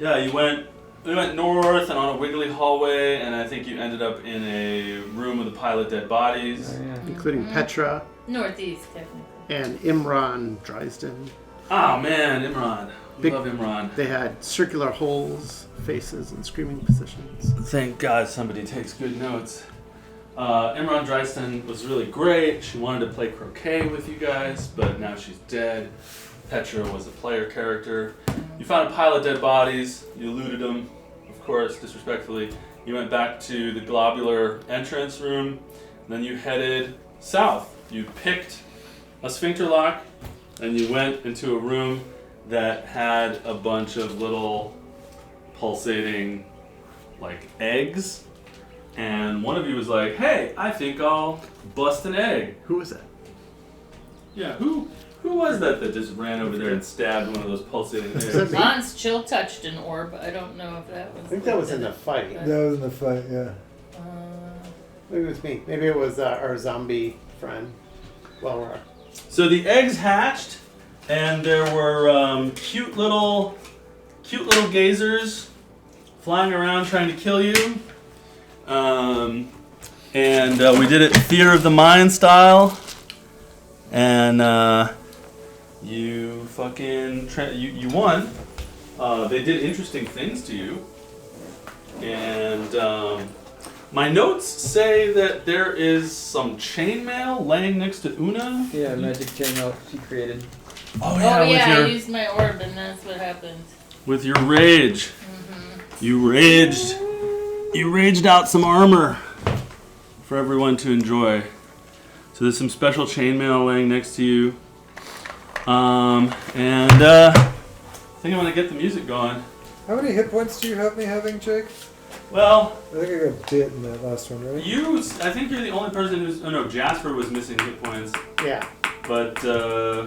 Yeah, we went north and on a wiggly hallway, and I think you ended up in a room with a pile of dead bodies. Oh, yeah. Including Petra. Northeast, technically. And Imran Dresden. Oh man, Imran. We love Imran. They had circular holes, faces, and screaming positions. Thank God somebody takes good notes. Imran Dresden was really great. She wanted to play croquet with you guys, but now she's dead. Petra was a player character. You found a pile of dead bodies. You looted them, of course, disrespectfully. You went back to the globular entrance room. And then you headed south. You picked a sphincter lock, and you went into a room that had a bunch of little pulsating, like, eggs. And one of you was like, "Hey, I think I'll bust an egg." Who was that? Yeah, who was that just ran over there and stabbed one of those pulsating eggs? that me? Hans chill touched an orb. I don't know if that was. I think that was in the fight. That was in the fight, yeah. Maybe it was me. Maybe it was our zombie friend. Well, So the eggs hatched, and there were cute little gazers flying around trying to kill you. And we did it theater of the mind style. And you fucking you won. They did interesting things to you. And my notes say that there is some chainmail laying next to Una. Yeah, magic chainmail she created. Oh Yeah, with I your used my orb, and that's what happened. with your rage. Mm-hmm. You raged out some armor for everyone to enjoy. So there's some special chainmail laying next to you. I think I'm gonna get the music going. How many hit points do you have me having, Jake? Well, I think I got bit in that last one, right? I think you're the only person who's. Oh no, Jasper was missing hit points, yeah. but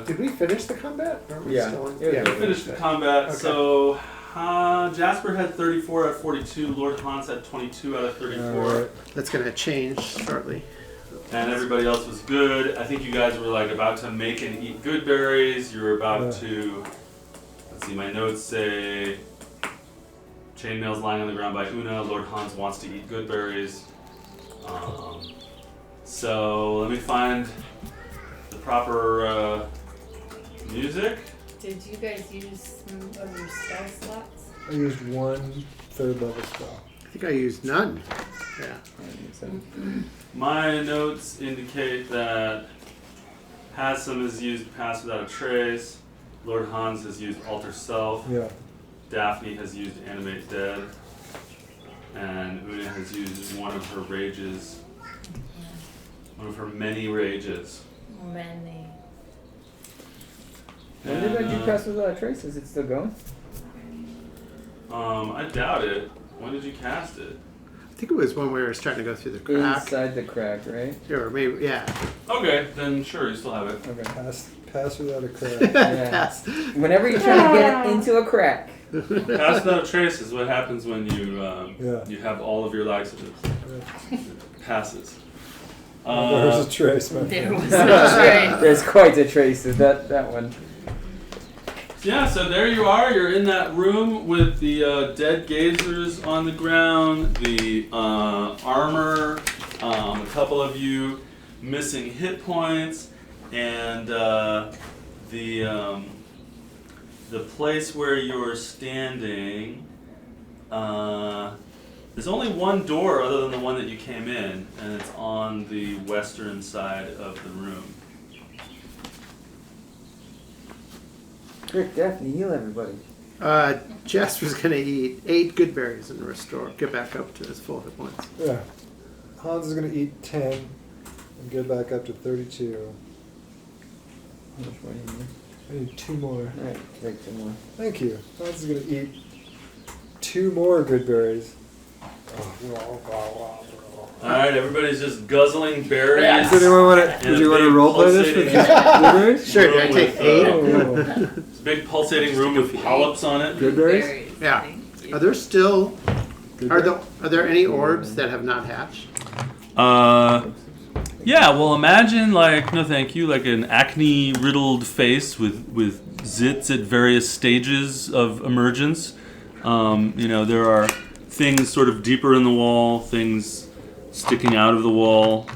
Did we finish the combat? Or are we Yeah. still in? Yeah, we finished the combat. Okay. So Jasper had 34 out of 42. Lord Hans had 22 out of 34. Alright. That's going to change shortly. And everybody else was good. I think you guys were like about to make and eat good berries. You were about to. Let's see, my notes say. Chainmail's lying on the ground by Una. Lord Hans wants to eat good berries. So let me find the proper music. Did you guys use some of your spell slots? I used one third level spell. I think I used none. Yeah. My notes indicate that Hassan has used Pass Without a Trace. Lord Hans has used Alter Self. Yeah. Daphne has used Animate Dead. And Una has used one of her rages. One of her many rages. Many. When did I do Pass Without a Trace? Is it still going? I doubt it. When did you cast it? I think it was when we were starting to go through the crack. Inside the crack, right? Or maybe, yeah. Okay, then sure, you still have it. Okay. Pass without a crack. Yeah. Pass. Whenever you're trying to get into a crack. Pass Without a Trace is what happens when you Yeah. you have all of your laxatives. It passes. There's a trace, my There friend. was no trace. There's quite a trace of that one. Yeah, so there you are. You're in that room with the dead gazers on the ground, the armor, a couple of you missing hit points, and the place where you're standing. There's only one door other than the one that you came in, and it's on the western side of the room. Quick, Daphne, heal everybody. Jasper's going to eat 8 good berries and restore, get back up to his full hit points. Yeah. Hans is going to eat 10 and get back up to 32. How much more do you need? I need 2 more. Alright, take 2 more. Thank you. Hans is going to eat 2 more good berries. Alright, everybody's just guzzling berries. Yes. Does anyone want to? And Would you a want to big roleplay this with pulsating- blueberries? Sure, room I take with, 8. Oh. It's a big pulsating room with polyps on it. Good berries? Berries, Yeah. thank you. Are there still, Good are berries? there any orbs that have not hatched? Yeah, well imagine like, no thank you, like an acne-riddled face with zits at various stages of emergence. There are things sort of deeper in the wall, things sticking out of the wall.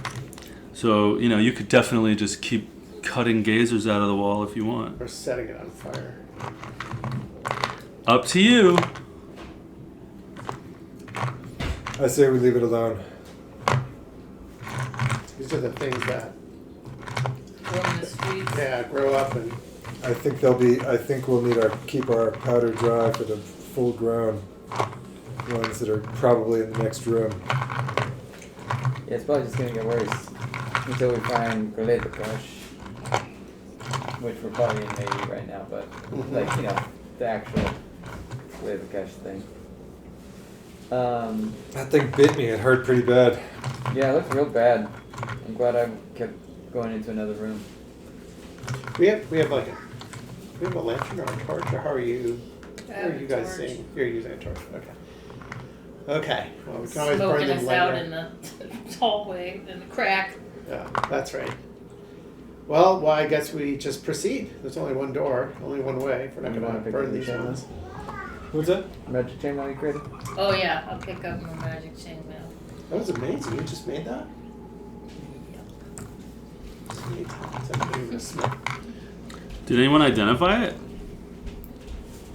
So, you could definitely just keep cutting gazers out of the wall if you want. Or setting it on fire. Up to you. I say we leave it alone. These are the things that Grow in the streets. grow up and I think we'll need keep our powder dry for the full grown ones that are probably in the next room. Yeah, it's probably just gonna get worse until we find Greater Elenia, which we're probably in maybe right now, but the actual Greater Elenia thing. That thing bit me. It hurt pretty bad. Yeah, it looked real bad. I'm glad I kept going into another room. we have a lantern or a torch, or how are you guys Torch. seeing? You're using a torch. Okay. Well, we can always burn Smoking them us later. out in the hallway in the crack. Yeah, that's right. Well, I guess we just proceed. There's only one door, only one way. We're not You going wanna to pick burn up the these channel? ones. What's that? Magic chain that you created? Oh yeah, I'll pick up my magic chainmail. That was amazing. You just made that? Sweet. Somebody was smart. Did anyone identify it?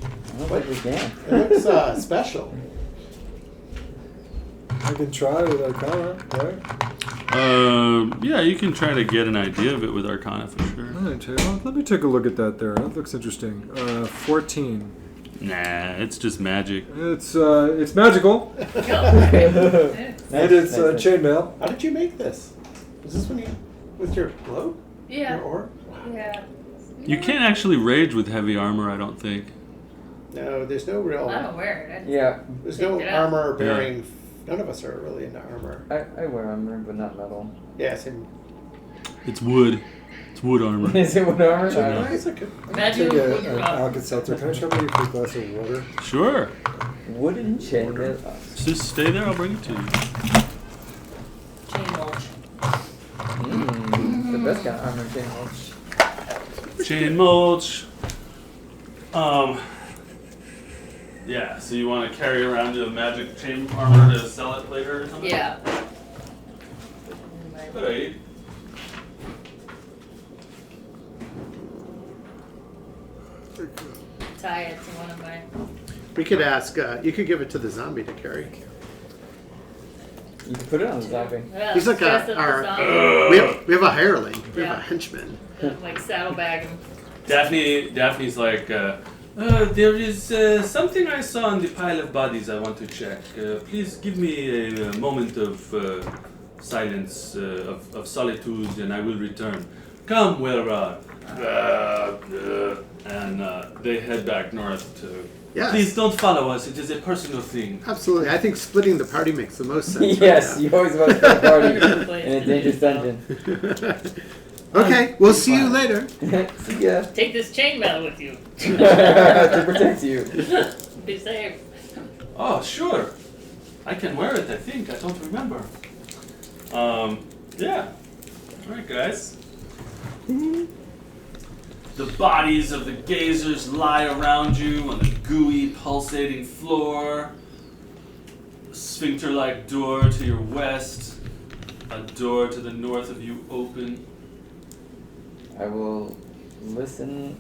I don't think we can. It looks special. I can try with Arcana, right? Yeah, you can try to get an idea of it with Arcana for sure. Alright, well, let me take a look at that there. That looks interesting. 14. Nah, it's just magic. It's magical. Okay. And it's Nice. chainmail. How did you make this? Was this with your globe? Yeah. Your orb? Yeah. You can't actually rage with heavy armor, I don't think. No, there's no real. I don't wear it. Yeah, There's no Take it out. armor bearing. None of us are really into armor. I wear armor, but not metal. Yeah, same. It's wood. It's wood armor. Is it with armor? No, it's okay. Imagine Take if an Alka-Seltzer. Can I trouble you for a glass of water? Sure. Wooden chainmail. Just stay there, I'll bring it to you. chain mulch. The best kind of armor chain mulch. Chain mulch. Yeah, so you want to carry around your magic chain armor to sell it later or something? Yeah. Alright. Tie it to one of my. We could ask. You could give it to the zombie to carry. You can put it on the zombie. Yeah, He's like dress it our. as a zombie. We have a hireling. We have Yeah. a henchman. Like saddlebag him. Daphne's like, there is something I saw on the pile of bodies I want to check. Please give me a moment of silence, of solitude, and I will return. Come, Welrod. And they head back north to... Yes. Please don't follow us. It is a personal thing. Absolutely. I think splitting the party makes the most sense. Yes, right you always want to start a party Place in a to dangerous yourself. dungeon. now. Okay, we'll see you later. See ya. Take this chainmail with you. To protect you. Be safe. Oh, sure. I can wear it, I think. I don't remember. Yeah. Alright, guys. The bodies of the gazers lie around you on the gooey, pulsating floor. A sphincter-like door to your west. A door to the north of you open. I will listen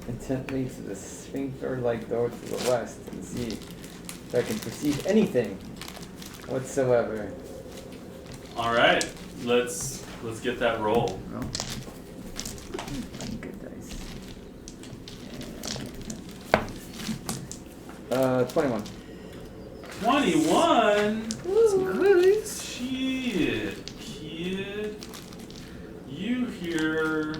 intently to the sphincter-like door to the west and see if I can perceive anything whatsoever. Alright, let's get that roll. Good dice. 21. 21? Nice. Shit, kid. You hear,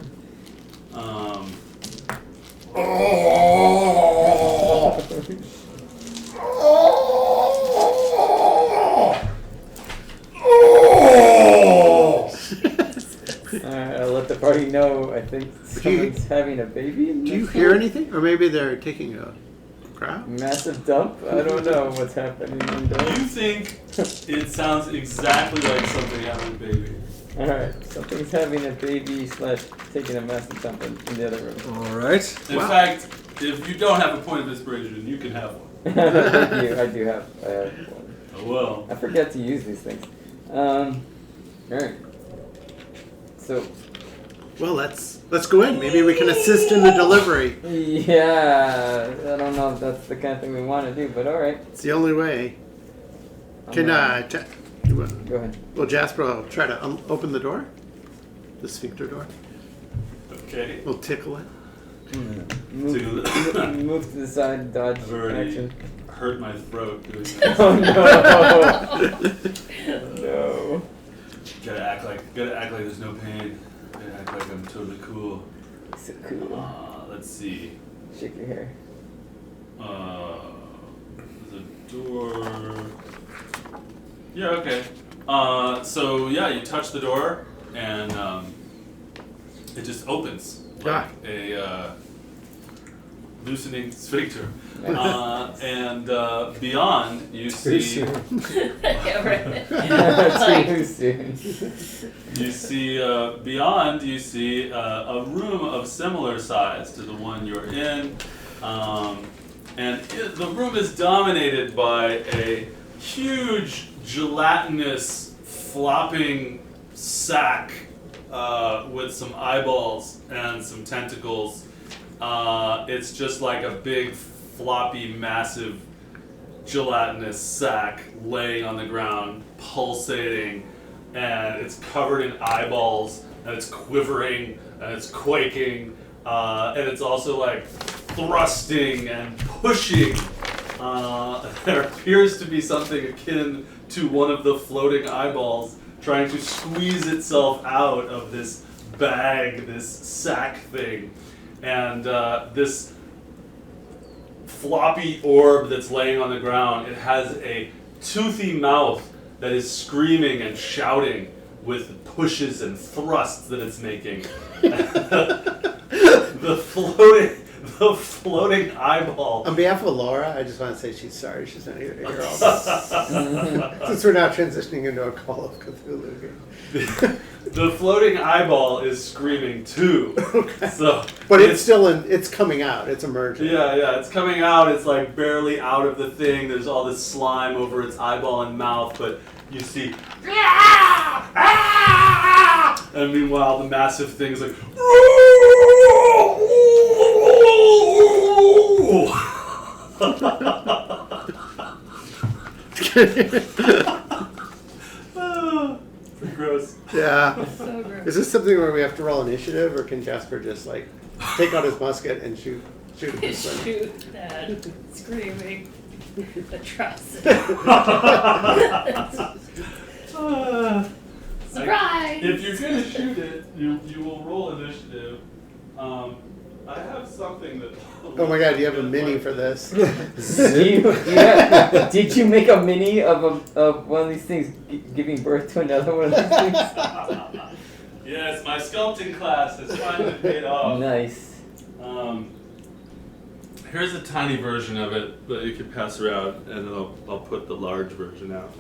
Alright, I'll let the party know I think someone's having a baby in Do this you hear room. anything? Or maybe they're taking a crap? Massive dump? I don't know what's happening in you there. think it sounds exactly like something having a baby. Alright, something's having a baby / taking a massive dump in the other room. Alright. In Wow. fact, if you don't have a point of inspiration, you can have one. Thank you. I have one. Oh, well. I forget to use these things. Alright. So. Well, let's go in. Maybe we can assist in the delivery. Yeah, I don't know if that's the kind of thing we want to do, but alright. It's the only way. Can Go ahead. Well, Jasper will try to open the door, the sphincter door. Okay. We'll tickle it. Move to the side, dodge I've already action. hurt my throat doing this. Oh no! No. Gotta act like there's no pain. Gotta act like I'm totally cool. So cool. Let's see. Shake your hair. The door. Yeah. Okay. So yeah, you touch the door and it just opens like a loosening sphincter. And beyond you see. Yeah, right. Too soon. You see beyond. You see a room of similar size to the one you're in, and the room is dominated by a huge gelatinous flopping sack with some eyeballs and some tentacles. It's just like a big, floppy, massive, gelatinous sack laying on the ground, pulsating, and it's covered in eyeballs, and it's quivering, and it's quaking, and it's also like thrusting and pushing. There appears to be something akin to one of the floating eyeballs trying to squeeze itself out of this bag, this sack thing. And this floppy orb that's laying on the ground, it has a toothy mouth that is screaming and shouting with pushes and thrusts that it's making. The floating eyeball. On behalf of Laura, I just want to say she's sorry she's not here to hear all this. Since we're now transitioning into a Call of Cthulhu game. The floating eyeball is screaming too. Okay. So, but it's still it's coming out. It's emerging. Yeah, it's coming out. It's like barely out of the thing. There's all this slime over its eyeball and mouth, but you see, and meanwhile the massive thing is like, pretty gross. Yeah. So gross. Is this something where we have to roll initiative, or can Jasper just like take out his musket and shoot at this thing? Shoot that screaming atrocity. Surprise! If you're gonna shoot it, you will roll initiative. I have something that. Oh my god, do you have a mini for this? Did you make a mini of one of these things giving birth to another one of these things? Yes, my sculpting class has finally paid off. Nice. Here's a tiny version of it that you can pass around, and I'll put the large version out.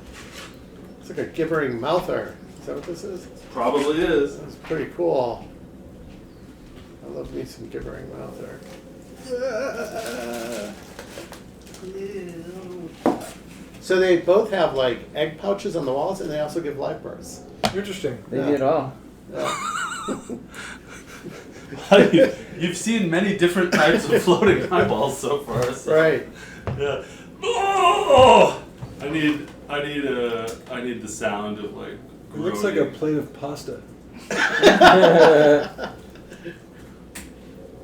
It's like a gibbering mouther. Is that what this is? Probably is. That's pretty cool. I love me some gibbering mouther. So they both have like egg pouches on the walls, and they also give live births. Interesting. They did it all. You've seen many different types of floating eyeballs so far. So. Right. Yeah. Oh! I need the sound of like. It looks like a groaning. plate of pasta.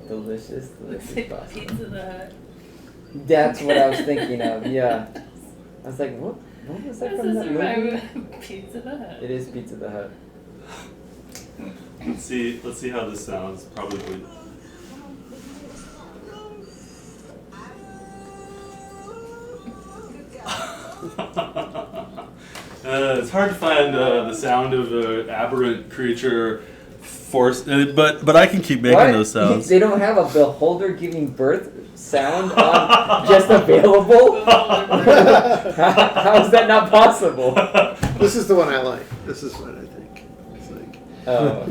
Delicious. Looks Delicious like pasta. Pizza the Hut. That's what I was thinking of. Yeah. I was like, what? What was that This from is that movie? Pizza the Hut. It is Pizza the Hut. Let's see how this sounds. Probably. It's hard to find the sound of an aberrant creature but I can keep making What? those sounds. They don't have a beholder giving birth sound on just available? How is that not possible? This is the one I like. This is what I think. It's like, Oh.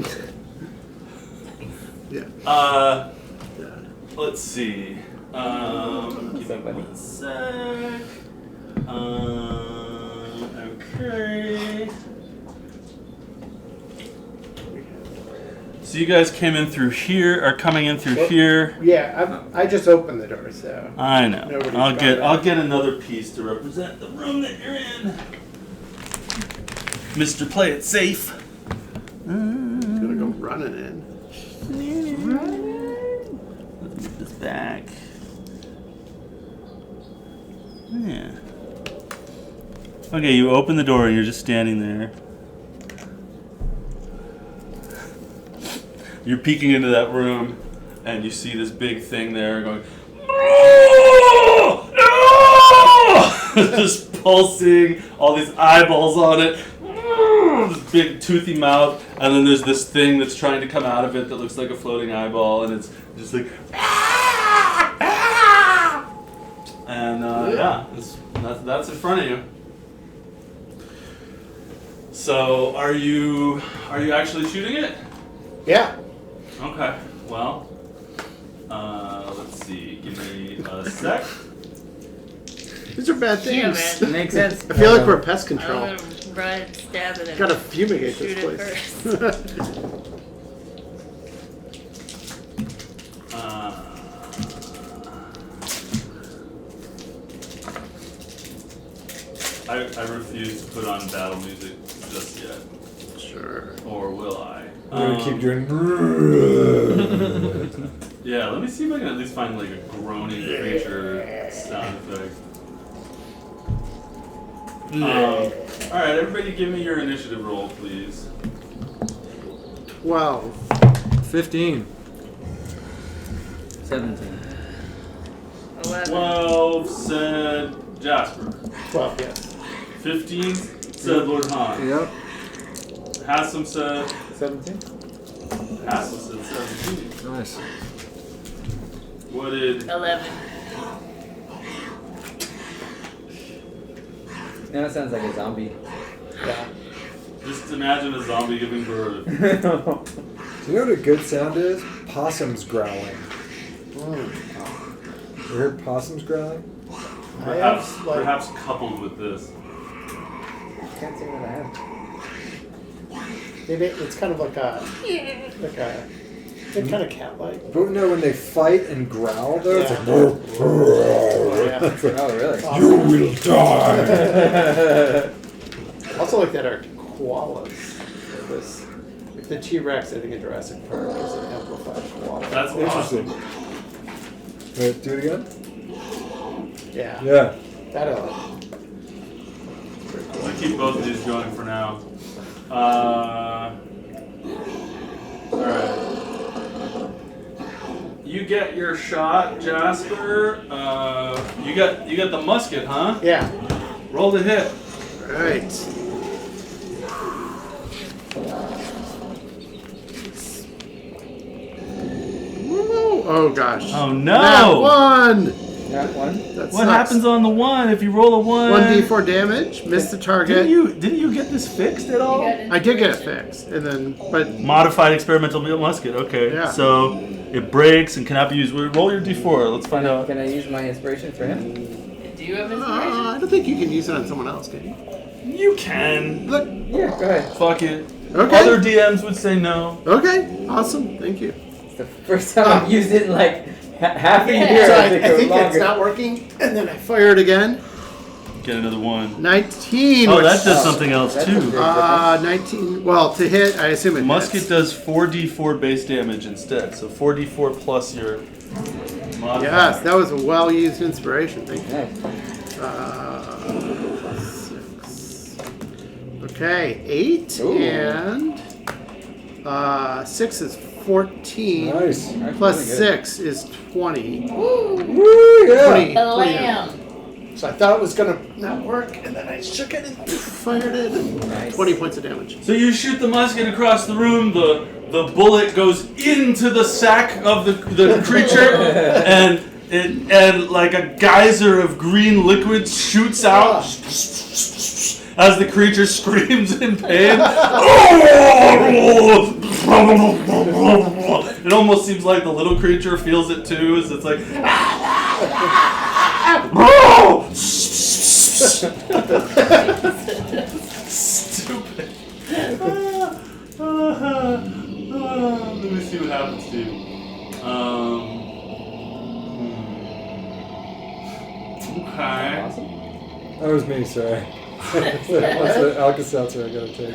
yeah. Let's see. Give me Somebody. 1 sec. Okay. So you guys came in through here, are coming in through here. Yeah, I just opened the door, so. I know. Nobody's I'll gone get another piece to represent the room that you're in. Mr. Play It Safe. Gonna go running in. Let's move this back. Yeah. Okay, you open the door and you're just standing there. You're peeking into that room and you see this big thing there going, just pulsing, all these eyeballs on it, this big toothy mouth, and then there's this thing that's trying to come out of it that looks like a floating eyeball, and it's just like, and yeah, that's in front of you. So are you actually shooting it? Yeah. Okay, well, let's see, give me a sec. These are bad Yeah, things. man. Makes sense. I feel like we're pest I'm control. gonna run and stab it and Gotta fumigate shoot this it place. first. I refuse to put on battle music just yet. Sure. Or will I? We're gonna keep doing. Yeah, let me see if I can at least find like a groaning creature sound effect. Alright, everybody give me your initiative roll, please. 12. 15. 17. 11. 12 said Jasper. 12, yes. 15 said Lord Han. Yep. Haslam said 17? Haslam said 17. Nice. What did 11. Now it sounds like a zombie. Yeah. just imagine a zombie giving birth. Do you know what a good sound is? Possums growling. Mm. You heard possums growling? Perhaps coupled with this. Can't say that I have. It's kind of like a it's kind of cat-like. But no, when they fight and growl, though, it's Yeah. like. Yeah. It's like, Oh, really? you will die. Also like that are koalas. This, the T-Rex, I think in Jurassic Park, is an amplified koala. That's Interesting. awesome. Wait, do it again? Yeah. Yeah. That I'll keep both of these going for now. Alright. You get your shot, Jasper. You got the musket, huh? Yeah. Roll the hit. Right. Woo! Oh gosh. Oh no! That one! That one? That What happens on the 1 if you roll a 1? 1d4 damage, miss the target. Didn't you get this fixed at all? I did get it fixed, and then, but Modified experimental musket. Okay. Yeah. So it breaks and cannot be used. Roll your d4. Let's find out. Can I use my inspiration for him? Do you have inspiration? I don't think you can use it on someone else, can you? You can. Look. Yeah, go ahead. Fuck it. Okay. Other DMs would say no. Okay. Awesome. Thank you. It's the first time I've used it in like half a Yeah. year. So I I think, think or it's longer. not working, and then I fire it again. Get another 1. 19. Oh, which- that does something else That's a too. big- 19. Well, to hit, I assume it Musket hits. does 4d4 base damage instead. So 4d4 plus your modifier. Yes, that was a well-used inspiration. Thank you. Nice. 6. Okay, 8 Ooh. and 6 is 14. Nice. That's Plus really good. 6 is 20. Woo! Woo, yeah. 20. The lamb. So I thought it was gonna not work, and then I shook it and fired it. And Nice. 20 points of damage. So you shoot the musket across the room. The bullet goes into the sack of the creature, and like a geyser of green liquid shoots out as the creature screams in pain. It almost seems like the little creature feels it too, as it's like. Stupid. Let me see what happens to you. Okay. Awesome. That was me, sorry. That's the Alka-Seltzer I gotta take.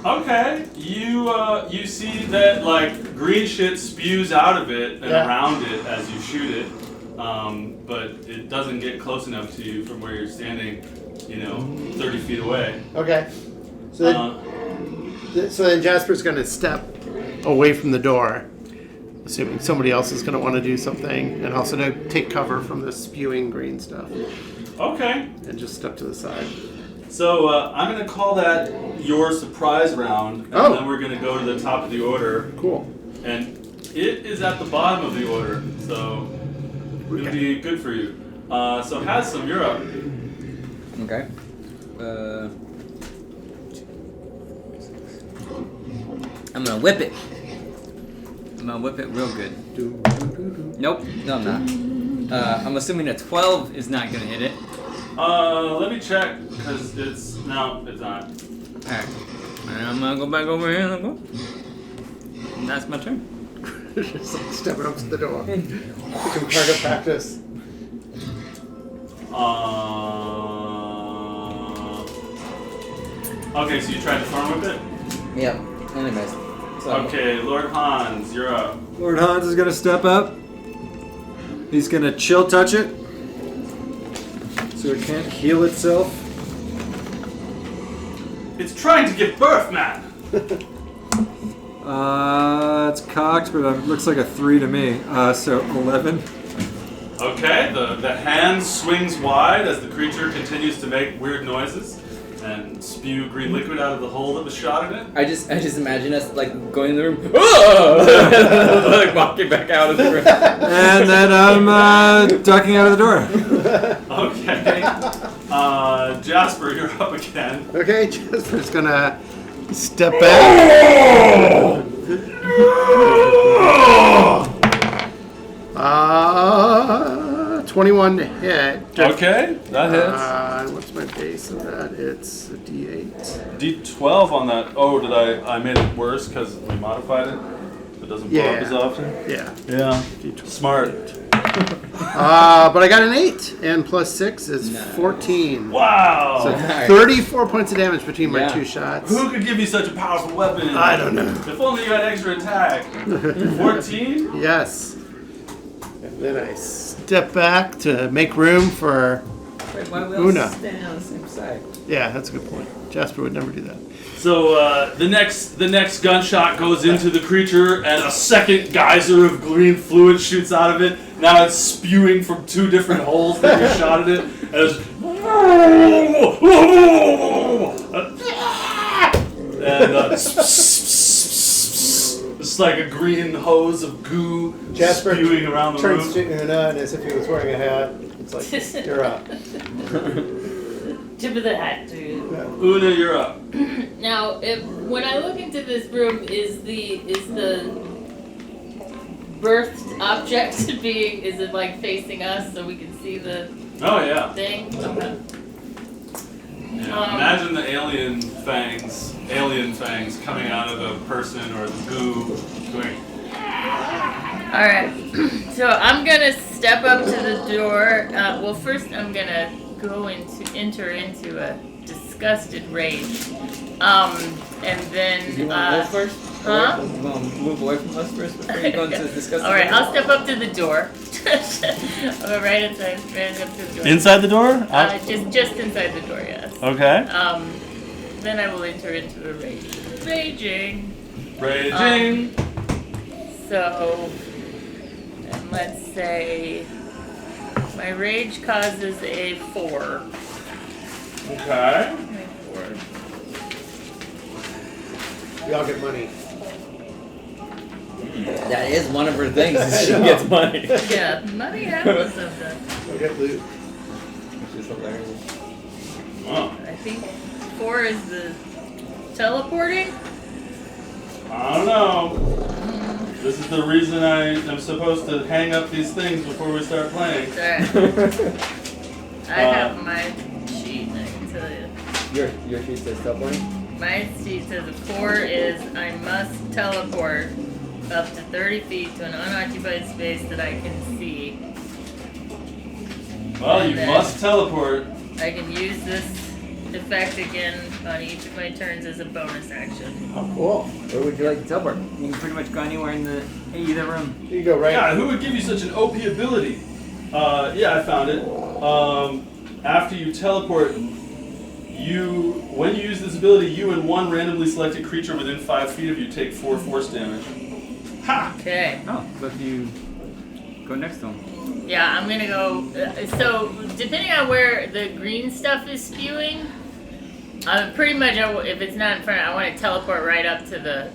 Okay. You see that like green shit spews out of it and around it as you shoot it, but it doesn't get close enough to you from where you're standing, 30 feet away. Okay. So then Jasper's going to step away from the door, assuming somebody else is going to want to do something, and also to take cover from the spewing green stuff. Okay. And just step to the side. So I'm going to call that your surprise round, and then we're going to go to the top of the order. Cool. And it is at the bottom of the order, so it'll be good for you. So Haslam, you're up. Okay. I'm gonna whip it. I'm gonna whip it real good. Nope. No, I'm not. I'm assuming a 12 is not gonna hit it. Let me check, because it's not. Alright. And I'm gonna go back over here and go. And that's my turn. Just like stepping up to the door. Become part of practice. Okay, so you tried to farm with it? Yep. Only missed. So Okay, Lord Hans, you're up. Lord Hans is gonna step up. He's gonna chill touch it, so it can't heal itself. It's trying to give birth, man! It's cocked, but it looks like a 3 to me. So 11. Okay, the hand swings wide as the creature continues to make weird noises and spew green liquid out of the hole that was shot in it. I just imagine us like going in the room, like walking back out of the room. And then I'm ducking out of the door. Okay. Jasper, you're up again. Okay, Jasper's gonna step back. 21 to hit. Okay, that hits. What's my base of that? It's a D8. D12 on that. Oh, I made it worse because we modified it? It doesn't blow up as often? Yeah. Yeah. Smart. But I got an 8, and plus 6 is 14. Wow! So 34 points of damage between my 2 shots. Who could give you such a powerful weapon? I don't know. If only you had extra attack. 14? Yes. And then I step back to make room for Wait, why are we Una. all standing on the same side? Yeah, that's a good point. Jasper would never do that. So the next gunshot goes into the creature, and a second geyser of green fluid shoots out of it. Now it's spewing from 2 different holes that you shot at it, and it's like a green hose of goo Jasper spewing around the turns room. to Una, and as if he was wearing a hat, it's like, you're up. Tip of the hat, dude. Una, you're up. Now, when I look into this room, is the birthed object is it like facing us so we can see the Oh yeah. thing? Okay. Yeah, imagine the alien fangs coming out of a person or the goo going. Alright, so I'm gonna step up to the door. Well, first I'm gonna enter into a disgusted rage. And then. You want to move first? Huh? You want to move away from us first before you go into the disgusting? Alright, I'll step up to the door. I'll go right up to the door. Inside the door? Just inside the door, yes. Okay. Then I will enter into a rage. Raging. So, and let's say my rage causes a 4. Okay. We all get money. That is one of her things. Is she gets money. Yeah, money happens sometimes. We get loot. Which is hilarious. Oh, I think 4 is the teleporting. I don't know. This is the reason I am supposed to hang up these things before we start playing. Alright. I have my sheet, I can tell you. Your sheet says teleporting? My sheet says the core is I must teleport up to 30 feet to an unoccupied space that I can see. Well, And you then must teleport. I can use this effect again on each of my turns as a bonus action. Oh, cool. Where would you like to teleport? You can pretty much go anywhere in either room. You go right. Yeah, who would give you such an OP ability? Yeah, I found it. After you teleport, when you use this ability, you and one randomly selected creature within 5 feet of you take 4 force damage. Ha! Okay. Oh, but if you go next to him. Yeah, I'm gonna go. So, depending on where the green stuff is spewing, pretty much if it's not in front, I want to teleport right up to the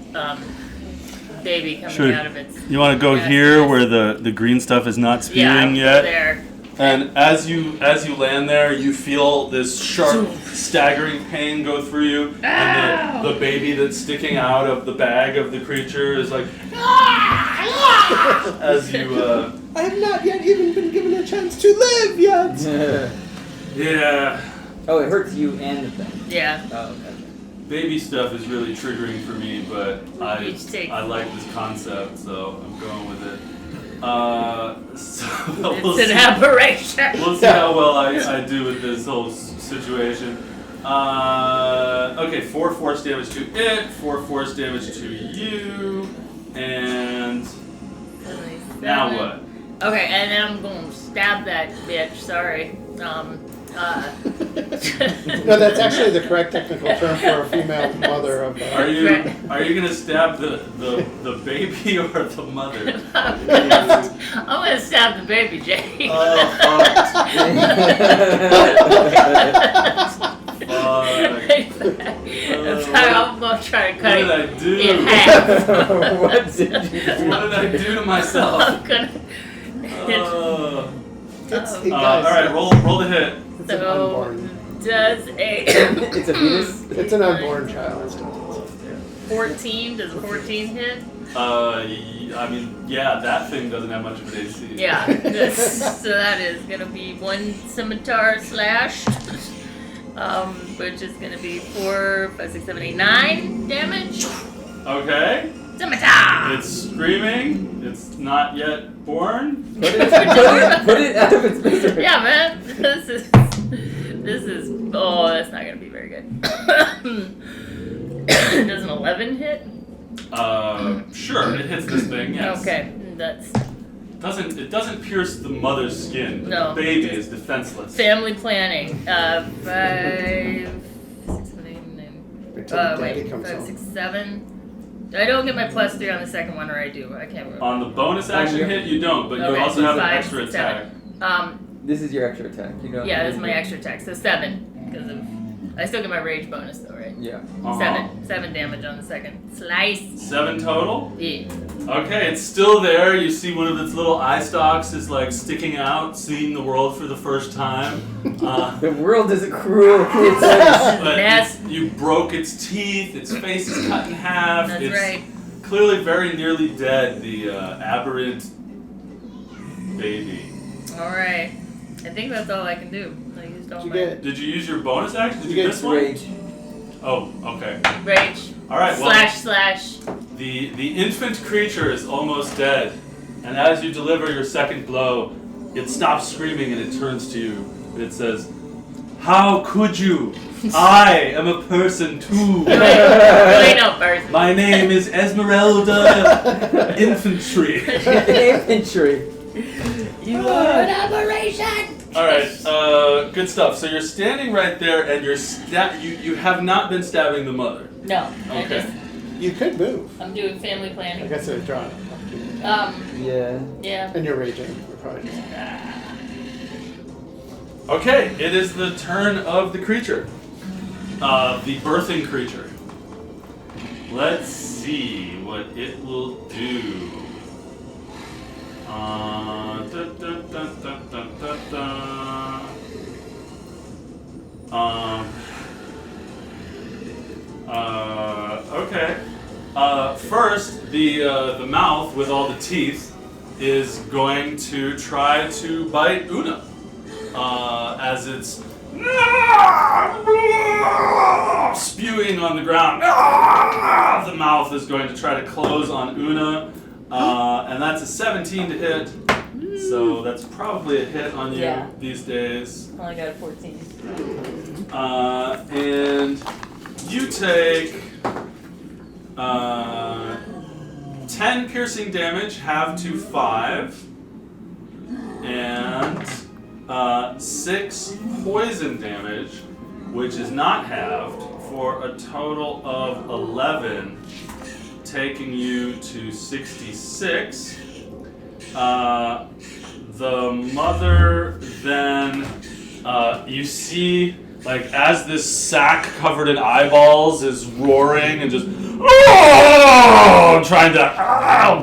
baby coming out of its. You want to go here where the green stuff is not spewing yet? There. And as you land there, you feel this sharp, staggering pain go through you, and the baby that's sticking out of the bag of the creature is like, as you. I have not yet even been given a chance to live yet. Yeah, Oh, it hurts you and the thing. Yeah. Oh, okay. baby stuff is really triggering for me, but Each take- I like this concept, so I'm going with it. So It's an aberration. We'll see how well I do with this whole situation. Okay, 4 force damage to it, 4 force damage to you, and now what? Okay, and then I'm going to stab that bitch. Sorry. No, that's actually the correct technical term for a female mother of. Are you gonna stab the baby or the mother? I'm gonna stab the baby, Jay. Oh I'm gonna try to cut What did I it do? in half. What did you do? What did I do to myself? I'm gonna. It's, Alright, roll the hit. It's an So unborn. does a It's a fetus? It's an unborn child. 14? Does a 14 hit? I mean, yeah, that thing doesn't have much of an AC. Yeah. So that is gonna be 1 scimitar slash, which is gonna be 4, 5, 6, 7, 8, 9 damage. Okay. Scimitar. It's screaming. It's not yet born. Put it out of its misery. Yeah, man. This is. Oh, that's not gonna be very good. Does an 11 hit? Sure, it hits this thing. Yes. Okay, that's It doesn't pierce the mother's skin. But No. The baby is defenseless. family planning. 5, 6, 7, 8, 9. Wait till the daddy Wait, comes 5, home. 6, 7. I don't get my +3 on the second one, or I do. I can't remember. On the bonus action your- hit, you don't, but you Okay, also have an 5, extra 6, attack. 7. This is your extra attack. You know. Yeah, this is my extra attack. So 7, because of. I still get my rage bonus though, right? Yeah. 7 damage on the second slice. 7 total? Yeah. Okay, it's still there. You see one of its little eye stalks is like sticking out, seeing the world for the first time. The world is a cruel place. But Nasty. you broke its teeth, its face is cut in half. That's it's right. clearly very nearly dead, the aberrant baby. Alright. I think that's all I can do. I used all Did you my get? Did you use your bonus action? Did You you get miss one? Rage. Oh, okay. rage. Alright, well, Slash. the infant creature is almost dead. And as you deliver your second blow, it stops screaming and it turns to you. And it says, "How could you? I am a person too. Really no person. My name is Esmeralda Infantry." Infantry. You are an aberration! Alright, good stuff. So you're standing right there and you have not been stabbing the mother. No. Okay. You could move. I'm doing family I planning. guess it's drawn. Yeah. Yeah. And you're raging. You're probably just. Okay, it is the turn of the creature. The birthing creature. Let's see what it will do. Okay. First, the mouth with all the teeth is going to try to bite Una as it's spewing on the ground. The mouth is going to try to close on Una, and that's a 17 to hit. So that's probably a hit on you these days. Only got a 14. And you take 10 piercing damage, halved to 5, and 6 poison damage, which is not halved, for a total of 11, taking you to 66. The mother then, you see, like, as this sack covered in eyeballs is roaring and just trying to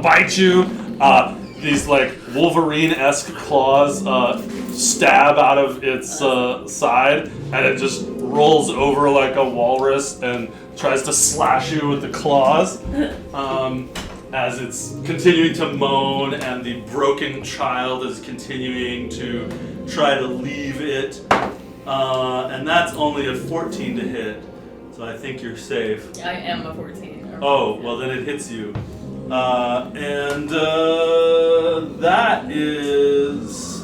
bite you, these, like, Wolverine-esque claws stab out of its side, and it just rolls over like a walrus and tries to slash you with the claws. As it's continuing to moan, and the broken child is continuing to try to leave it. And that's only a 14 to hit, so I think you're safe. I am a 14. Oh, well then it hits you. And that is...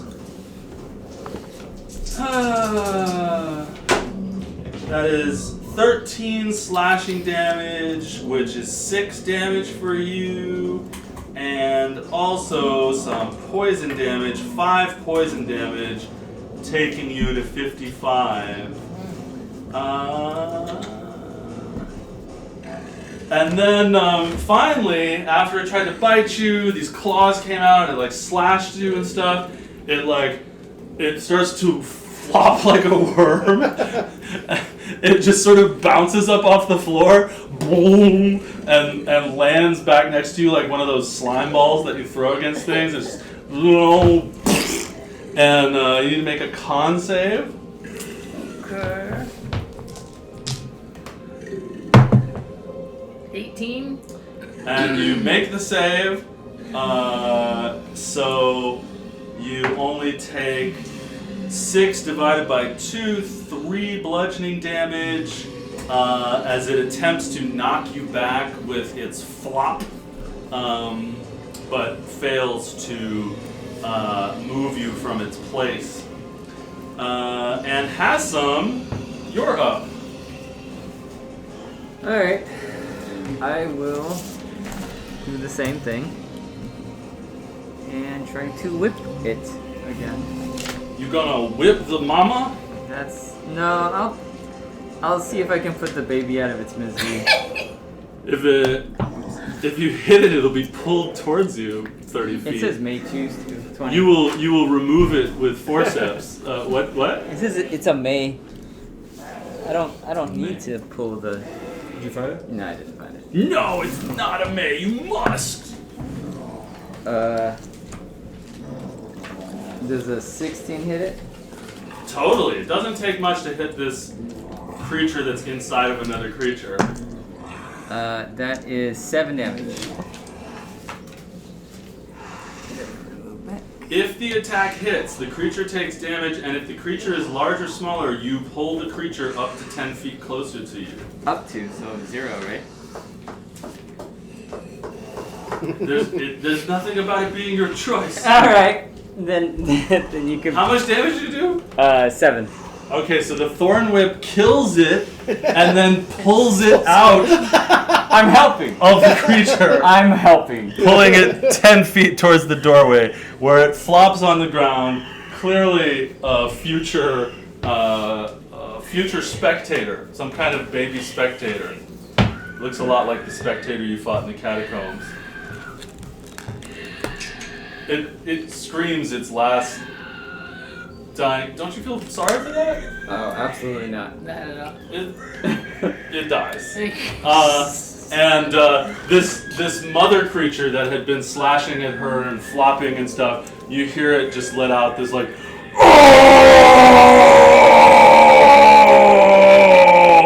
that is 13 slashing damage, which is 6 damage for you, and also some poison damage, 5 poison damage, taking you to 55. And then finally, after it tried to bite you, these claws came out and it like slashed you and stuff. It starts to flop like a worm. It just sort of bounces up off the floor, boom, and lands back next to you like one of those slime balls that you throw against things. It's just, and you need to make a con save. Okay. 18. And you make the save, so you only take 6 divided by 2, 3 bludgeoning damage, as it attempts to knock you back with its flop, but fails to move you from its place. And Hassam, you're up. Alright. I will do the same thing and try to whip it again. You gonna whip the mama? No, I'll see if I can put the baby out of its misery. If you hit it, it'll be pulled towards you 30 feet. It says may choose to 20. You will remove it with forceps. What? It says it's a may. I don't need to pull the. Did you find it? No, I didn't find it. No, it's not a may. You must. Does a 16 hit it? Totally. It doesn't take much to hit this creature that's inside of another creature. That is 7 damage. If the attack hits, the creature takes damage, and if the creature is large or smaller, you pull the creature up to 10 feet closer to you. Up to, so 0, right? There's nothing about it being your choice. Alright. Then you can. How much damage did you do? 7. Okay, so the thorn whip kills it and then pulls it out I'm helping. of the creature, I'm helping. pulling it 10 feet towards the doorway, where it flops on the ground. Clearly, a future spectator, some kind of baby spectator. Looks a lot like the spectator you fought in the catacombs. It screams its last dying. Don't you feel sorry for that? Oh, absolutely not. Not at all. It dies. And this mother creature that had been slashing at her and flopping and stuff, you hear it just let out this like,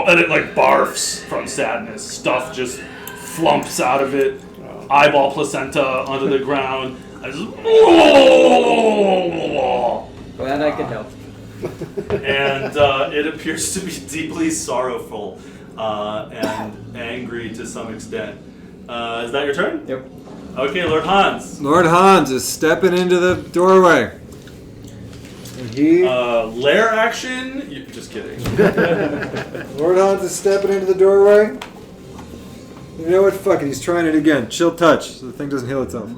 and it like barfs from sadness. Stuff just flumps out of it. eyeball placenta onto the ground. I just, Glad I could help. and it appears to be deeply sorrowful and angry to some extent. Is that your turn? Yep. Okay, Lord Hans. Lord Hans is stepping into the doorway. And he... Lair action? Just kidding. Lord Hans is stepping into the doorway. You know what? Fuck it. He's trying it again. Chill touch, so the thing doesn't heal itself.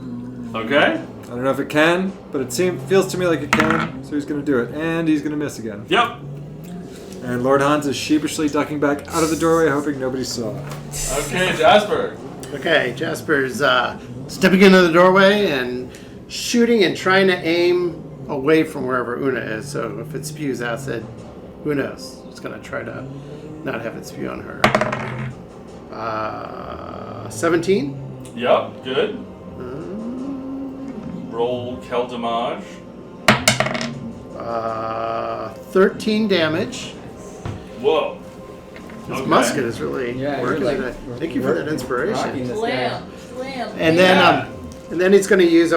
Okay. I don't know if it can, but it feels to me like it can, so he's going to do it. And he's going to miss again. Yep. And Lord Hans is sheepishly ducking back out of the doorway, hoping nobody saw. Okay, Jasper. Okay, Jasper's stepping into the doorway and shooting and trying to aim away from wherever Una is. So if it spews acid, who knows? It's going to try to not have it spew on her. 17. Yep, good. Roll Keldamage. 13 damage. Whoa. This Okay. musket is really Yeah, you're working like today. Thank you for that rocking inspiration. this guy. Slam. Slam. And Yeah. then he's going to use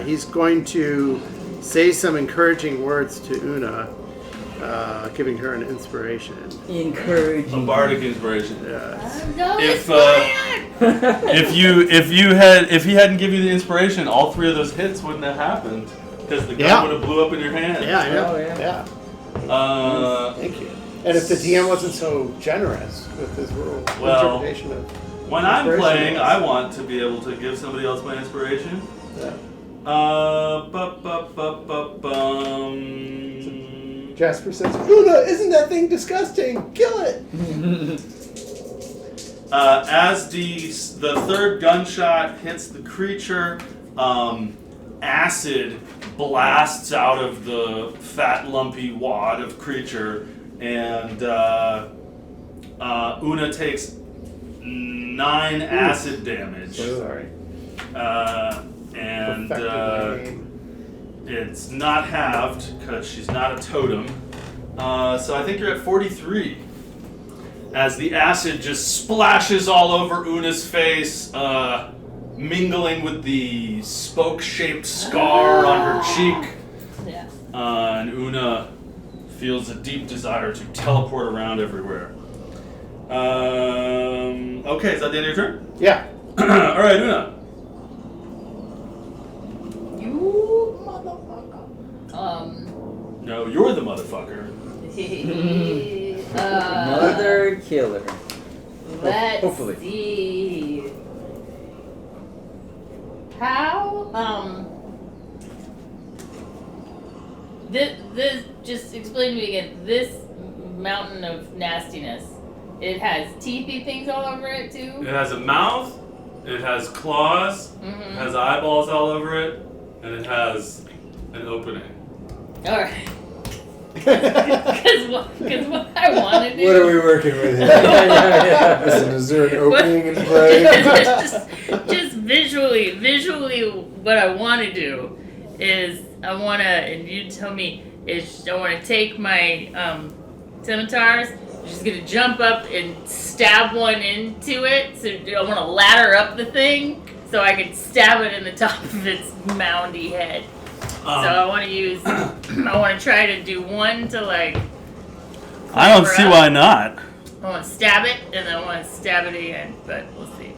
he's going to say some encouraging words to Una, giving her an inspiration. A Encouraging. bardic inspiration. Yes. No, If, it's if he hadn't given you the inspiration, all 3 of those hits wouldn't have happened because the gun Yeah. would have blew up in your hand. Yeah, I know. Oh, yeah. Thank you. And if the DM wasn't so generous with his rule Well, interpretation of When I'm inspiration playing, was- I want to be able to give somebody else my inspiration. Yeah. Jasper says, Una, isn't that thing disgusting? Kill it! As the third gunshot hits the creature, acid blasts out of the fat, lumpy wad of creature, and Una takes 9 acid damage. Sorry. And Effectively. it's not halved because she's not a totem. So I think you're at 43. As the acid just splashes all over Una's face, mingling with the spoke-shaped scar on her cheek. Yeah. And Una feels a deep desire to teleport around everywhere. Okay, is that the end of your turn? Yeah. Alright, Una. You motherfucker. No, you're the motherfucker. Mother killer. Let's Hopefully. see. How? This. Just explain to me again. This mountain of nastiness. It has teethy things all over it too. It has a mouth, it has claws, it has eyeballs all over it, and it has an opening. All right. Because what I want to do. What are we working with here? Listen, is there an opening in play? just visually, what I want to do is I want to, and you tell me, is I want to take my scimitars, I'm just gonna jump up and stab one into it. So I want to ladder up the thing so I can stab it in the top of its moundy head. So I want to use, I want to try to do one to like. I don't climb see her why up. not. I want to stab it, and then I want to stab it again, but we'll see.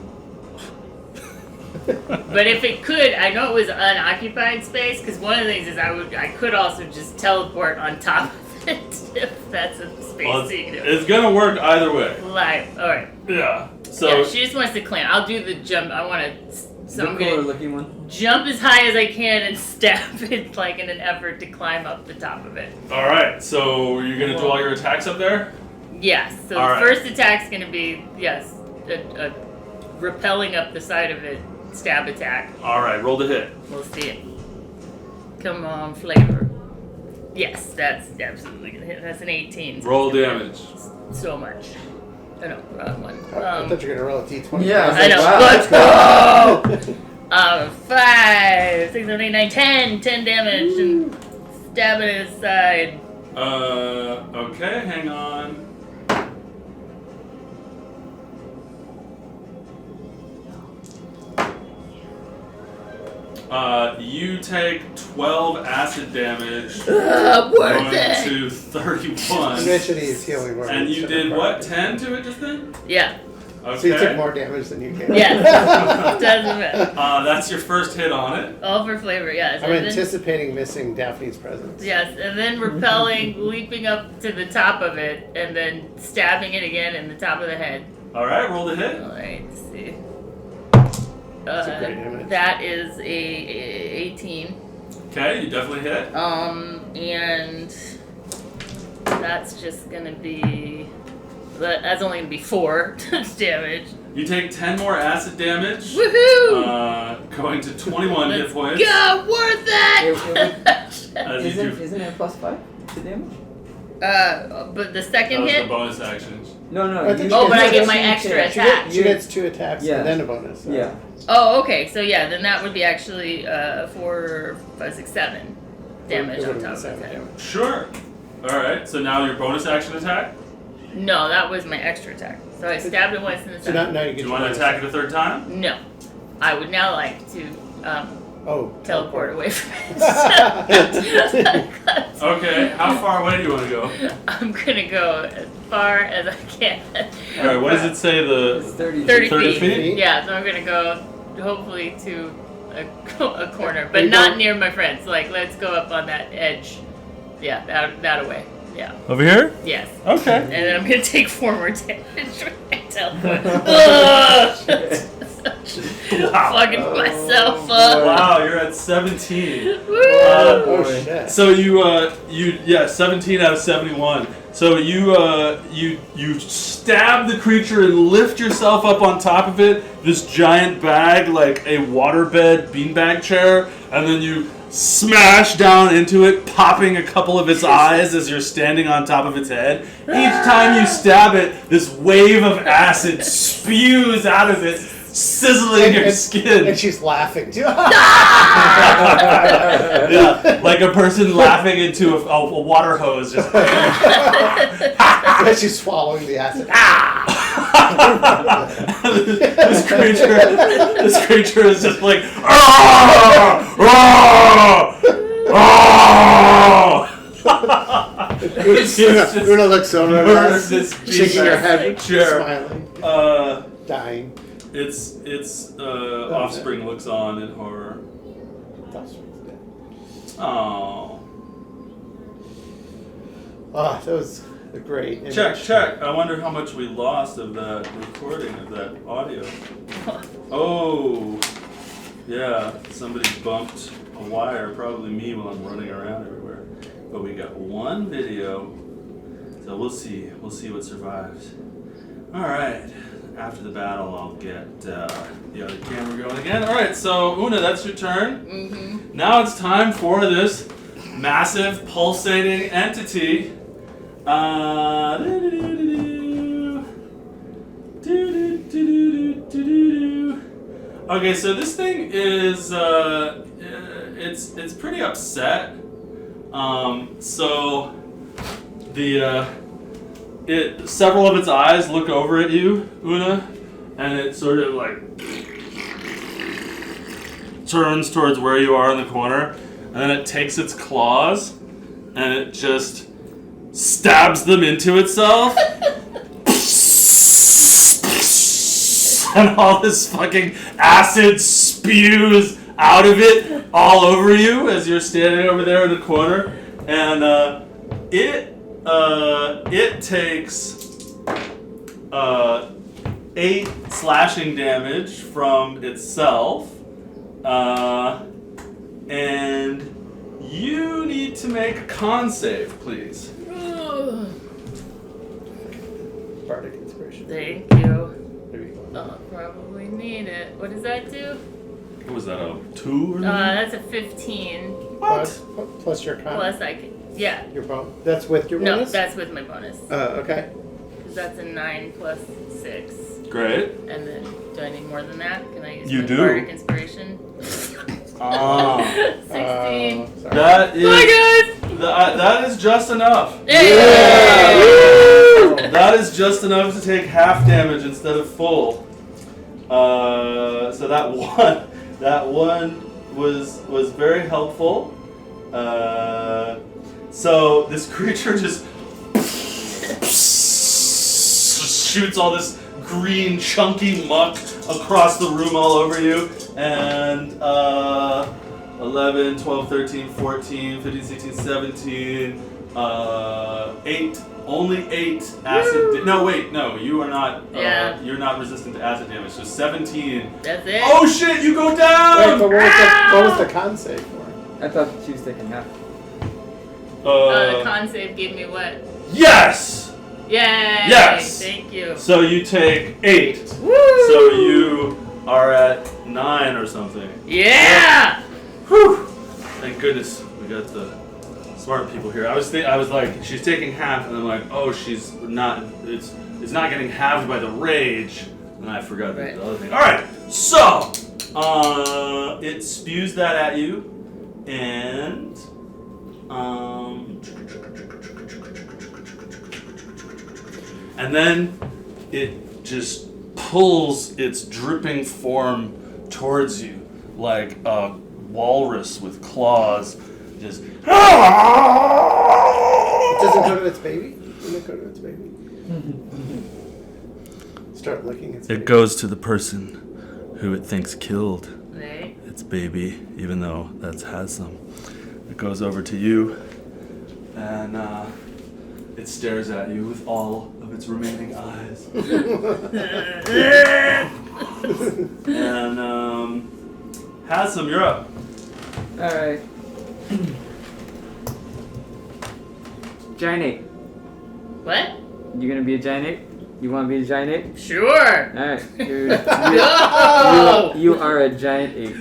But if it could, I know it was unoccupied space, because one of the things is I could also just teleport on top of it, if that's a space Well, thing. it's gonna work either way. Live, alright. Yeah. So Yeah, she just wants to climb. I'll do the jump, I want to, so The I'm cooler going to looking one. jump as high as I can and stab it, like in an effort to climb up the top of it. all right. So you're gonna do all your attacks up there. Yes, so All the right. first attack's going to be, yes, a rappelling up the side of it, stab attack. All right. Roll the hit. We'll see it. Come on, flavor. Yes, that's absolutely gonna hit. That's an 18. Roll damage. So much. I know, wrong one. I thought you were going to roll a d20. Yeah, I know. Wow, Let's go! 5, 6, 7, 8, 9, 10. 10 damage and stab it in his side. Okay. Hang on. You take 12 acid damage. Worth going it. to 31. Initially, is healing word. And you did what? 10 to it just then? Yeah. Okay. So you took more damage than you can. Yes. Doesn't matter. That's your first hit on it. All for flavor, yes. I'm And then- anticipating missing Daphne's presence. Yes, and then repelling, leaping up to the top of it, and then stabbing it again in the top of the head. All right, roll the hit. Alright, let's see. That's a great image. That is a 18. Okay, you definitely hit. And that's just gonna be. That's only gonna be 4 damage. You take 10 more acid damage. Woohoo! Going to 21 hit Let's points. go! Worth it! As you do. Isn't it +5 to damage? But the That second was hit. the bonus action. No. I think you- she Oh, but I gets- get my extra attack. She gets 2 attacks Yeah. and then a bonus. So. Yeah. Oh, okay. So yeah, then that would be actually 4, 5, 6, 7 damage It on would've top been of 7 that. damage. Sure. All right. So now your bonus action attack. No, that was my extra attack. So I stabbed it once in the So side. now you Do get you your want to bonus. attack it a third time? No, I would now like to teleport away from it. Okay. How far away do you want to go? I'm gonna go as far as I can. All right. What does it say? It's The 30. 30 30 feet? Yeah, so I'm gonna go hopefully to a corner, Are but you not going- near my friends. Like, let's go up on that edge. Yeah, that away. Yeah. Over here. Yes. Okay. And then I'm gonna take 4 more damage when I teleport. Ugh! Fucking myself up. Wow, you're at 17. Woo! Oh shit. So you 17 out of 71. So you stab the creature and lift yourself up on top of it, this giant bag like a waterbed beanbag chair, and then you smash down into it, popping a couple of its eyes as you're standing on top of its head. Each time you stab it, this wave of acid spews out of it, sizzling your skin. And she's laughing too. Yeah, like a person laughing into a water hose. Just And she's swallowing the acid. this creature is just like, "Ah! Ah! Ah!" Una looks over at us, This shaking her head, Sure. smiling, dying. Its offspring looks on in horror. Oh. Oh, that was a great image. Check. I wonder how much we lost of that recording of that audio. Oh. Yeah, somebody bumped a wire, probably me while I'm running around everywhere. But we got one video, so we'll see what survives. All right. After the battle, I'll get the other camera going again. All right, so Una, that's your turn. Mm-hmm. Now it's time for this massive pulsating entity. Okay, so this thing is it's pretty upset. So the several of its eyes look over at you, Una, and it sort of like turns towards where you are in the corner, and then it takes its claws and it just stabs them into itself. And all this fucking acid spews out of it all over you as you're standing over there in the corner. And it takes 8 slashing damage from itself. And you need to make a con save, please. Bardic inspiration. Thank you. There you go. I'll probably need it. What does that do? What was that, a 2 or something? That's a 15. Plus your con. Plus I can. Yeah. Your bonus. That's with your No, bonus? that's with my bonus. Okay. 'Cause that's a 9 plus 6. Great. And then, do I need more than that? Can I use You my do. Bardic Inspiration? Ah. 16. Sorry. That is Bye, guys! that is just enough. Hey! That is just enough to take half damage instead of full. So that one was very helpful. So this creature just shoots all this green chunky muck across the room all over you, and 11, 12, 13, 14, 15, 16, 17, 8. Only 8 acid. No, wait, no, you are not. Yeah. You're not resistant to acid damage. So 17. That's it. Oh shit! You go down. Wait, but what was the con save for? I thought she was taking half. The con save gave me what? Yes. Yay! Yes! Thank you. So you take 8. Woo! So you are at 9 or something. Yeah! Whew! Thank goodness we got the smart people here. I was like, she's taking half, and I'm like, oh, she's not. It's not getting halved by the rage. And I forgot the other thing. All right. So it spews that at you, and and then it just pulls its dripping form towards you like a walrus with claws. Just. It doesn't go to its baby? Doesn't it go to its baby? Start licking its baby. It goes to the person who it thinks killed Right. its baby, even though that has some. It goes over to you, and it stares at you with all of its remaining eyes. And Haslam, you're up. Alright. Giant ape. What? You gonna be a giant ape? You wanna be a giant ape? Sure. Alright. Go! You are a giant ape.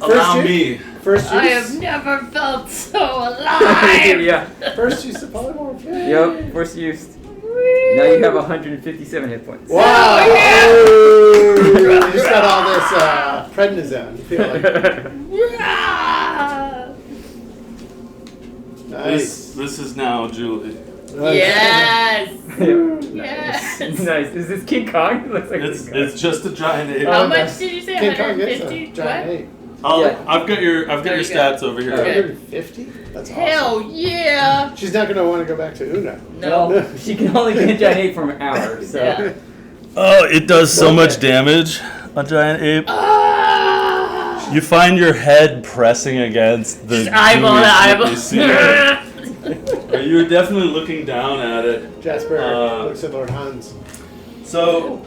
Allow me. First I use. have never felt so alive. Yeah. First use the polymorph. Yay. Yep, first used. Now you have 157 hit points. Wow! Oh, You just got all this prednisone. You feel like Yeah. nice. This is now Julie. Yes. Yep. Yes. Nice. Is this King Kong? It looks like It's King Kong. it's just a giant ape. How Oh, much nice. did you say? King Kong is 150? a giant ape. Yeah. I've got your There you go. stats over here. Okay. 150? That's awesome. Hell yeah. She's not going to want to go back to Una. No. Well, she can only be a giant ape for an hour, so. Yeah. Oh, it does so much damage. A giant ape. Ah. You find your head pressing against the Just eyeball gooey to eyeball. drippy ceiling. You're definitely looking down at it. Jasper looks at Lord Hans. So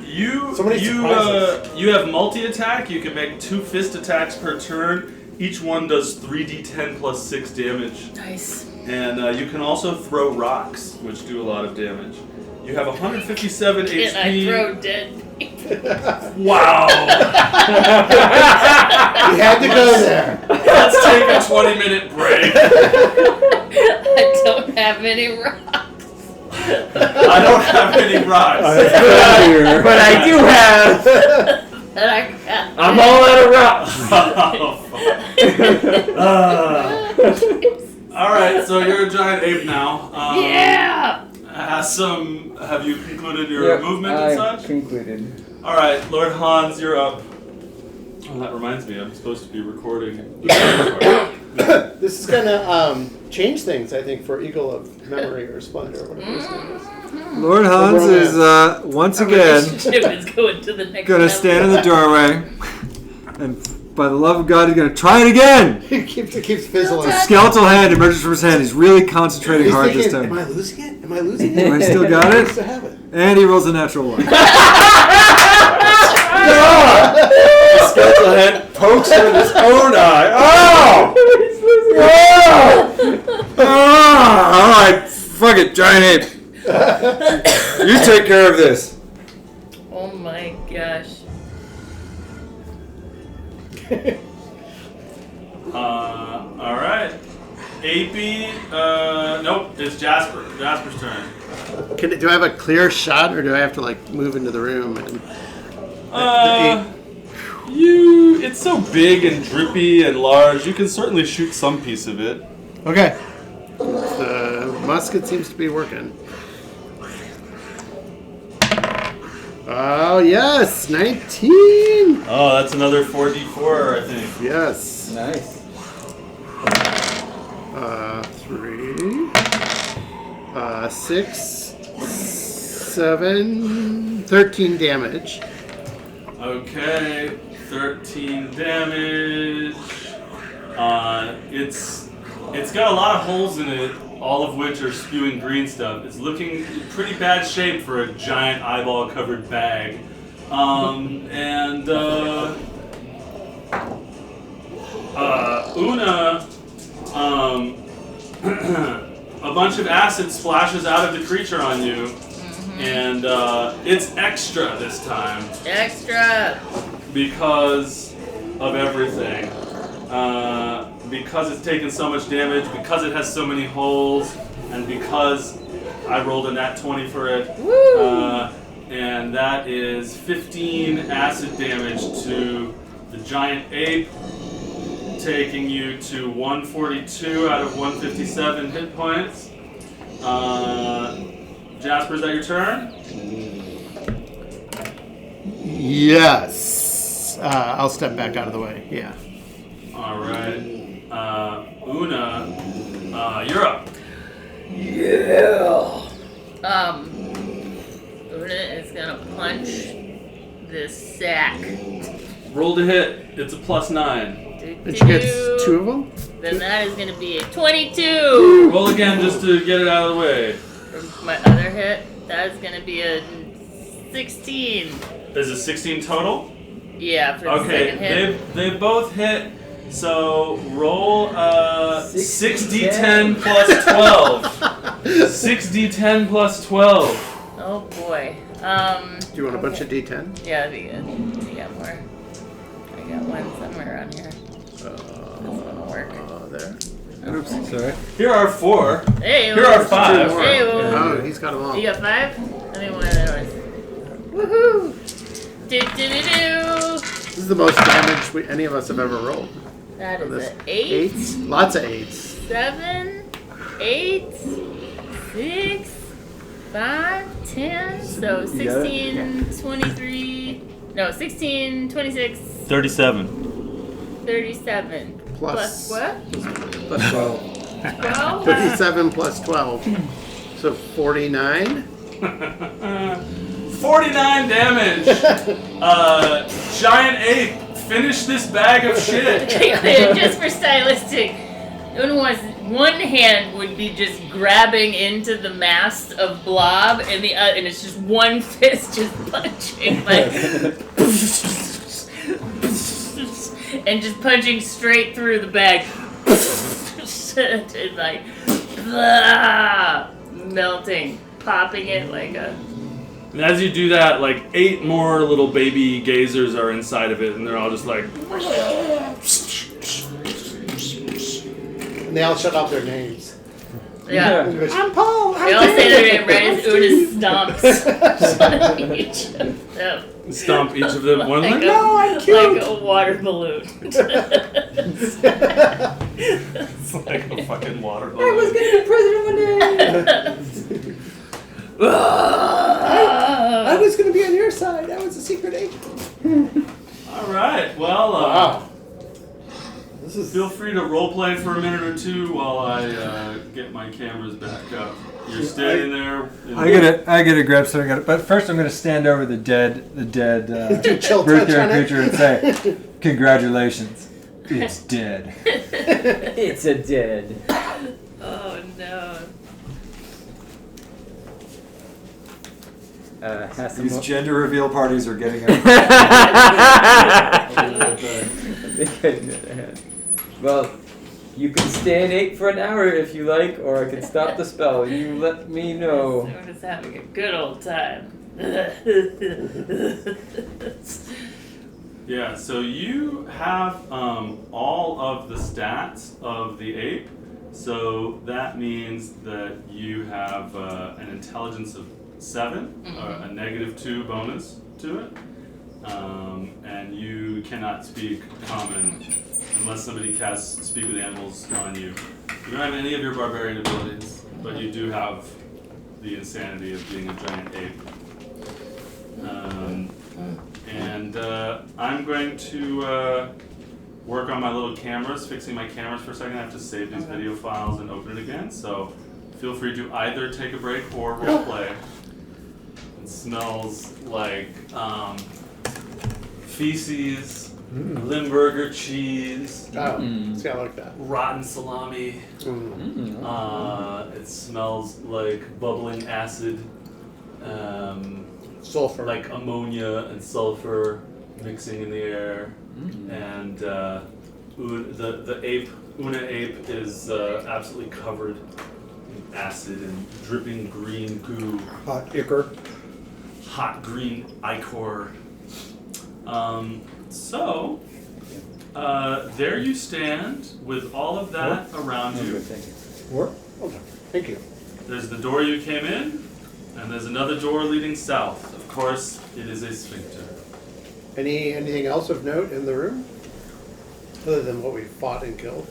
you So many surprises. you have multi-attack. You can make 2 fist attacks per turn. Each one does 3d10 plus 6 damage. Nice. And you can also throw rocks, which do a lot of damage. You have 157 Can I HP. throw dead? Wow! You had to go there. Let's take a 20-minute break. I don't have any rocks. I don't have any rocks. But I do have. That I got. I'm all out of rocks. Oh, fuck. All right, so you're a giant ape now. Yeah. Have you concluded your Yep, movement and I such? concluded. All right, Lord Hans, you're up. Oh, that reminds me, I'm supposed to be recording. This is going to change things, I think, for Eagle of Memory or Splendor or whatever his name is. Lord Hans is once Our again relationship is going to the next gonna level. stand in the doorway, and by the love of God, he's gonna try it again. He keeps fizzling. A skeletal hand emerges from his hand. He's really concentrating He's hard thinking, this am time, I losing it? Am I losing it? I still got I it? used to have it. and he rolls a natural one. The skeletal hand pokes him in his own eye. Oh! Oh! All right, fuck it, giant ape. You take care of this. Oh my gosh. All right. AP, nope, it's Jasper. Jasper's turn. Do I have a clear shot, or do I have to like move into the room? And It's so big and drippy and large, you can certainly shoot some piece of it. okay, the musket seems to be working. Oh, yes. 19. Oh, that's another 4d4, I think. Yes. Nice. 3. 6. 7. 13 damage. Okay, 13 damage. It's got a lot of holes in it, all of which are spewing green stuff. It's looking in pretty bad shape for a giant eyeball-covered bag. Una, a bunch of acid splashes out of the creature on you, and it's extra this time. Extra! Because of everything. Because it's taken so much damage, because it has so many holes, and because I rolled a nat 20 for it. Woo! And that is 15 acid damage to the giant ape, taking you to 142 out of 157 hit points. Jasper, is that your turn? Yes. I'll step back out of the way. Yeah. All right. Una, you're up. Yeah! Una is gonna punch this sack. Roll to hit. It's a +9. And she gets 2 of them? Then that is gonna be a 22! Roll again just to get it out of the way. For my other hit, that is gonna be a 16. Is it 16 total? Yeah, for the second hit. Okay, they both hit. So roll 6d10 plus 12. 6d10 plus 12. Oh boy. Do you want a bunch of D10? Yeah, that'd be good. I got more. I got one somewhere around here. This one will work. There. Oops, sorry. Here are 4. Hey, Here are 5. Hey, Oh, he's got them all. You got 5? Let me one of those. Woohoo! Do do do do! This is the most damage any of us have ever rolled. That For is this. an 8, 8s? Lots of 8s. 7, 8, 6, 5, 10. So 16, 23. No, 16, 26, 37. 37. Plus what? Plus 12. 12? 37 plus 12. So 49. 49 damage. Giant ape, finish this bag of shit. Just for stylistic, one hand would be just grabbing into the mast of Blob, and and it's just one fist just punching, like, and just punching straight through the bag, and like, blah, melting, popping it like a. And as you do that, like 8 more little baby gazers are inside of it, and they're all just like. And they all shut off their names. Yeah. I'm Paul. They all say their name right as Una stomps on each of them. Stomp each of them. One of them. I'm cute. Like a water balloon. It's like a fucking water balloon. I was gonna be president one day. I was going to be on your side. I was a secret agent. All right. Well, Wow. This is feel free to roleplay for a minute or two while I get my cameras back up. You're standing there. I gotta grab something. But first, I'm gonna stand over the dead chill bird touch on it. creature and say, "Congratulations, it's dead." It's a dead. Oh no. Has some These gender reveal parties are getting Well, you can stay in 8 for an hour if you like, or I can stop the spell. You let me know. I'm just having a good old time. Yeah, so you have all of the stats of the ape. So that means that you have an intelligence of 7, a -2 bonus to it, and you cannot speak common unless somebody casts Speak with Animals on you. You don't have any of your barbarian abilities, but you do have the insanity of being a giant ape. And I'm going to work on my little cameras, fixing my cameras for a second. I have to save these video files and open it again. So feel free to either take a break or role play. It smells like feces, Limburger cheese, See, I like that. rotten salami. It smells like bubbling acid, Sulfur. like ammonia and sulfur mixing in the air. And the ape, Una ape, is absolutely covered in acid and dripping green goo, Hot ichor. hot green ichor. So there you stand with all of that around you. What? Okay. Thank you. There's the door you came in, and there's another door leading south. Of course, it is a sphincter. Anything else of note in the room? Other than what we fought and killed?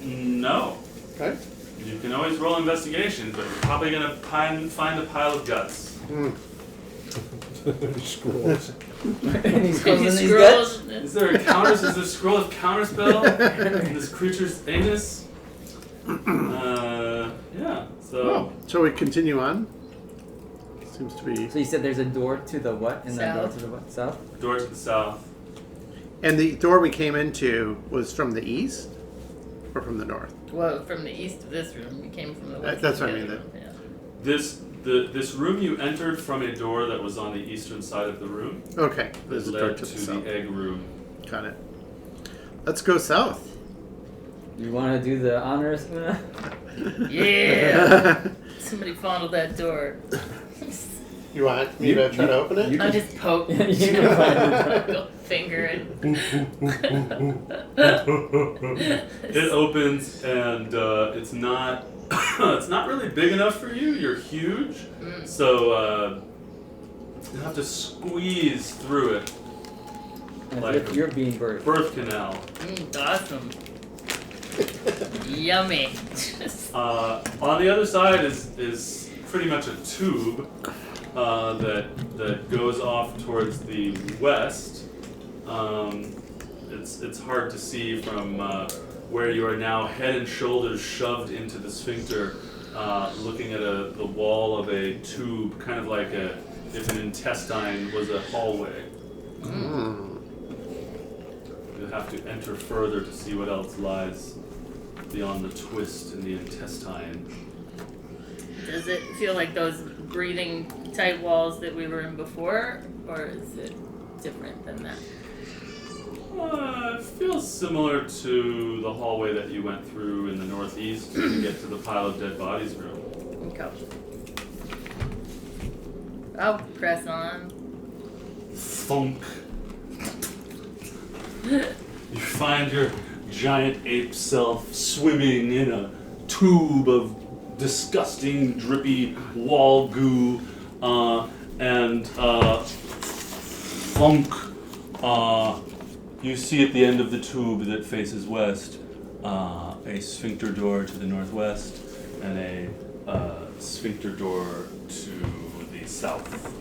No. Okay. You can always roll investigation, but you're probably going to find a pile of guts. Scrolls. Any scrolls in these Scrolls. guts? Is there a scroll of counterspell in this creature's anus? Yeah, so... So we continue on. Seems to be. So you said there's a door to the what? And then a door South. to the what? South? Door to the south. And the door we came into was from the east or from the north? Well, from the east of this room, you came from the west. That's of what I the mean, other room, yeah. This room you entered from a door that was on the eastern side of the room. Okay. That There's a door led to to the south. the egg room. Got it. Let's go south. You want to do the honors, Una? Yeah! Somebody fondled that door. You want me to try to open it? I just poke. You can find the door. Go finger it. It opens and it's not it's not really big enough for you. You're huge, so you have to squeeze through it As like if you're being birthed. birth canal. Awesome. Yummy. On the other side is pretty much a tube that goes off towards the west. It's hard to see from where you are now, head and shoulders shoved into the sphincter, looking at the wall of a tube, kind of like if an intestine was a hallway. You have to enter further to see what else lies beyond the twist in the intestine. Does it feel like those breathing tight walls that we were in before, or is it different than that? It feels similar to the hallway that you went through in the northeast to get to the pile of dead bodies room. Okay. I'll press on. Thunk. You find your giant ape self swimming in a tube of disgusting, drippy wall goo, and thunk. You see at the end of the tube that faces west a sphincter door to the northwest and a sphincter door to the south.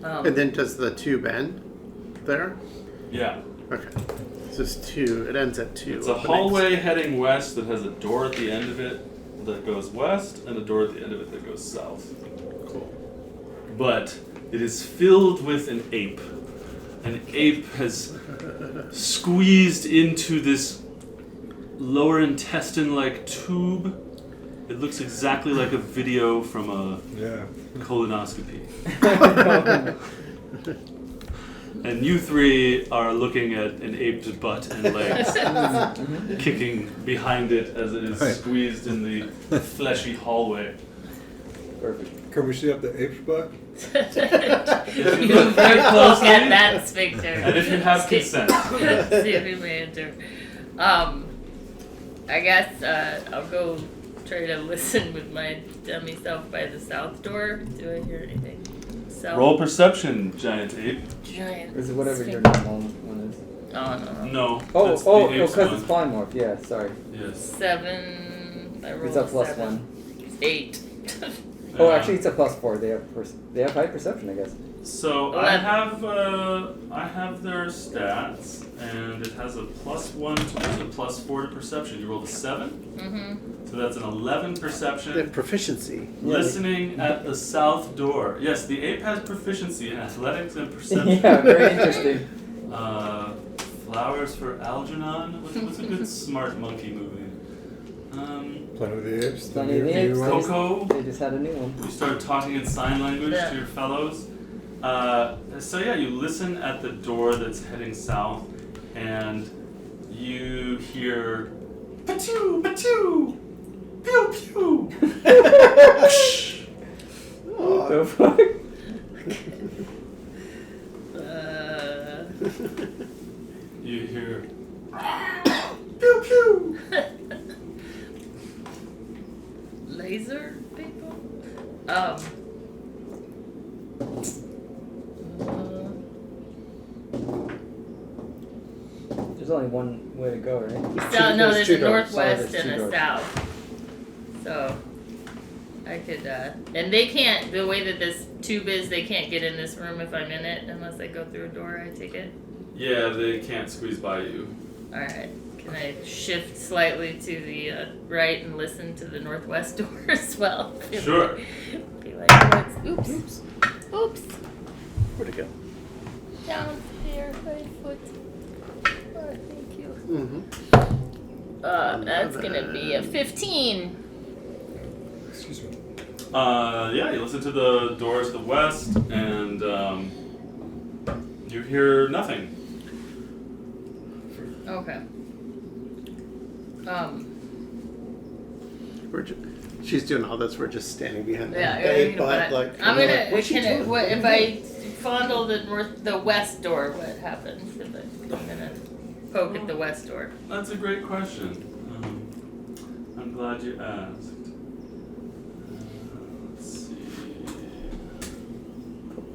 And then does the tube end there? Yeah. Okay. It's just two. It ends at two. It's a openings. hallway heading west that has a door at the end of it that goes west and a door at the end of it that goes south. Cool. But it is filled with an ape. An ape has squeezed into this lower intestine-like tube. It looks exactly like a video from a colonoscopy. And you three are looking at an ape's butt and legs kicking behind it as it is squeezed in the fleshy hallway. Perfect. Can we see up the ape's butt? If you You look very look closely, at that sphincter. and if you have consent. See if you may enter. I guess I'll go try to listen with my dummy self by the south door. Do I hear anything? South. Roll perception, giant ape. Giant. Is it whatever your sphincter. normal one is? Oh no. No. Oh, that's the oh, ape's because one. it's polymorph. Yeah, sorry. Yes. 7. I rolled It's a plus 7. one. 8. Oh, actually, it's a +4. They have high perception, I guess. So 11. I have their stats, and it has a +1 to a +4 to perception. You rolled a 7, Mm-hmm. so that's an 11 perception. They have proficiency. Listening at the south door. Yes, the ape has proficiency in athletics and perception. Yeah, very interesting. Flowers for Algernon. What's a good smart monkey movie? Planet of the Apes. Planet of the new Apes. one. Coco. They just had a new one. You start talking in sign language Yeah. to your fellows. So yeah, you listen at the door that's heading south, and you hear "Patoo, patoo, pew pew." What the fuck? You hear "Pew pew." Laser people? There's only one way to go, right? So, no, there's two a doors. northwest Oh, there's and two a doors. south. So, I could, and they can't, the way that this tube is, they can't get in this room if I'm in it unless I go through a door, I take it. Yeah, they can't squeeze by you. Alright. Can I shift slightly to the right and listen to the northwest door as well? Sure. Be like, what's, oops. Oops. Where'd it go? Down here, 5 foot. Oh, thank you. Mm-hmm. That's gonna be a 15. Excuse me. Yeah, you listen to the door to the west, and you hear nothing. Okay. She's doing all this. We're just standing behind the Yeah, babe, but but like I'm we're gonna. like, what's she Can I, doing? what if I fondle the west door? What happens? If I'm gonna poke at the west door. That's a great question. I'm glad you asked. Let's see.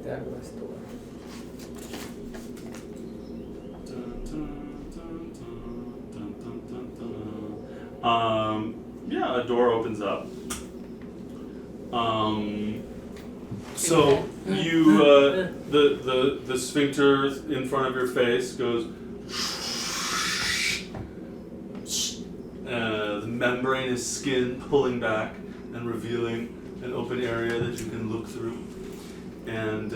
That west door. Dun, dun, dun, dun, dun, dun, dun, dun. Yeah, a door opens up. So you the sphincter in front of your face goes. The membraneous skin pulling back and revealing an open area that you can look through, and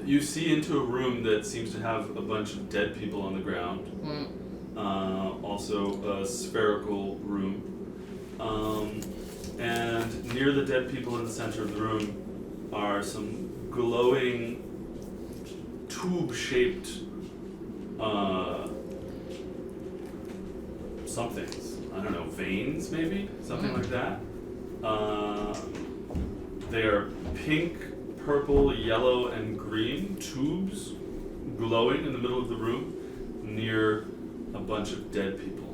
you see into a room that seems to have a bunch of dead people on the ground. Also a spherical room. And near the dead people in the center of the room are some glowing tube-shaped somethings. I don't know, veins maybe? Something like that. They are pink, purple, yellow, and green tubes glowing in the middle of the room near a bunch of dead people.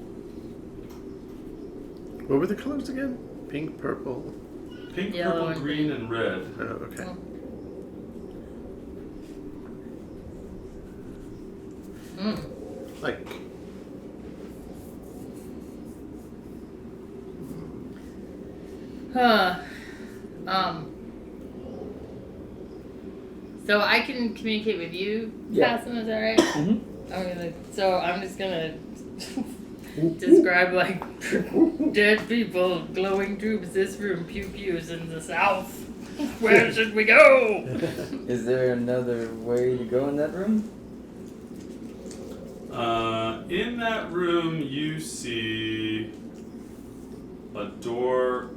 What were the colors again? Pink, purple. Pink, Yellow, purple, and green, and red. Oh, okay. Like So I can communicate with you, Yeah. Cassim, is that right? Mm-hmm. I'm just gonna describe like dead people, glowing tubes, this room, pew pews in the south. Where should we go? Is there another way to go in that room? In that room, you see a door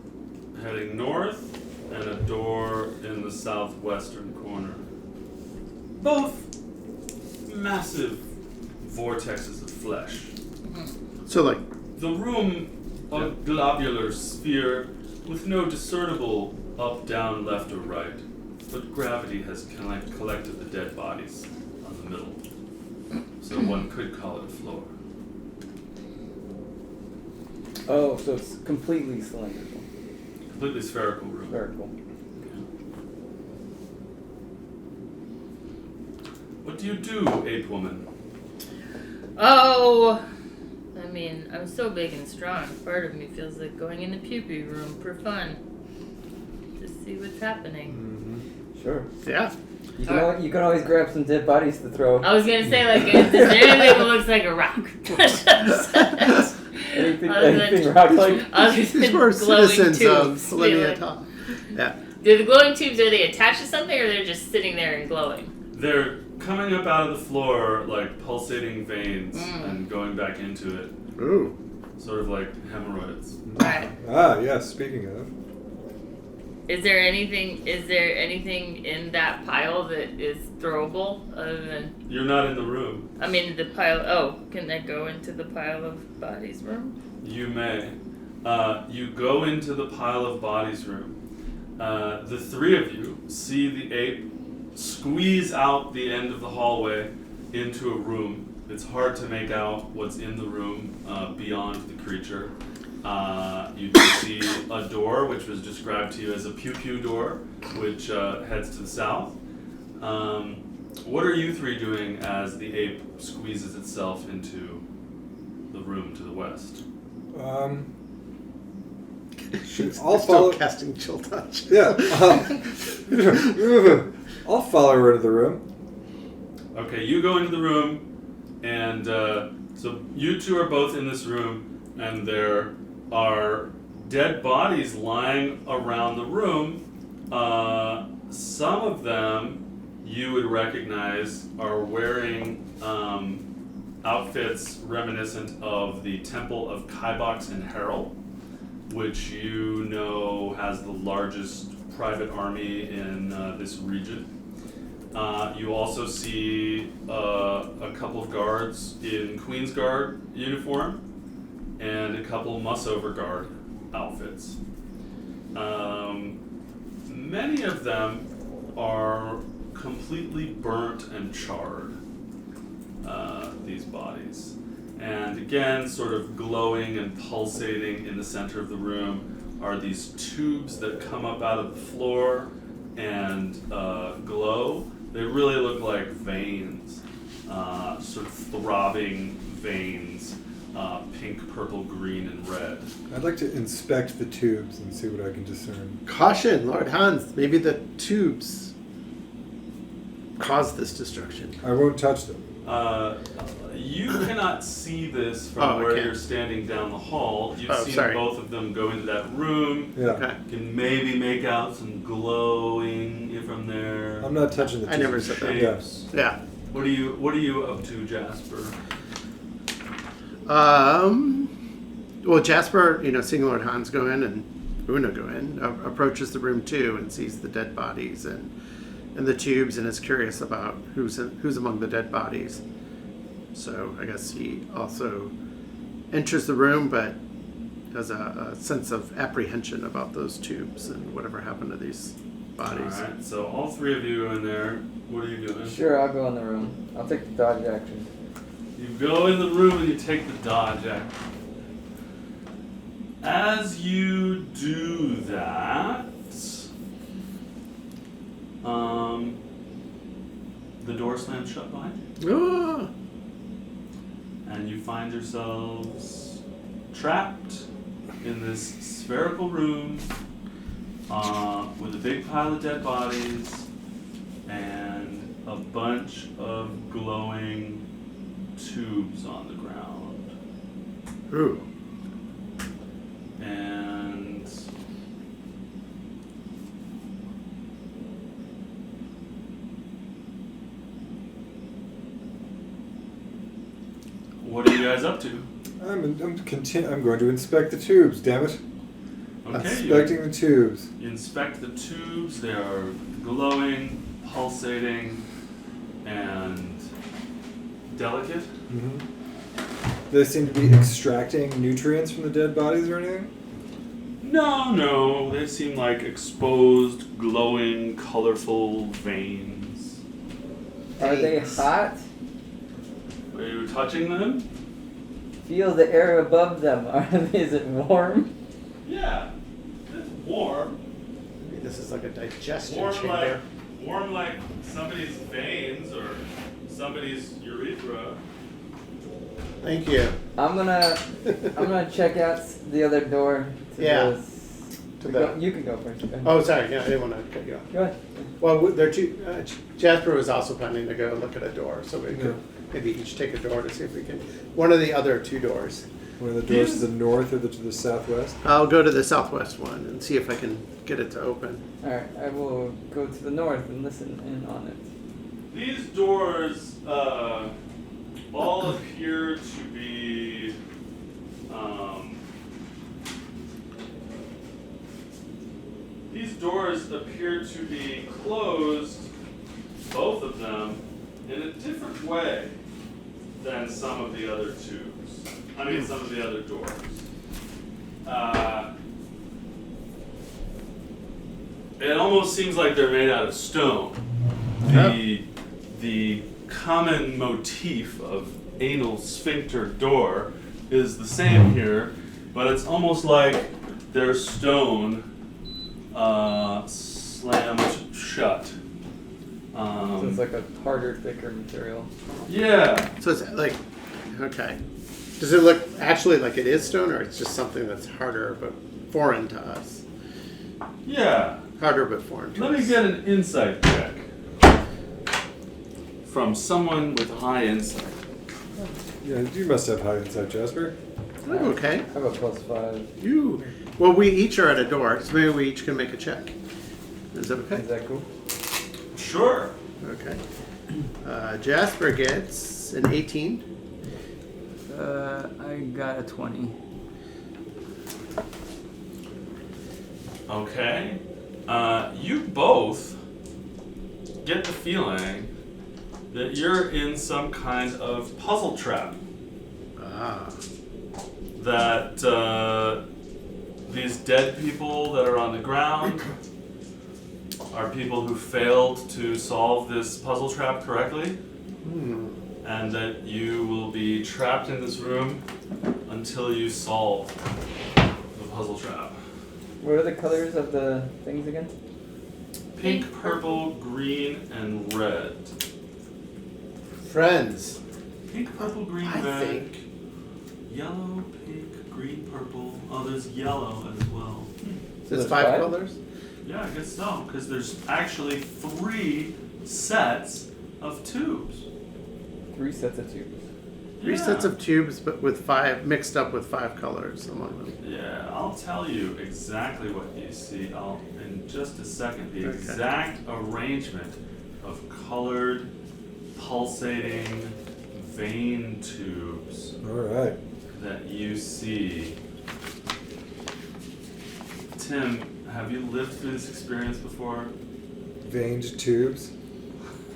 heading north and a door in the southwestern corner. Both massive vortexes of flesh. so like The room, a globular sphere with no discernible up, down, left, or right, but gravity has collected the dead bodies on the middle. So one could call it a floor. Oh, so it's completely cylindrical. Completely spherical room. Spherical. What do you do, ape woman? Oh, let mean, I'm so big and strong. Part of me feels like going in the pew-pew room for fun. Just see what's happening. Sure. Yeah. You can always grab some dead bodies to throw. I was gonna say, like, is there anything that looks like a rock? anything rock-like? These were citizens of Elenia Toth. Yeah. Do the glowing tubes, are they attached to something, or they're just sitting there and glowing? They're coming up out of the floor like pulsating veins and going back into it. Ooh. Sort of like hemorrhoids. Right. Ah, yes. Speaking of. Is there anything in that pile that is throwable other than... You're not in the room. I mean, the pile... Oh, can I go into the pile of bodies room? You may. You go into the pile of bodies room. The three of you see the ape squeeze out the end of the hallway into a room. It's hard to make out what's in the room beyond the creature. You can see a door, which was described to you as a pew-pew door, which heads to the south. What are you three doing as the ape squeezes itself into the room to the west? I'll Still follow. casting chill touch. Yeah. I'll follow her into the room. Okay, you go into the room, and so you two are both in this room, and there are dead bodies lying around the room. Some of them you would recognize are wearing outfits reminiscent of the Temple of Kybox in Harrell, which you know has the largest private army in this region. You also see a couple of guards in Queen's Guard uniform and a couple Mussover Guard outfits. Many of them are completely burnt and charred, these bodies. And again, sort of glowing and pulsating in the center of the room are these tubes that come up out of the floor and glow. They really look like veins, sort of throbbing veins, pink, purple, green, and red. I'd like to inspect the tubes and see what I can discern. Caution, Lord Hans. Maybe the tubes caused this destruction. I won't touch them. You cannot see this from where okay. you're standing down the hall. You've seen sorry. both of them go into that room. Yeah. Okay. You can maybe make out some glowing from there. I'm not touching the tubes. I never said that. Shapes. Yeah. What are you up to, Jasper? Well, Jasper, seeing Lord Hans go in and Una go in, approaches the room too and sees the dead bodies and the tubes and is curious about who's among the dead bodies. So I guess he also enters the room, but has a sense of apprehension about those tubes and whatever happened to these bodies. Alright, so all three of you go in there. What are you doing? Sure, I'll go in the room. I'll take the dodge action. You go in the room and you take the dodge action. As you do that, the door slams shut behind you. Ah! And you find yourselves trapped in this spherical room with a big pile of dead bodies and a bunch of glowing tubes on the ground. Ooh. And what are you guys up to? I'm going to inspect the tubes. Damn it! Okay, Inspecting the tubes. you inspect the tubes. They are glowing, pulsating, and delicate. Mm-hmm. They seem to be extracting nutrients from the dead bodies or anything? No, they seem like exposed, glowing, colorful veins. Are they hot? Are you touching them? Feel the air above them. Is it warm? Yeah, it's warm. Maybe this is like a digestion Warm chamber. like somebody's veins or somebody's urethra. Thank you. I'm gonna check out the other door. To Yeah. this- To the- You can go first. Go ahead. Oh, sorry. Yeah, I didn't want to cut you off. Go ahead. Well, there are two. Jasper was also planning to go look at a door, so we could maybe each take a door to see if we can. One of the other two doors. One of the doors to the north or to the southwest? I'll go to the southwest one and see if I can get it to open. All right, I will go to the north and listen in on it. These doors all appear to be these doors appear to be closed, both of them, in a different way than some of the other tubes. I mean, some of the other doors. It almost seems like they're made out of stone. The common motif of anal sphincter door is the same here, but it's almost like they're stone slammed shut. So it's like a harder, thicker material. Yeah. So it's like, okay. Does it look actually like it is stone, or it's just something that's harder but foreign to us? Yeah. Harder but foreign to Let us. me get an insight check from someone with high insight. Yeah, you must have high insight, Jasper. Oh, okay. I have a +5. Well, we each are at a door, so maybe we each can make a check. Is that okay? Is that cool? Sure. Okay. Jasper gets an 18. I got a 20. Okay. You both get the feeling that you're in some kind of puzzle trap. Ah. That these dead people that are on the ground are people who failed to solve this puzzle trap correctly, and that you will be trapped in this room until you solve the puzzle trap. What are the colors of the things again? Pink, purple, green, and red. Friends. Pink, purple, green, I red. think. Yellow, pink, green, purple. Oh, there's yellow as well. There's There's 5 5? colors? Yeah, I guess so, because there's actually 3 sets of tubes. 3 sets of tubes. 3 Yeah. sets of tubes, but with 5, mixed up with 5 colors among them. Yeah, I'll tell you exactly what you see. In just a second, the Okay. exact arrangement of colored, pulsating vein tubes All right. that you see. Tim, have you lived through this experience before? Veined tubes.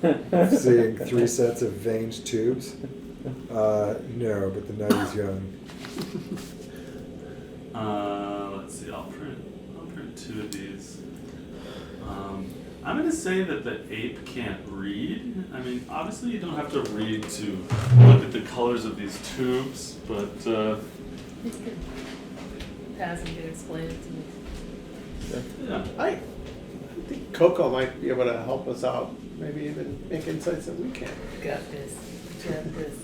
Seeing 3 sets of veined tubes. No, but the night is young. Let's see. I'll print 2 of these. I'm going to say that the ape can't read. I mean, obviously you don't have to read to look at the colors of these tubes, but Pass and can explain it to me. yeah. I think Coco might be able to help us out. Maybe even make insights that we can. Got this. Got this.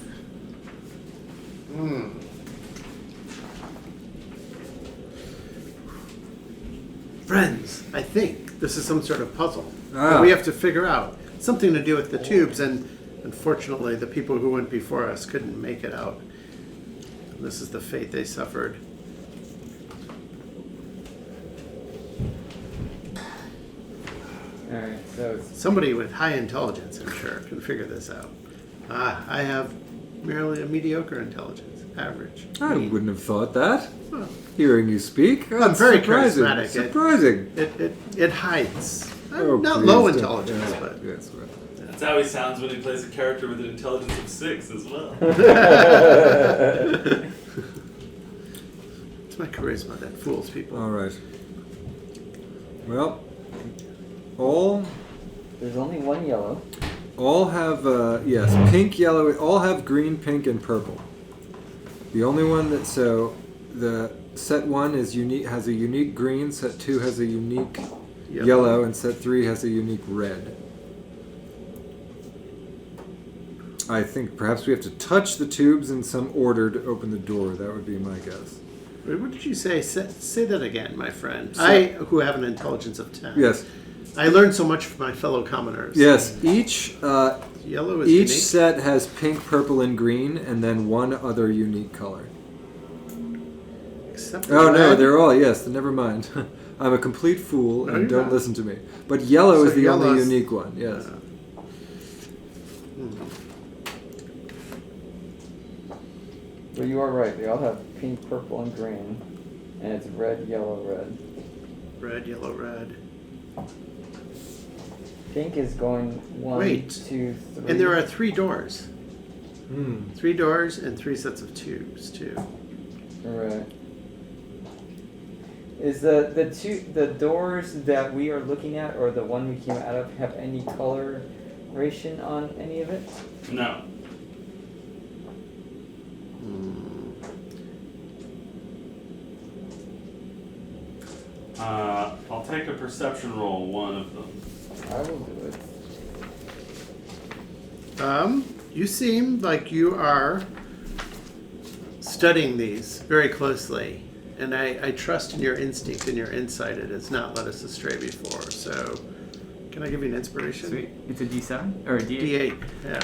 Friends, I think this is some sort of puzzle. Ah. That we have to figure out. Something to do with the tubes, and unfortunately the people who went before us couldn't make it out. This is the fate they suffered. Alright, so it's Somebody with high intelligence, I'm sure, can figure this out. I have merely a mediocre intelligence, average. I Me. wouldn't have thought that. Well, Hearing you speak, I'm that's very surprising. charismatic. Surprising. It hides. Oh, Not please low don't. intelligence, Yeah, but yes, right. That's how he sounds when he plays a character with an intelligence of 6 as well. it's my charisma that fools people. All right. Well, all there's only one yellow. have yes, pink, yellow. All have green, pink, and purple. The only one that the set 1 is unique, has a unique green. Set 2 has a unique yellow, and set 3 has a unique red. I think perhaps we have to touch the tubes in some order to open the door. That would be my guess. Wait, what did you say? Say that again, my friend. So- I, who have an intelligence of 10. Yes. I learned so much from my fellow commoners. Yes. Each Yellow is each unique. set has pink, purple, and green, and then one other unique color. Except Oh no, red. they're all yes. Never mind. I'm a complete fool, No, and you're don't not. listen to me. But yellow So is the only yellow's- unique one. Yes. But you are right. They all have pink, purple, and green, and it's red, yellow, red. Red, yellow, red. Pink is going 1, Wait. 2, 3. And there are 3 doors. Hmm. 3 doors and 3 sets of tubes, too. Right. Is the doors that we are looking at, or the one we came out of, have any coloration on any of it? No. I'll take a perception roll, one of them. I will do it. You seem like you are studying these very closely. And I trust in your instinct and your insight. It has not led us astray before. So, can I give you an inspiration? Sweet. It's a D7 or a D8. D8. Yeah.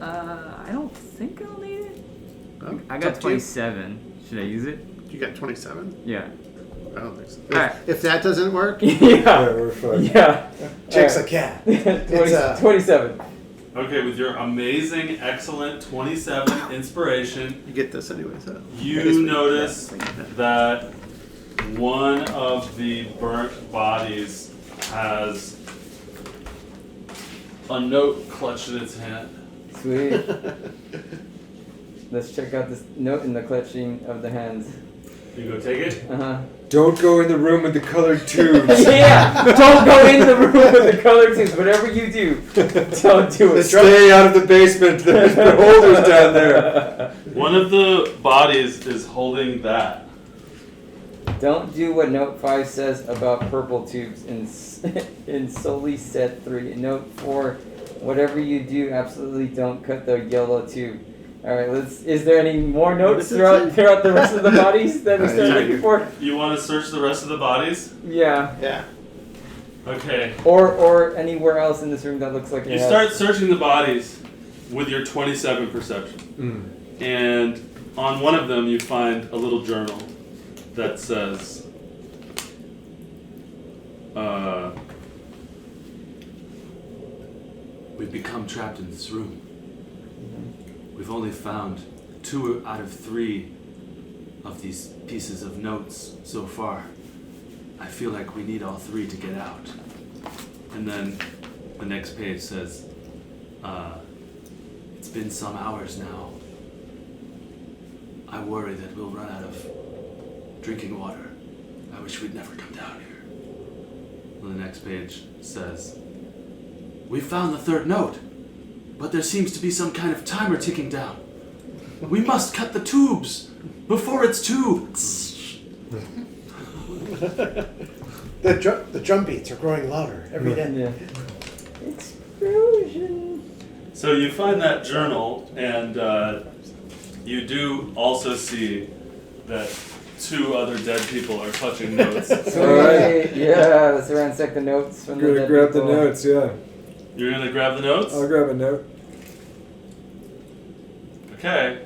I don't think I'll need it. Well, I it's got up to you. 27. Should I use it? You got 27? Yeah. I don't think so. Alright. If that doesn't work, Yeah. we're fine. Yeah. Jake's a Alright. cat. 27. Okay, with your amazing, excellent 27 inspiration, You get this anyway, so. you notice that one of the burnt bodies has a note clutched in its hand. Sweet. Let's check out this note in the clutching of the hands. You go take it. Uh-huh. Don't go in the room with the colored tubes. Yeah! Don't go in the room with the color tubes. Whatever you do, don't do it. Stay out of the basement. There's beholders down there. One of the bodies is holding that. Don't do what Note 5 says about purple tubes in solely set 3. Note 4, whatever you do, absolutely don't cut the yellow tube. Alright, is there any more notes does it throughout say? the rest of the bodies that we Alright, started yeah, looking for? You want to search the rest of the bodies? Yeah. Yeah. Okay. Or anywhere else in this room that looks like it You has- start searching the bodies with your 27 perception. Mm. And on one of them you find a little journal that says, we've become trapped in this room. We've only found 2 out of 3 of these pieces of notes so far. I feel like we need all 3 to get out. And then the next page says, it's been some hours now. I worry that we'll run out of drinking water. I wish we'd never come down here. And the next page says, we found the 3rd note, but there seems to be some kind of timer ticking down. We must cut the tubes before it's too. The drum beats are growing louder every day. Yeah. Explosion. So you find that journal, and you do also see that 2 other dead people are clutching notes. Sweet. Yeah, let's ransack the notes from the Gonna dead grab the people. notes, yeah. You're gonna grab the notes? I'll grab a note. Okay.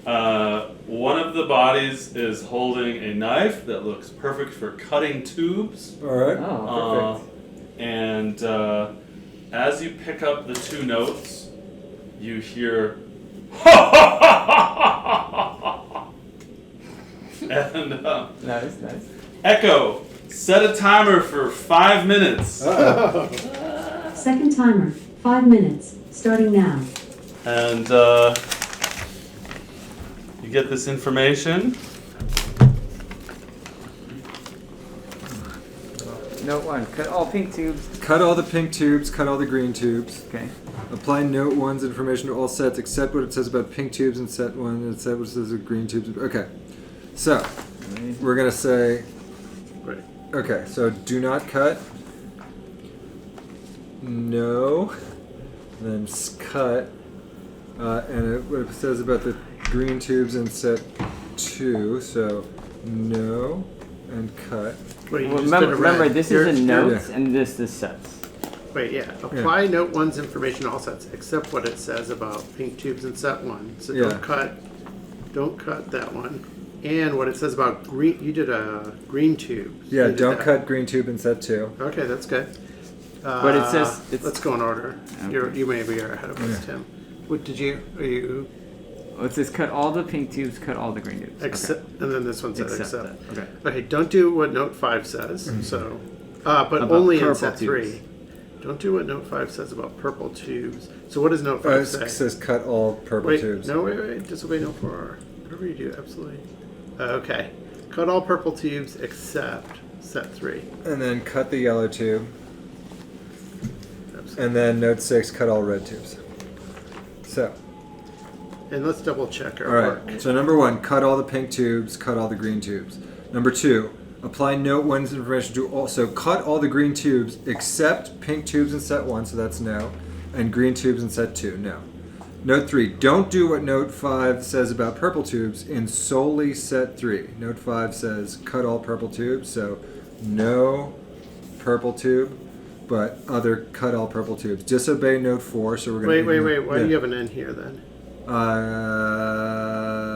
One of the bodies is holding a knife that looks perfect for cutting tubes. Alright. Oh, perfect. And as you pick up the 2 notes, you hear and Nice. Echo, set a timer for 5 minutes. Uh-oh. Second timer, 5 minutes, starting now. And you get this information. Note 1. Cut all pink tubes. Cut all the pink tubes, cut all the green tubes. Okay. Apply note 1's information to all sets except what it says about pink tubes in set 1 and except what it says about green tubes. Okay. So, we're going to say... Right. Okay, so do not cut. no. And then cut. And what it says about the green tubes in set 2, so no, and cut. Wait, you Well, just did a remember, red. this You're- is a you're- notes and this is sets. Wait, yeah. Apply note 1's information to all sets, except what it says about pink tubes in set 1. So Yeah. don't cut that one. And what it says about green, you did a green tube. Yeah, You did don't that. cut green tube in set 2. Okay, that's good. But it says it's- let's go in order. Okay. You maybe are ahead of us, Yeah. Tim. What did you? Are you Oh, it says cut all the pink tubes, cut all the green tubes. accept? And then this one says Accept accept. that. Okay. Okay, don't do what note 5 says. So, but About only in purple set tubes. 3. Don't do what note 5 says about purple tubes. So what does note Oh, 5 it say? says cut all purple Wait, tubes. wait. Disobey note 4. Whatever you do, absolutely. Okay. Cut all purple tubes except set 3. And then cut the yellow tube. Absolutely. And then note 6, cut all red tubes. So, And let's double check our all work. right. So number 1, cut all the pink tubes, cut all the green tubes. Number 2, apply note 1's information to also cut all the green tubes except pink tubes in set 1, so that's no, and green tubes in set 2, no. Note 3, don't do what note 5 says about purple tubes in solely set 3. Note 5 says cut all purple tubes, so no purple tube, but other cut all purple tubes. Disobey note 4, so we're going to... Wait. Why do you have an N here then?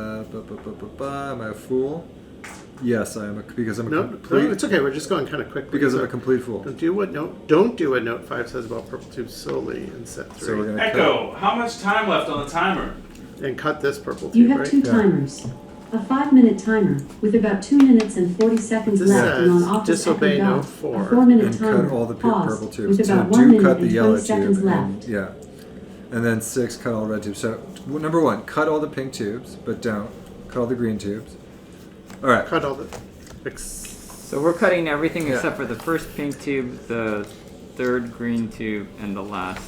Am I a fool? Yes, I am. Because I'm a No, complete. it's okay. We're just going kind of quickly. Because I'm So a complete fool. Don't do what note 5 says about purple tubes solely in set 3. So we're gonna Echo, how much time left on the timer? And cut this purple You tube, have right? 2 timers. A 5-minute timer with about 2 minutes and 40 seconds This left, and on says office disobey echo note dot. 4. A 4-minute and timer. cut all the Pause, purple tubes. with So about 1 do minute cut the and yellow 20 seconds tube. And, left. yeah. And then 6, cut all red tubes. So number 1, cut all the pink tubes, but don't. Cut all the green tubes. All right. Cut all the. So we're cutting everything Yeah. except for the first pink tube, the third green tube, and the last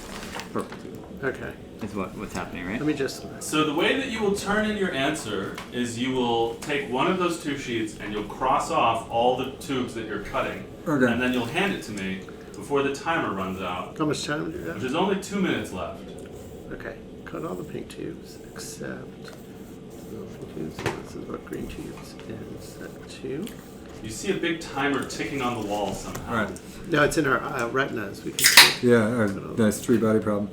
purple tube. Okay. Is what's happening, right? Let me just. So the way that you will turn in your answer is you will take one of those 2 sheets and you'll cross off all the tubes that you're cutting. Okay. And then you'll hand it to me before the timer runs out, How much time do you which have? is only 2 minutes left. Okay. Cut all the pink tubes except. This is what green tubes in set 2. You see a big timer ticking on the wall somehow. All right. No, it's in our retinas. We can see. Yeah, all right. Nice 3-body problem.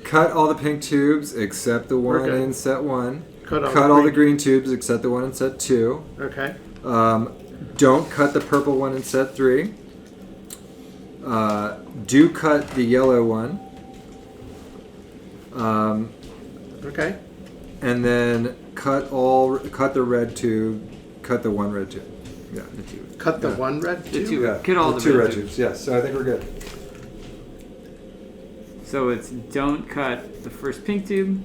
Cut all the pink tubes except the one Okay. in set 1. Cut all the green tubes except the one in set 2. Okay. Don't cut the purple one in set 3. Do cut the yellow one. Okay. And then cut the red tube. Cut the one red tube. Yeah. The tube. Cut the Yeah. one red The tube. two. Yeah. Cut all the 2 red red tubes. Yes. So I think we're good. So it's don't cut the first pink tube,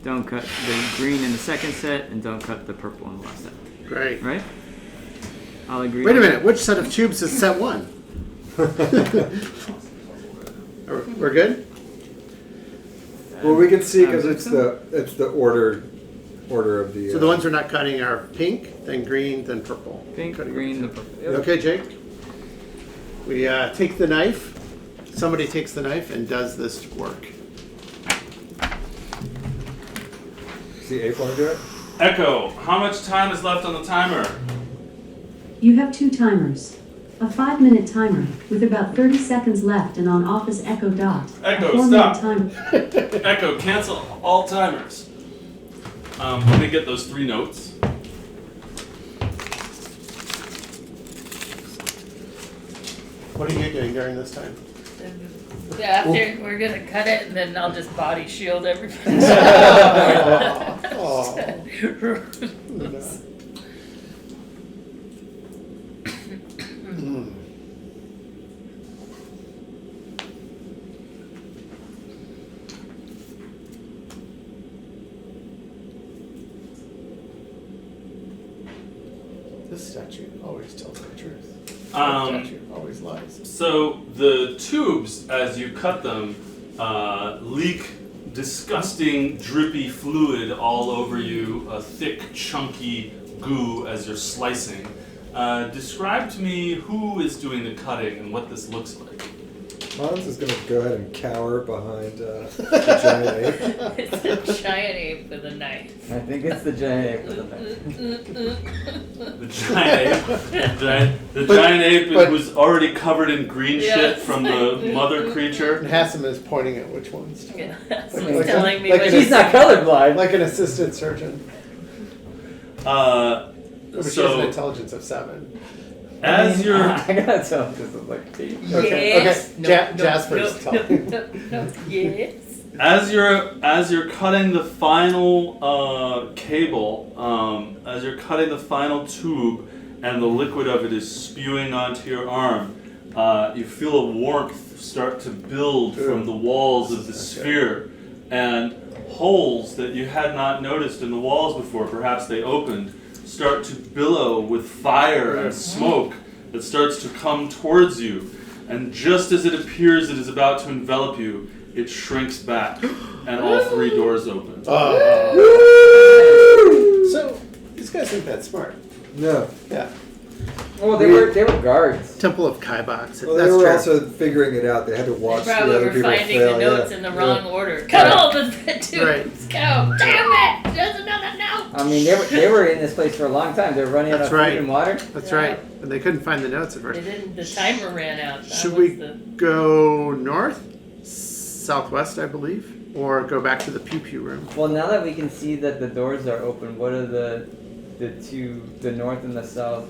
don't cut the green in the second set, and don't cut the purple in the last set. Great. Right? I'll agree. Wait a on minute. Which set of tubes is set 1? We're good. Well, we can see because I it's think the order of the. So the ones we're not cutting are pink, then green, then purple. that. Pink, Cutting- green, the purple. You okay, Jake? We take the knife. Somebody takes the knife and does this work. See, Ape want to do it? Echo, how much time is left on the timer? You have 2 timers. A 5-minute timer with about 30 seconds left, and on office echo dot. Echo, A 4-minute stop. timer. Echo, cancel all timers. Let me get those 3 notes. What are you doing during this time? After we're gonna cut it, and then I'll just body shield everybody. Oh. This statue always tells the truth. This statue always lies. So the tubes, as you cut them, leak disgusting, drippy fluid all over you, a thick, chunky goo as you're slicing. Describe to me who is doing the cutting and what this looks like. Mons is gonna go ahead and cower behind the giant ape. It's a giant ape with a knife. I think it's the giant ape with a knife. The giant ape was already covered in green shit from the mother creature. And Hassan is pointing at which ones. Yeah, so Like it's telling me like what an She's not colorblind. Like an assistant surgeon. But she has an So intelligence of 7. as you're I gotta tell him this is like 8. Okay, Yes. okay. Jasper's no, telling. no, yes. as you're cutting the final cable, as you're cutting the final tube, and the liquid of it is spewing onto your arm, you feel a warmth start to build from the walls of the sphere, and holes that you had not noticed in the walls before, perhaps they opened, start to billow with fire and smoke that starts to come towards you. And just as it appears it is about to envelop you, it shrinks back, and all 3 doors open. So, these guys aren't that smart. No. Yeah. Oh, they were guards. Temple of Kaibox. Well, That's they were true. also figuring it out. They had to They watch the probably other were people finding fail. the notes yeah. in the wrong order. Cut all the tubes. Right. Go. Damn it! There's another note. I mean, they were in this place for a long time. They were running out of That's food right. and water. That's right. And they couldn't find the notes at They first. didn't. The timer ran out. That Should was we the- go north? Southwest, I believe? Or go back to the pew pew room? Well, now that we can see that the doors are open, what are the the north and the south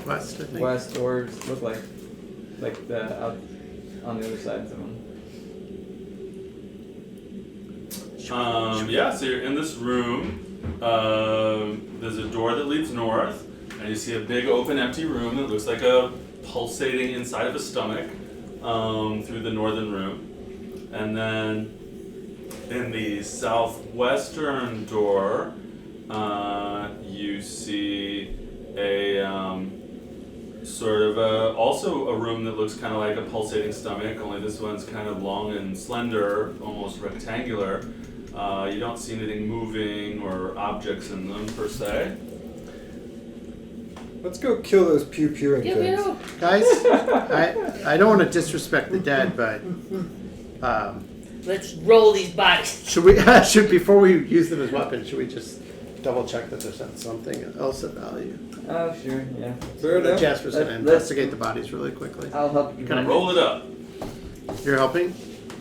West, I think. west doors look like? Like the out on the other sides of them. Yeah, so you're in this room. There's a door that leads north, and you see a big open empty room that looks like a pulsating inside of a stomach through the northern room. And then in the southwestern door, you see a sort of also a room that looks kind of like a pulsating stomach, only this one's kind of long and slender, almost rectangular. You don't see anything moving or objects in them per se. Let's go kill those pew-pewing Pew, things. pew. Guys, I don't want to disrespect the dead, but Let's roll these bodies. should we before we use them as weapons, should we just double check that there's not something else of value? Oh, sure, yeah. Fair enough. Jasper's gonna Let's- investigate the bodies really quickly. I'll help you. Can I Roll it up. You're helping?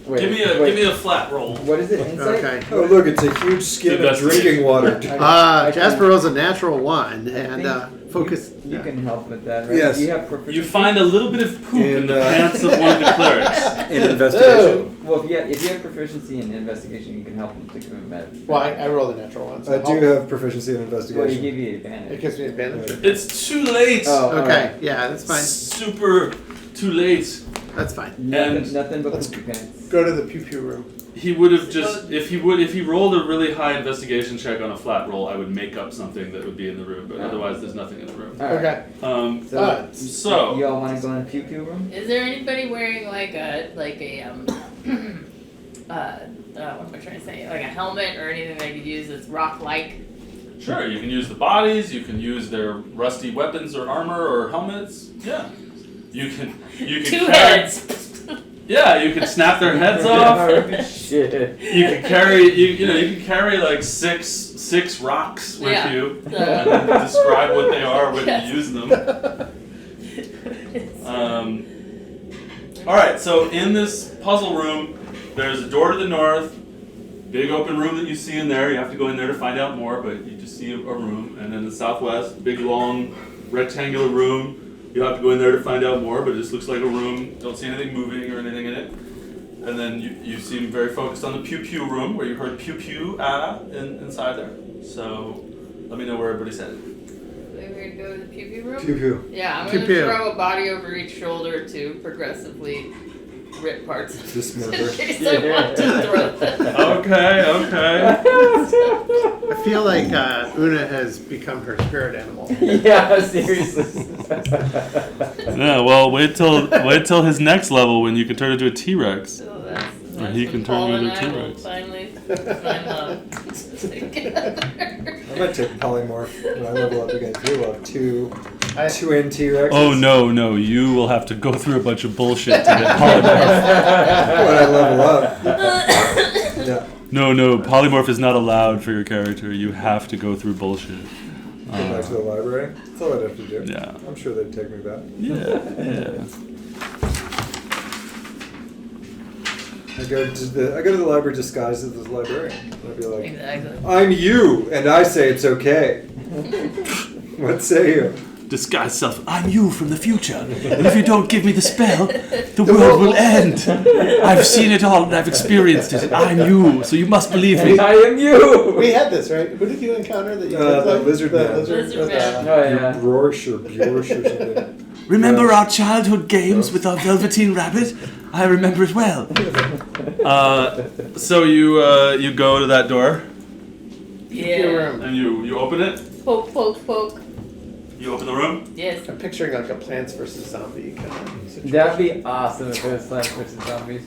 Wait, Give me a flat roll. What is it? Insight? Okay. Oh, look, it's a huge skin of Investigation. drinking water. I Jasper rolls a natural 1 and think focus. You can help with that, right? Yes. You have proficiency? You find a little bit of poop in In, the pants of one of the clerics. In investigation. Well, if you have proficiency in investigation, you can help them think of a med. Well, I rolled a natural 1. So I do have proficiency in Well, you investigation. give you It advantage. gives me advantage. It's too late. Oh, Okay, alright. yeah, that's fine. Super too late. That's fine. Nothing, And- nothing but Let's poopy pants. Go to the pew pew room. He would have just if he rolled a really high investigation check on a flat roll, I would make up something that would be in the room, but Oh. otherwise there's nothing in the room. All right. Okay. So, So you all want to go in the pew pew room? Is there anybody wearing like a what am I trying to say? Like a helmet or anything they could use that's rock-like? sure, you can use the bodies, you can use their rusty weapons or armor or helmets. Yeah. You can Two carry, heads. Yeah, you can snap their heads off. Shit. You can carry you can carry like six rocks with Yeah. you and describe what they are when Yes. you use them. All right, so in this puzzle room, there's a door to the north, big open room that you see in there. You have to go in there to find out more, but you just see a room. And then the southwest, big long rectangular room. You have to go in there to find out more, but it just looks like a room. Don't see anything moving or anything in it. And then you seem very focused on the pew pew room, where you heard pew pew inside there. So let me know where everybody's headed. We're gonna go to the pew pew room? Pew-pew. Yeah, I'm Pew gonna pew. throw a body over each shoulder to progressively rip parts of Dismember. in case I want to throw them. Okay. I feel like Una has become her spirit animal. Yeah, seriously. Yeah, well, wait till his next level when you can turn into a T-Rex. So that's Or he when can turn Paul into and a I will T-Rex. finally find love together. I might take polymorph when I level up again too. I'll have 2 twin T-Rexes. Oh no, you will have to go through a bunch of bullshit to get polymorph. When I level up. Yeah. No, polymorph is not allowed for your character. You have to go through bullshit. Go back to the library. That's all I'd have to do. Yeah. I'm sure they'd take me back. Yeah. I go to the library disguised as the librarian. And I'd be like, Exactly. I'm you, and I say it's okay. What say you? Disguise self. I'm you from the future. And if you don't give me the spell, the world will end. I've seen it all and I've experienced it. I'm you, so you must believe me. I am you! We had this, right? Who did you encounter that you looked The like? lizard man. Lizard man. Oh, yeah. Rorsch or Bjorsch or something. Remember our childhood games with our Velveteen Rabbit? I remember it well. So you go to that door Yeah. and you open it. Poke, poke, poke. You open the room. Yes. I'm picturing like a Plants vs. Zombie kind of situation. That'd be awesome if it was Plants vs. Zombies.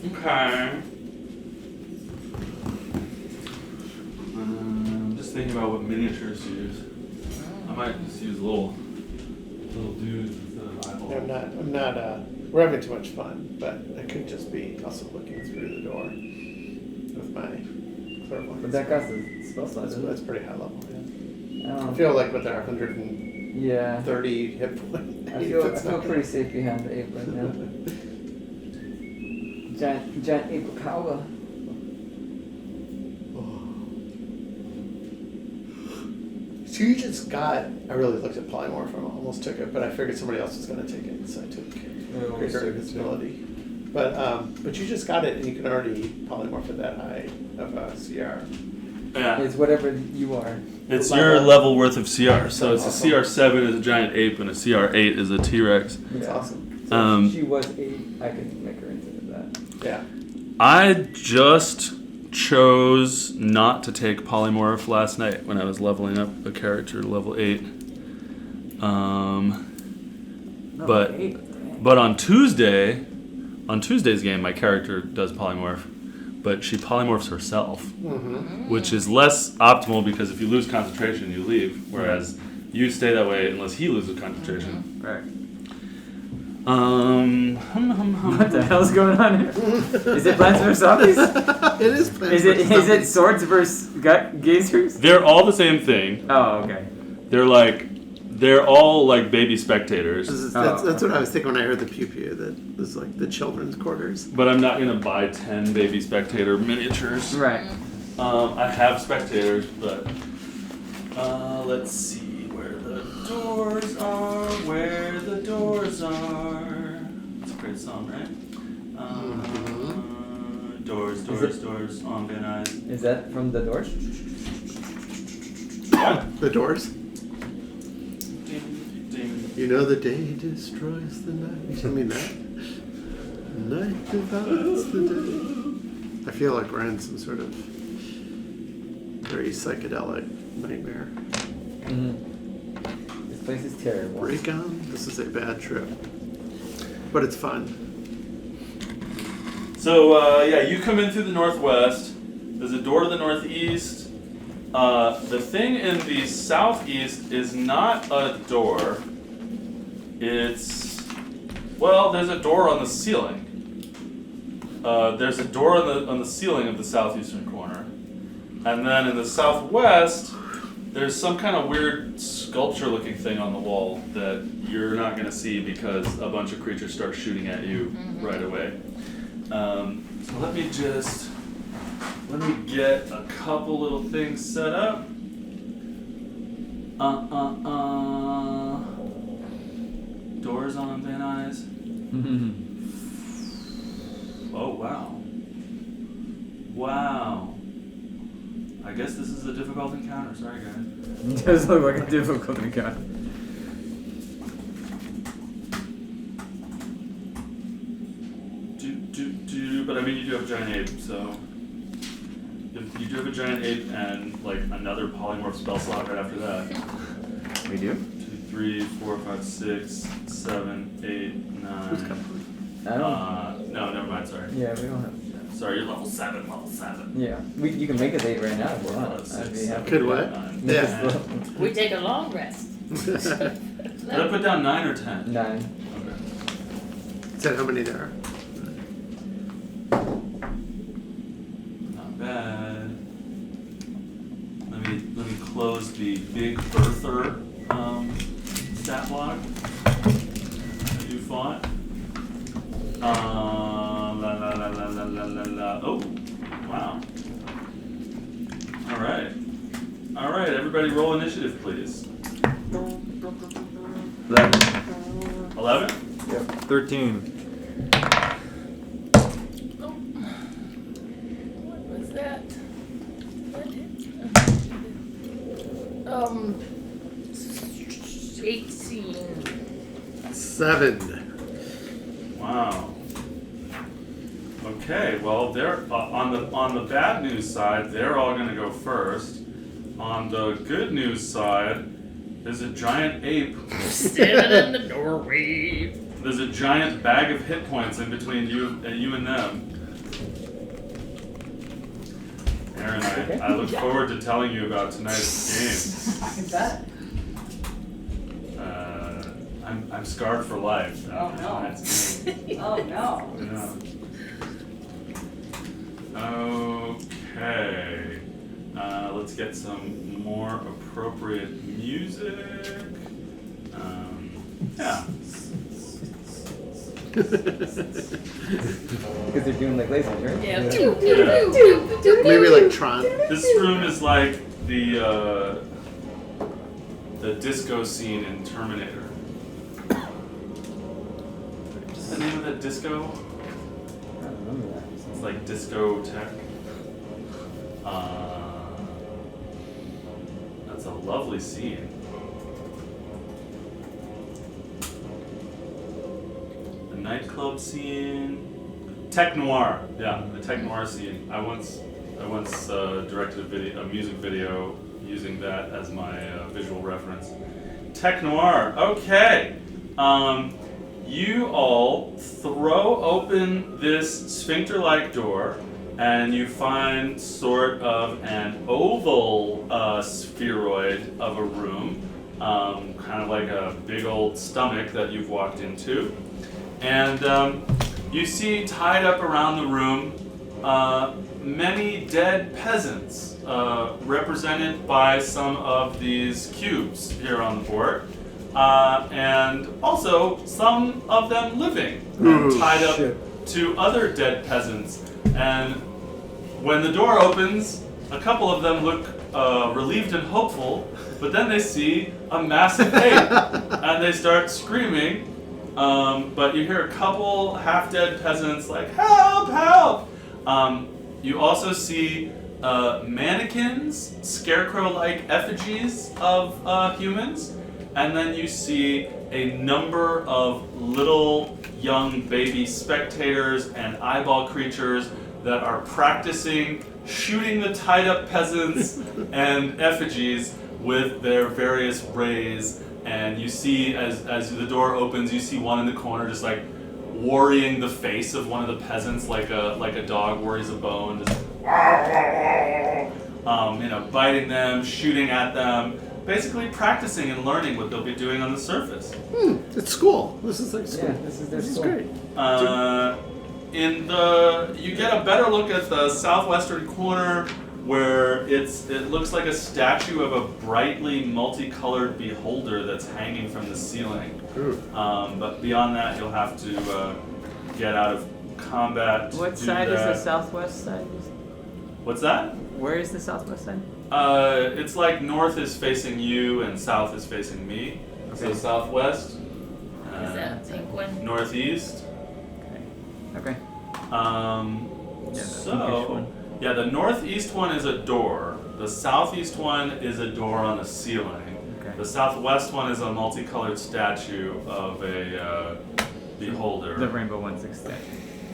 Okay. I'm just thinking about what miniatures to use. I might just use little dudes instead of eyeballs. I'm not, we're having too much fun, but I could just be also looking through the door with my clairvoyance. But that costs a spell slot, doesn't That's it? pretty high level, yeah. I I feel like with our 130 Yeah. hit point. I feel pretty safe behind the ape right now. Giant ape power. So you just got, I really looked at polymorph and almost took it, but I figured somebody else was going to take it, so I took greater visibility. But you just got it and you can already polymorph at that high of a CR. Yeah. It's whatever you are. It's your level worth of CR. So it's a CR7 is a giant ape and a CR8 is a T-Rex. That's awesome. So if she was 8, I could make her into that. Yeah. I just chose not to take polymorph last night when I was leveling up a character to level 8. But on Tuesday's game, my character does polymorph, but she polymorphs herself, which is less optimal because if you lose concentration, you leave, whereas you stay that way unless he loses concentration. Right. What What the hell's going on here? Is it Plants vs. Zombies? It is Plants Is it vs. Zombies. Swords versus Geysers? They're all the same thing. Oh, okay. They're all like baby spectators. That's what I was thinking when I heard the pew pew, that was like the children's quarters. But I'm not gonna buy 10 baby spectator miniatures. Right. I have spectators, but let's see where the doors are. Where the doors are. It's a great song, right? Doors on Van Nuys. Is that from the doors? Yeah. The doors. Ding, ding. You know the day destroys the night. I mean that. Night divides the day. I feel like we're in some sort of very psychedelic nightmare. This place is terrible. Break on. This is a bad trip. But it's fun. So, you come in through the northwest. There's a door to the northeast. The thing in the southeast is not a door. There's a door on the ceiling. There's a door on the ceiling of the southeastern corner. And then in the southwest, there's some kind of weird sculpture-looking thing on the wall that you're not going to see because a bunch of creatures start shooting at you right away. So let me get a couple little things set up. Doors on Van Nuys. Oh, wow. Wow. I guess this is a difficult encounter. Sorry, guys. It does look like a difficult encounter. But I mean, you do have a giant ape, so if you do have a giant ape and like another polymorph spell slot right after that. We do? 2, 3, 4, 5, 6, 7, 8, 9. I don't. No, never mind. Sorry. Yeah, we don't have. Sorry, you're level 7. Level 7. Yeah, you can make us 8 right now if you want. I'd be happy. Could to what? make us Yeah. level- We take a long rest. Did I put down 9 or 10? 9. Okay. Said how many there are. Not bad. Let me close the Big Berther stat block that you fought. Oh, wow. All right. Everybody, roll initiative, please. 11. Yep. 13. What was that? 18. 7. Wow. Okay, well, they're on the bad news side. They're all going to go first. On the good news side, there's a giant ape. Standing in the doorway. There's a giant bag of hit points in between you and them. Aaron, I look forward to telling you about tonight's I can bet. game. I'm scarred for life. Oh, no. Tonight's game. Oh no. Yeah. Okay. Let's get some more appropriate music. Yeah. Because they're doing like lasers, right? Yeah. Maybe like Tron. This room is like the disco scene in Terminator. What's the name of that disco? I don't remember that. It's like disco tech. That's a lovely scene. The nightclub scene. Tech noir. Yeah, the tech noir scene. I once directed a music video using that as my visual reference. Tech noir. Okay. You all throw open this sphincter-like door, and you find sort of an oval spheroid of a room, kind of like a big old stomach that you've walked into. And you see tied up around the room many dead peasants, represented by some of these cubes here on the board. And also some of them living, and tied up to other dead peasants. And when the door opens, a couple of them look relieved and hopeful, but then they see a massive ape, and they start screaming. But you hear a couple half-dead peasants like, "Help! Help!" You also see mannequins, scarecrow-like effigies of humans. And then you see a number of little young baby spectators and eyeball creatures that are practicing shooting the tied up peasants and effigies with their various rays. And you see, as the door opens, you see one in the corner just like worrying the face of one of the peasants like a dog worries a bone, just biting them, shooting at them. Basically practicing and learning what they'll be doing on the surface. It's school. This is like school. Yeah, this is their This is school. great. You get a better look at the southwestern corner where it looks like a statue of a brightly multicolored beholder that's hanging from the ceiling. But beyond that, you'll have to get out of combat. to What do side is that. the southwest side? What's that? Where is the southwest side? It's like north is facing you and south is facing me. So Okay. southwest. Is that pink one? Northeast. Okay. The pinkish one. yeah, the northeast one is a door. The southeast one is a door on the ceiling. Okay. The southwest one is a multicolored statue of a beholder. The rainbow one's ecstatic.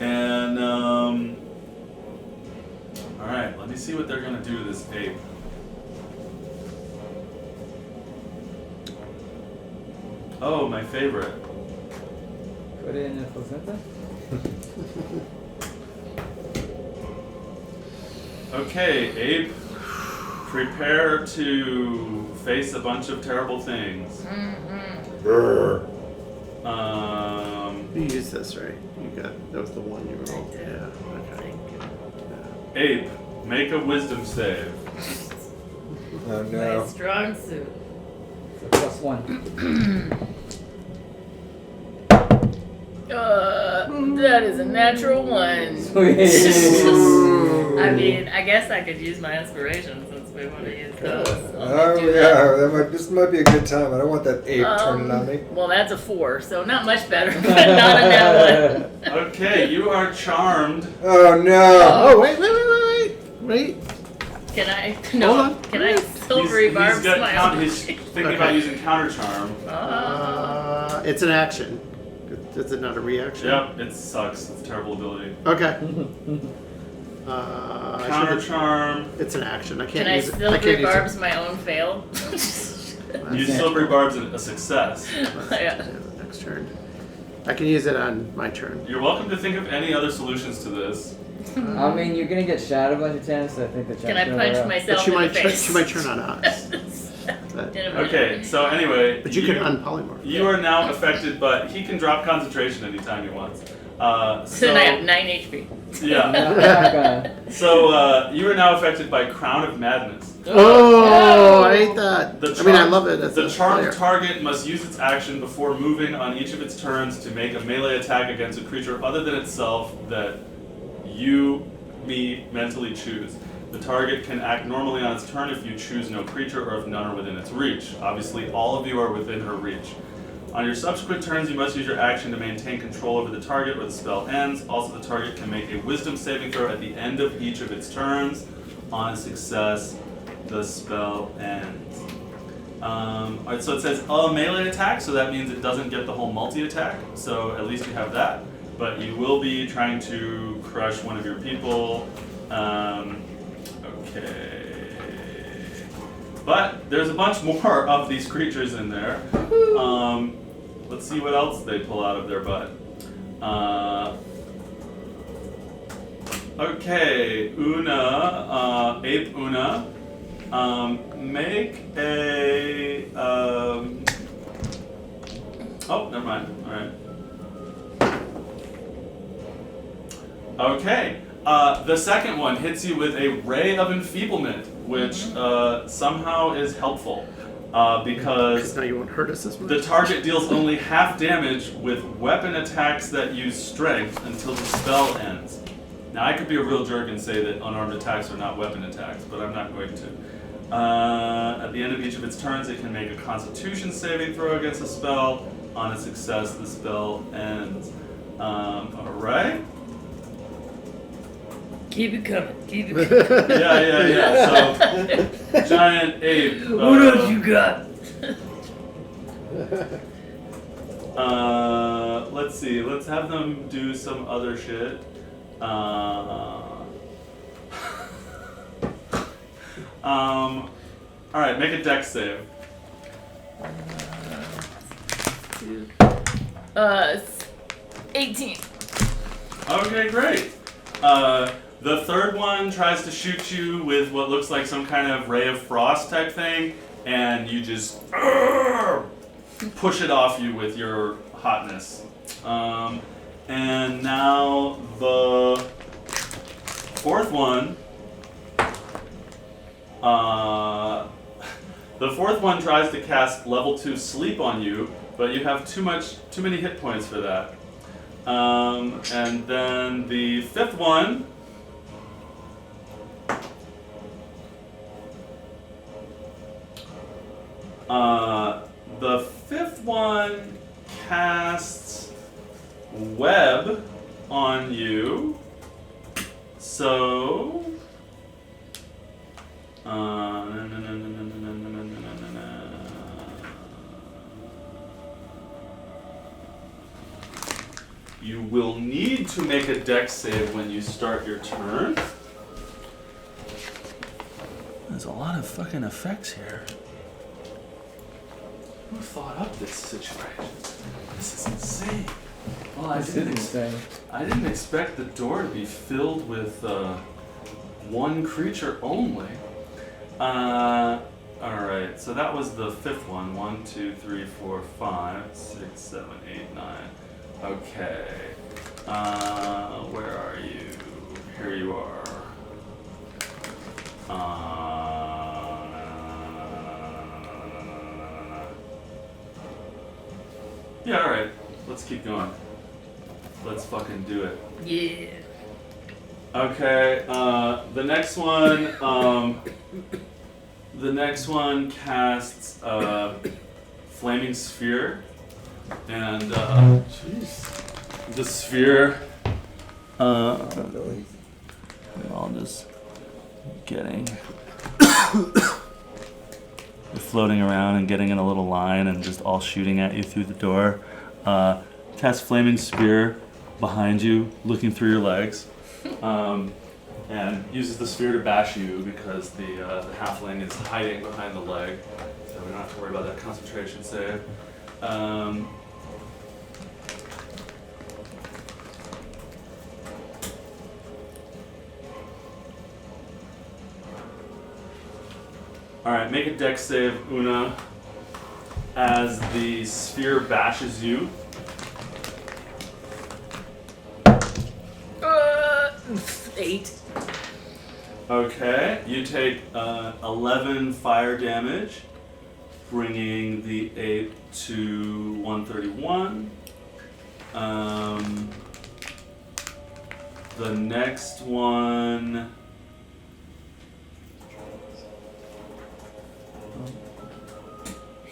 And all right, let me see what they're gonna do to this ape. Oh, my favorite. Put it in the placenta? Okay, Ape, prepare to face a bunch of terrible things. You used this, right? You got that was the one you rolled. Yeah. Okay. Ape, make a wisdom save. Oh My no. strong suit. So +1. That is a natural 1. Sweet. I mean, I guess I could use my inspiration since we want to use those. Oh yeah, this might be a good time. I don't want that ape turning on me. Well, that's a 4, so not much better, but not a nat 1. Okay, you are charmed. Oh no. Oh wait. Can I? Hold No. on. Can I silvery barbs my own? He's thinking Okay. about using counter charm. It's an action. Is it not a reaction? Yep, it sucks. It's a terrible ability. Okay. Counter charm. It's an action. I can't Can I use it. I silvery can't use barbs my own fail? Use silvery barbs a success. Yeah. Next turn. I can use it on my turn. You're welcome to think of any other solutions to this. I mean, you're gonna get shot a bunch of times, so I think the chance. Can I gonna punch wear off. But myself she in the might face? she might turn on us. But, In a minute. Okay, so anyway, but you can unpolymorph. You are now affected, but he can drop concentration anytime he wants. So then I have 9 HP. Yeah. I'm not gonna. So you are now affected by Crown of Madness. Oh, I hate that. I mean, I charmed- love it as The a charmed player. target must use its action before moving on each of its turns to make a melee attack against a creature other than itself that you, me, mentally choose. The target can act normally on its turn if you choose no creature or if none are within its reach. Obviously, all of you are within her reach. On your subsequent turns, you must use your action to maintain control over the target where the spell ends. Also, the target can make a wisdom saving throw at the end of each of its turns. On a success, the spell ends. Alright, so it says a melee attack, so that means it doesn't get the whole multi-attack. So at least you have that. But you will be trying to crush one of your people. Okay. But there's a bunch more of these creatures in there. Let's see what else they pull out of their butt. Okay, Una, Ape Una, make a, oh, never mind, alright. Okay, the second one hits you with a ray of enfeeblement, which somehow is helpful, because now you won't hurt us as much. the target deals only half damage with weapon attacks that use strength until the spell ends. Now, I could be a real jerk and say that unarmed attacks are not weapon attacks, but I'm not going to. At the end of each of its turns, it can make a Constitution saving throw against a spell. On a success, the spell ends. Alright. Keep it coming. Keep it coming. Yeah. So, giant ape. What else you got? Let's see. Let's have them do some other shit. Alright, make a dex save. 18. Okay, great. The third one tries to shoot you with what looks like some kind of ray of frost type thing, and you just push it off you with your hotness. And now the fourth one. The fourth one tries to cast level 2 sleep on you, but you have too many hit points for that. And then the fifth one. The fifth one casts web on you. So. You will need to make a dex save when you start your turn. There's a lot of fucking effects here. Who thought up this situation? This is insane. Well, I This is didn't insane. I didn't expect the door to be filled with one creature only. Alright, so that was the fifth one. 1, 2, 3, 4, 5, 6, 7, 8, 9. Okay. Where are you? Here you are. Yeah, alright. Let's keep going. Let's fucking do it. Yeah. Okay, the next one casts Flaming Sphere, and the sphere, I'll just getting, you're floating around and getting in a little line and just all shooting at you through the door. Cast Flaming Spear behind you, looking through your legs, and uses the sphere to bash you because the halfling is hiding behind the leg, so we don't have to worry about that concentration save. Alright, make a dex save, Una, as the sphere bashes you. 8. Okay, you take 11 fire damage, bringing the 8 to 131. The next one...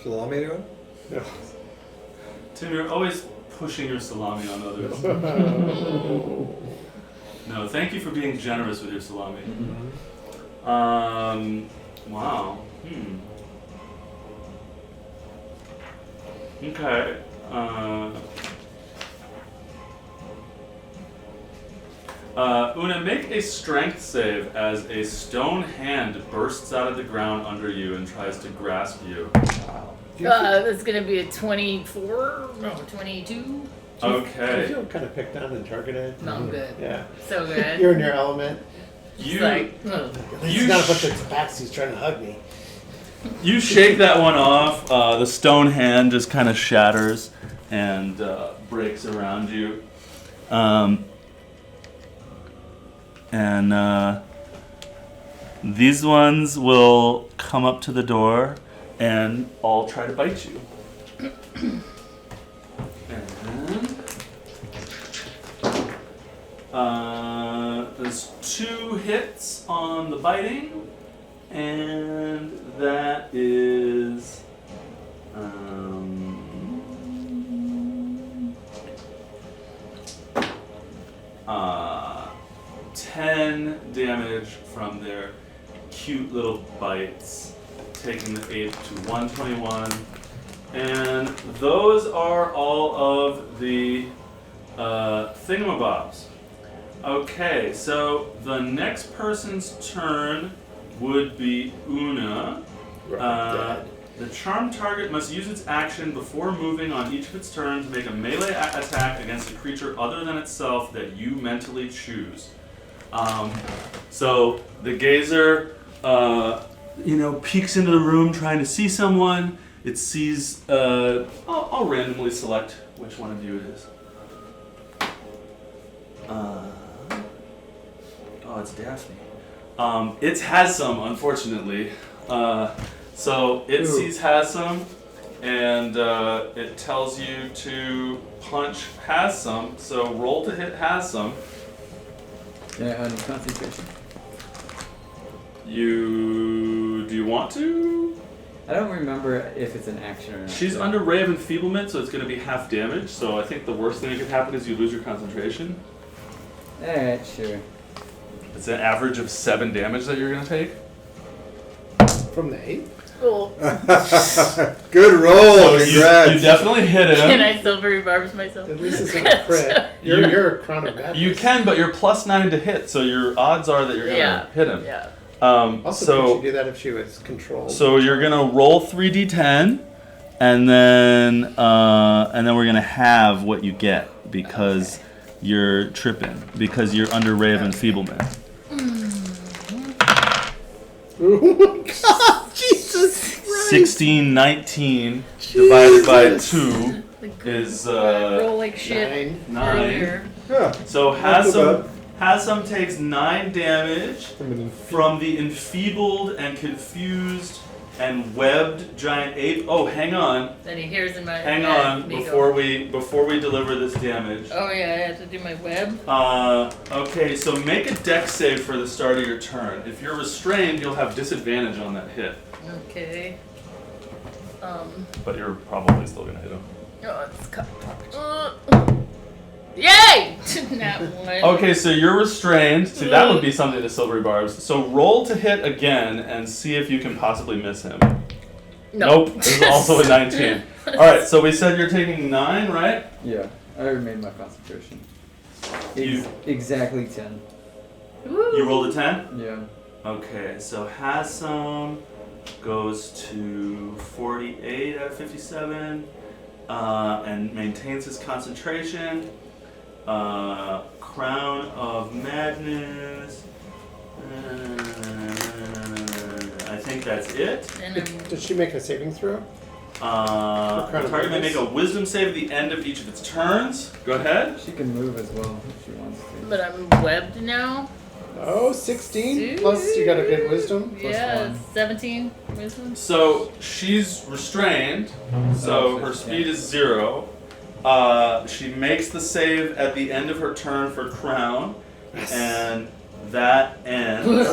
Salami anyone? No. Tim, you're always pushing your salami on others. No, thank you for being generous with your salami. Wow. Okay. Una, make a strength save as a stone hand bursts out of the ground under you and tries to grasp you. That's gonna be a 24? No, 22? Do you Okay. feel kind of picked on and targeted? No, I'm good. Yeah. So good. You're in your element. You like, He's got a bunch of tabaxis trying to hug me. you shake that one off. The stone hand just kind of shatters and breaks around you. And these ones will come up to the door and all try to bite you. And there's 2 hits on the biting, and that is 10 damage from their cute little bites, taking the 8 to 121. And those are all of the thingamabobs. Okay, so the next person's turn would be Una. The charmed target must use its action before moving on each of its turns to make a melee attack against a creature other than itself that you mentally choose. So the gazer, peeks into the room trying to see someone. It sees. I'll randomly select which one of you it is. It's Daphne. It has some, unfortunately. So it sees Hasam, and it tells you to punch Hasam. So roll to hit Hasam. Yeah, on concentration. Do you want to? I don't remember if it's an action or not. She's under Ray of Enfeeblement, so it's going to be half damage. So I think the worst thing that could happen is you lose your concentration. Alright, sure. It's an average of 7 damage that you're going to take. From the 8? Cool. Good roll, So congrats. you definitely hit him. Can I silvery barbs myself? At least it's not a crit. You're a crown of badness. You can, but you're +9 to hit, so your odds are that you're going to hit him. Yeah. Also, could you do that if she was controlled? So you're going to roll 3d10, and then we're gonna have what you get because you're tripping because you're under ray of enfeeblement. Oh my God, Jesus Christ. 16, 19 divided by 2 is roll like shit 9. earlier. Yeah. So Not too Hasam takes 9 damage bad. from the enfeebled and confused and webbed giant ape. Oh, hang on. Then he hears in my Hang head, on me before go, we deliver this damage. oh yeah, I have to do my web. Okay, so make a dex save for the start of your turn. If you're restrained, you'll have disadvantage on that hit, Okay. but you're probably still gonna hit him. Oh, it's cut. Yay! Not one. Okay, so you're restrained. See, that would be something to Silvery Barbs. So roll to hit again and see if you can possibly miss him. No. Nope, this is also a 19. Alright, so we said you're taking 9, right? Yeah, I already made my concentration. You- Exactly 10. Woo. You rolled a 10? Yeah. Okay, so Hasam goes to 48 out of 57 and maintains his concentration. Crown of Madness. I think that's it. And I'm, Did she make a saving throw? The target may make a wisdom save at the end of each of its turns. Go ahead. She can move as well if she wants to. but I'm webbed now. Oh, 16. Dude. Plus you got a good wisdom. Yeah, one. 17 wisdom. So she's restrained, so her speed is 0. She makes the save at the end of her turn for crown, and that ends.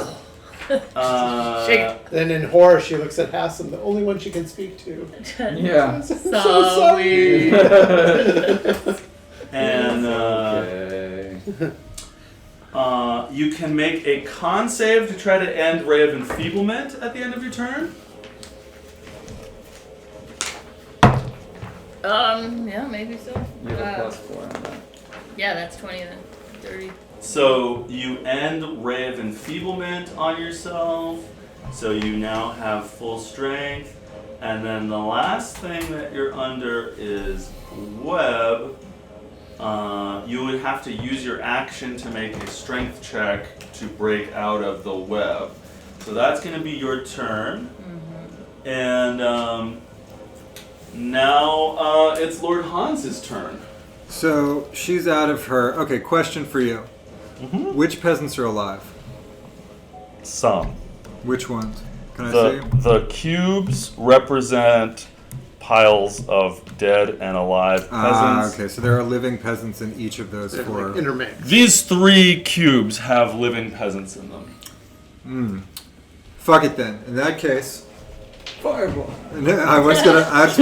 Shake. Then in horror, she looks at Hassan, the only one she can speak to. Yeah. I'm so Sorry. And Okay. you can make a con save to try to end Ray of Enfeeblement at the end of your turn. Yeah, maybe so. You have a +4 on that. Yeah, that's 20 then. 30. So you end Ray of Enfeeblement on yourself, so you now have full strength. And then the last thing that you're under is Web. You would have to use your action to make a strength check to break out of the web. So that's going to be your turn. And now it's Lord Hans's turn. So she's out of her. Okay, question for you. Which peasants are alive? Some. Which ones? Can I see? The cubes represent piles of dead and alive peasants. Okay, so there are living peasants in each of those They're four. like intermixed. These 3 cubes have living peasants in them. Fuck it then. In that case, Fireball. I was gonna. That's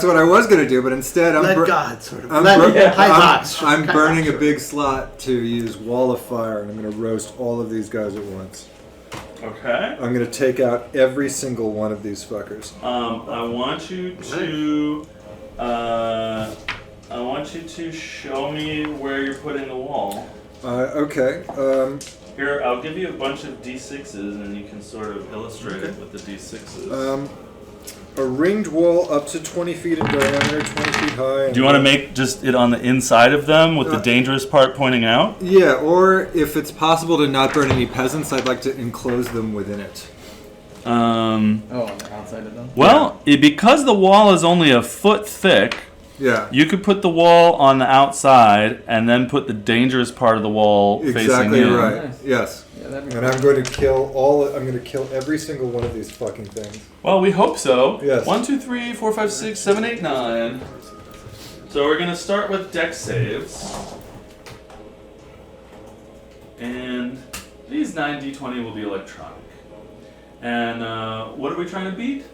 what I was gonna do, but instead I'm. Let God sort of. I'm, Let High I'm, Vox. I'm burning a big slot to use Wall of Fire, and I'm gonna roast all of these guys at once. Okay. I'm gonna take out every single one of these fuckers. I want you to show me where you're putting the wall. Okay. Here, I'll give you a bunch of d6s, and you can sort of illustrate it with the d6s. A ringed wall up to 20 feet in diameter, 20 feet high. Do you want to make just it on the inside of them with the dangerous part pointing out? Yeah, or if it's possible to not burn any peasants, I'd like to enclose them within it. Oh, on the outside of them? Well, because the wall is only a foot thick, Yeah. you could put the wall on the outside and then put the dangerous part of the wall facing Exactly in. right. Nice. Yes. Yeah, that'd be And I'm going to kill I'm going to kill every single one of these fucking things. Well, we hope so. Yes. 1, 2, 3, 4, 5, 6, 7, 8, 9. So we're gonna start with dex saves. And these 9d20 will be electronic. And what are we trying to beat?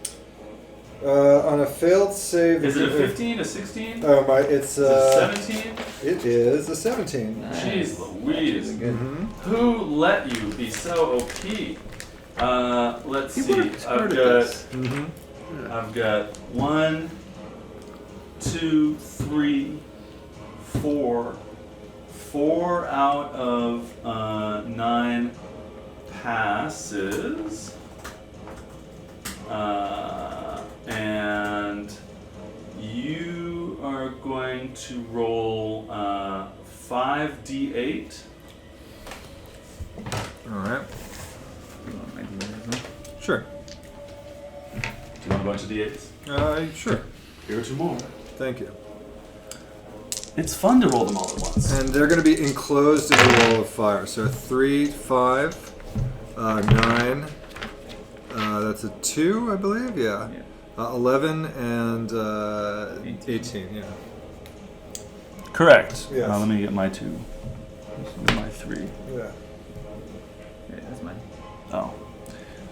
On a failed save... Is it a 15, a 16? Oh my, it's Is it a 17? It is a 17. Nice. Jeez Louise. Good. Who let you be so OP? Let's You see. worked hard at this. I've got 1, 2, 3, 4. 4 out of 9 passes. And going to roll 5d8. Alright. You want my D8 as well? Sure. Do you want a bunch of d8s? Sure. Here are 2 more. Thank you. It's fun to roll them all at once. And they're going to be enclosed in the wall of fire. So 3, 5, 9. That's a 2, I believe. Yeah. 11 and 18. Yeah. Correct. Yes. Let me get my 2. My 3. Yeah. Okay, that's mine. Oh.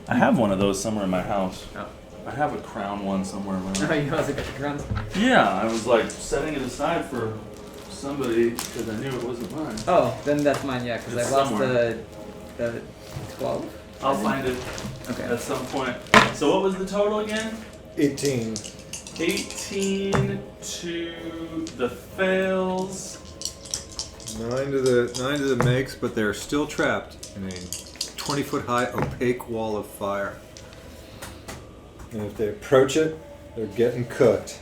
I have one of those somewhere in my house. Oh. I have a crown one somewhere in my Oh, house. you also got the crowns? Yeah, I was like setting it aside for somebody because I knew it wasn't mine. Oh, then that's mine, yeah, because It's I lost somewhere. the 12. I'll find it Okay. at some point. So what was the total again? 18. 18 to the fails. 9 to the makes, but they're still trapped in a 20-foot high opaque wall of fire. And if they approach it, they're getting cooked.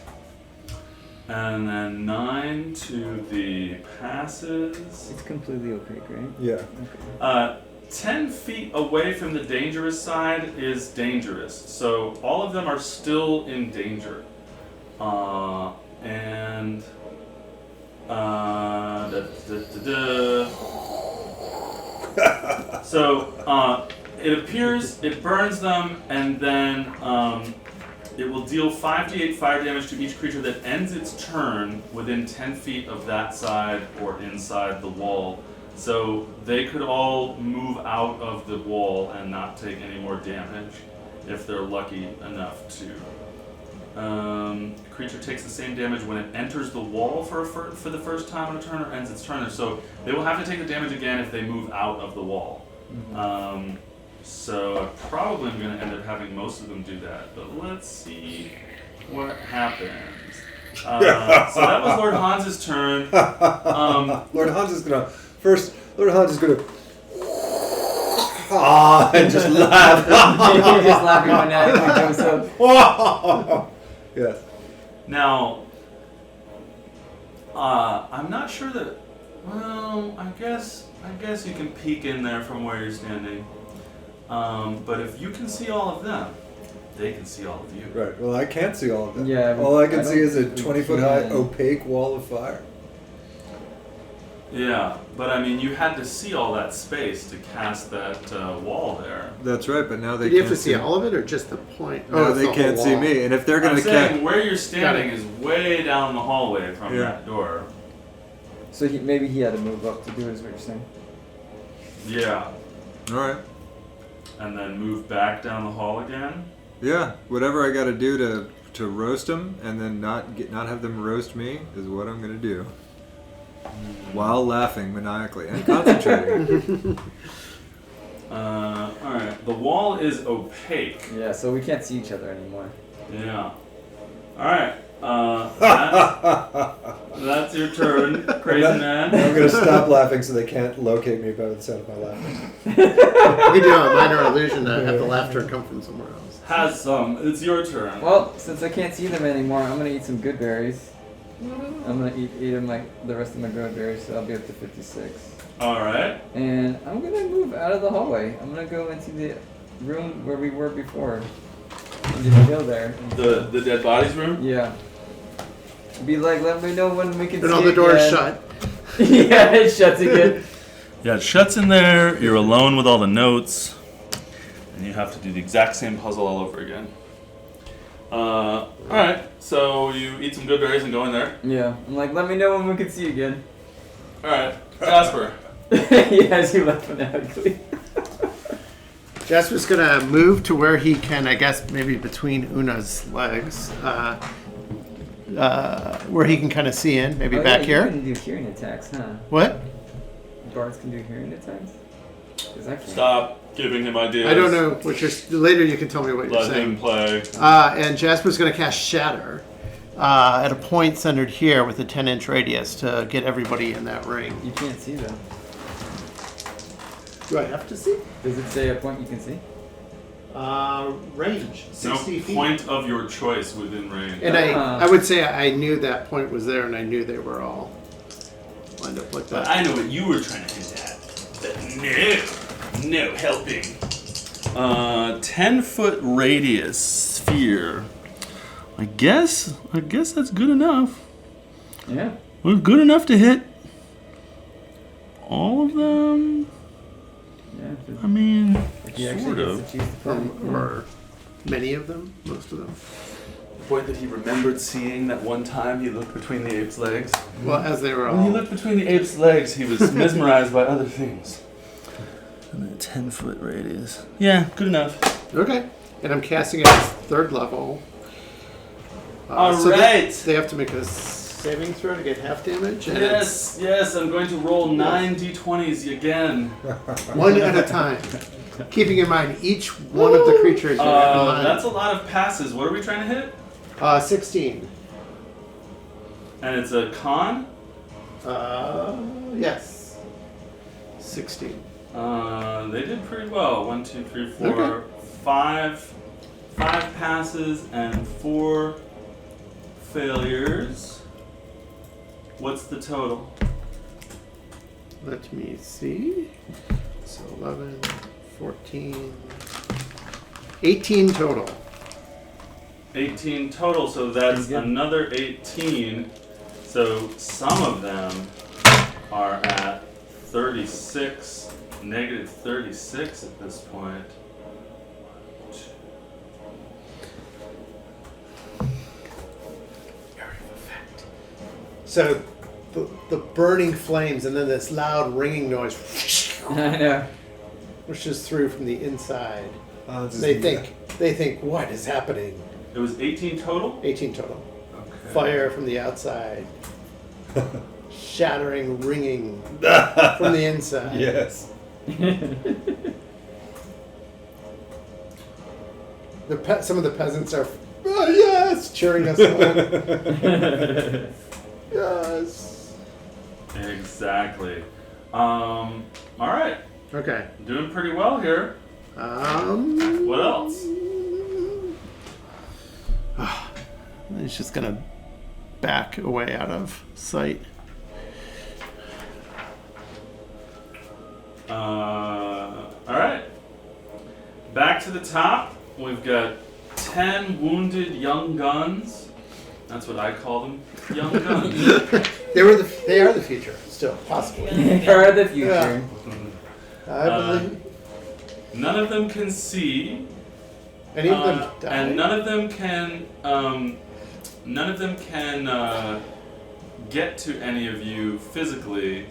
And then 9 to the passes. It's completely opaque, right? Yeah. 10 feet away from the dangerous side is dangerous. So all of them are still in danger. So it appears it burns them, and then it will deal 5d8 fire damage to each creature that ends its turn within 10 feet of that side or inside the wall. So they could all move out of the wall and not take any more damage if they're lucky enough to. Creature takes the same damage when it enters the wall for the first time on a turn or ends its turn. So they will have to take the damage again if they move out of the wall. So I probably am going to end up having most of them do that. But let's see what happens. So that was Lord Hans's turn. Lord Hans is gonna and just laugh. You're just laughing when that comes up. Yes. Now, I'm not sure that. Well, I guess you can peek in there from where you're standing. But if you can see all of them, they can see all of you. Right. Well, I can't see all of them. Yeah, All I can see don't is a think we 20-foot high can. opaque wall of fire. Yeah, but I mean, you had to see all that space to cast that wall there. That's right, but now they Do you can't have to see all of it or just the point? No, it's they the can't whole see wall. me. And if they're I'm gonna saying where you're standing Got is way down the hallway from Yeah. that door. So maybe he had to move up to do it, is what you're saying? Yeah, All right. and then move back down the hall again. Yeah. Whatever I got to do to roast them and then not have them roast me is what I'm gonna do. While laughing maniacally and concentrating. Alright, the wall is opaque. Yeah, so we can't see each other anymore. Yeah. Alright, that's your turn, crazy man. I'm gonna stop laughing so they can't locate me by the sound of my laughing. You can do a minor illusion to have the laughter come from somewhere else. Has some. It's your turn. Well, since I can't see them anymore, I'm gonna eat some good berries. I'm gonna eat them like the rest of my good berries, so I'll be up to 56. Alright. And I'm gonna move out of the hallway. I'm gonna go into the room where we were before. And just chill there. The dead bodies room? Yeah. Be like, let me know when we can And see all the doors again. shut. Yeah, it shuts again. Yeah, it shuts in there. You're alone with all the notes. And you have to do the exact same puzzle all over again. Alright, so you eat some good berries and go in there. Yeah. I'm like, let me know when we can see again. Alright, Jasper. Yes, you laugh phonetically. Jasper's gonna move to where he can, I guess, maybe between Una's legs, where he can kind of see in, maybe back You here. can do hearing attacks, huh? What? Bards can do hearing attacks? 'Cause I can't. Stop giving him ideas. I don't know what you're. Later, you can tell me what you're Let him saying. play. And Jasper's gonna cast Shatter at a point centered here with a 10-inch radius to get everybody in that ring. You can't see them. Do I have to see? Does it say a point you can see? Range, 60 feet. Point of your choice within range. And I would say I knew that point was there, and I knew they were all lined up like But that. I know what you were trying to hint at. But no helping. 10-foot radius sphere. I guess that's good enough. Yeah. Well, good enough to hit all of them. Yeah. I mean, He sort actually of. gets to choose the point. Or many of them, most of them. The point that he remembered seeing that one time he looked between the ape's legs. Well, as they were When he all. looked between the ape's legs, he was mesmerized by other things. And then 10-foot radius. Yeah, good enough. Okay. And I'm casting it as 3rd level. All so right. They have to make a saving throw to get half damage. And Yes, I'm going to roll 9 d20s again. one at a time. Keeping in mind each one of the creatures. That's a lot of passes. What are we trying to hit? 16. And it's a con? Yes. 16. They did pretty well. 1, 2, 3, 4, Okay. 5 passes and 4 failures. What's the total? Let me see. So 11, 14, 18 total. 18 total, so that's Pretty good. another 18. So some of them are at 36, negative 36 at this point. So the burning flames and then this loud ringing noise I know. pushes through from the inside. Just They think, what is happening? It was 18 total? 18 total. Okay. Fire from the outside. Shattering, ringing from the inside. Yes. Some of the peasants are, oh, yes, cheering us on. Yes. Exactly. Alright. Okay. Doing pretty well here. What else? He's just gonna back away out of sight. Alright. Back to the top. We've got 10 wounded young guns. That's what I call them. Young guns. They are the future, still, possibly. For the future. I believe. None of them can see. Any of them die. And none of them can get to any of you physically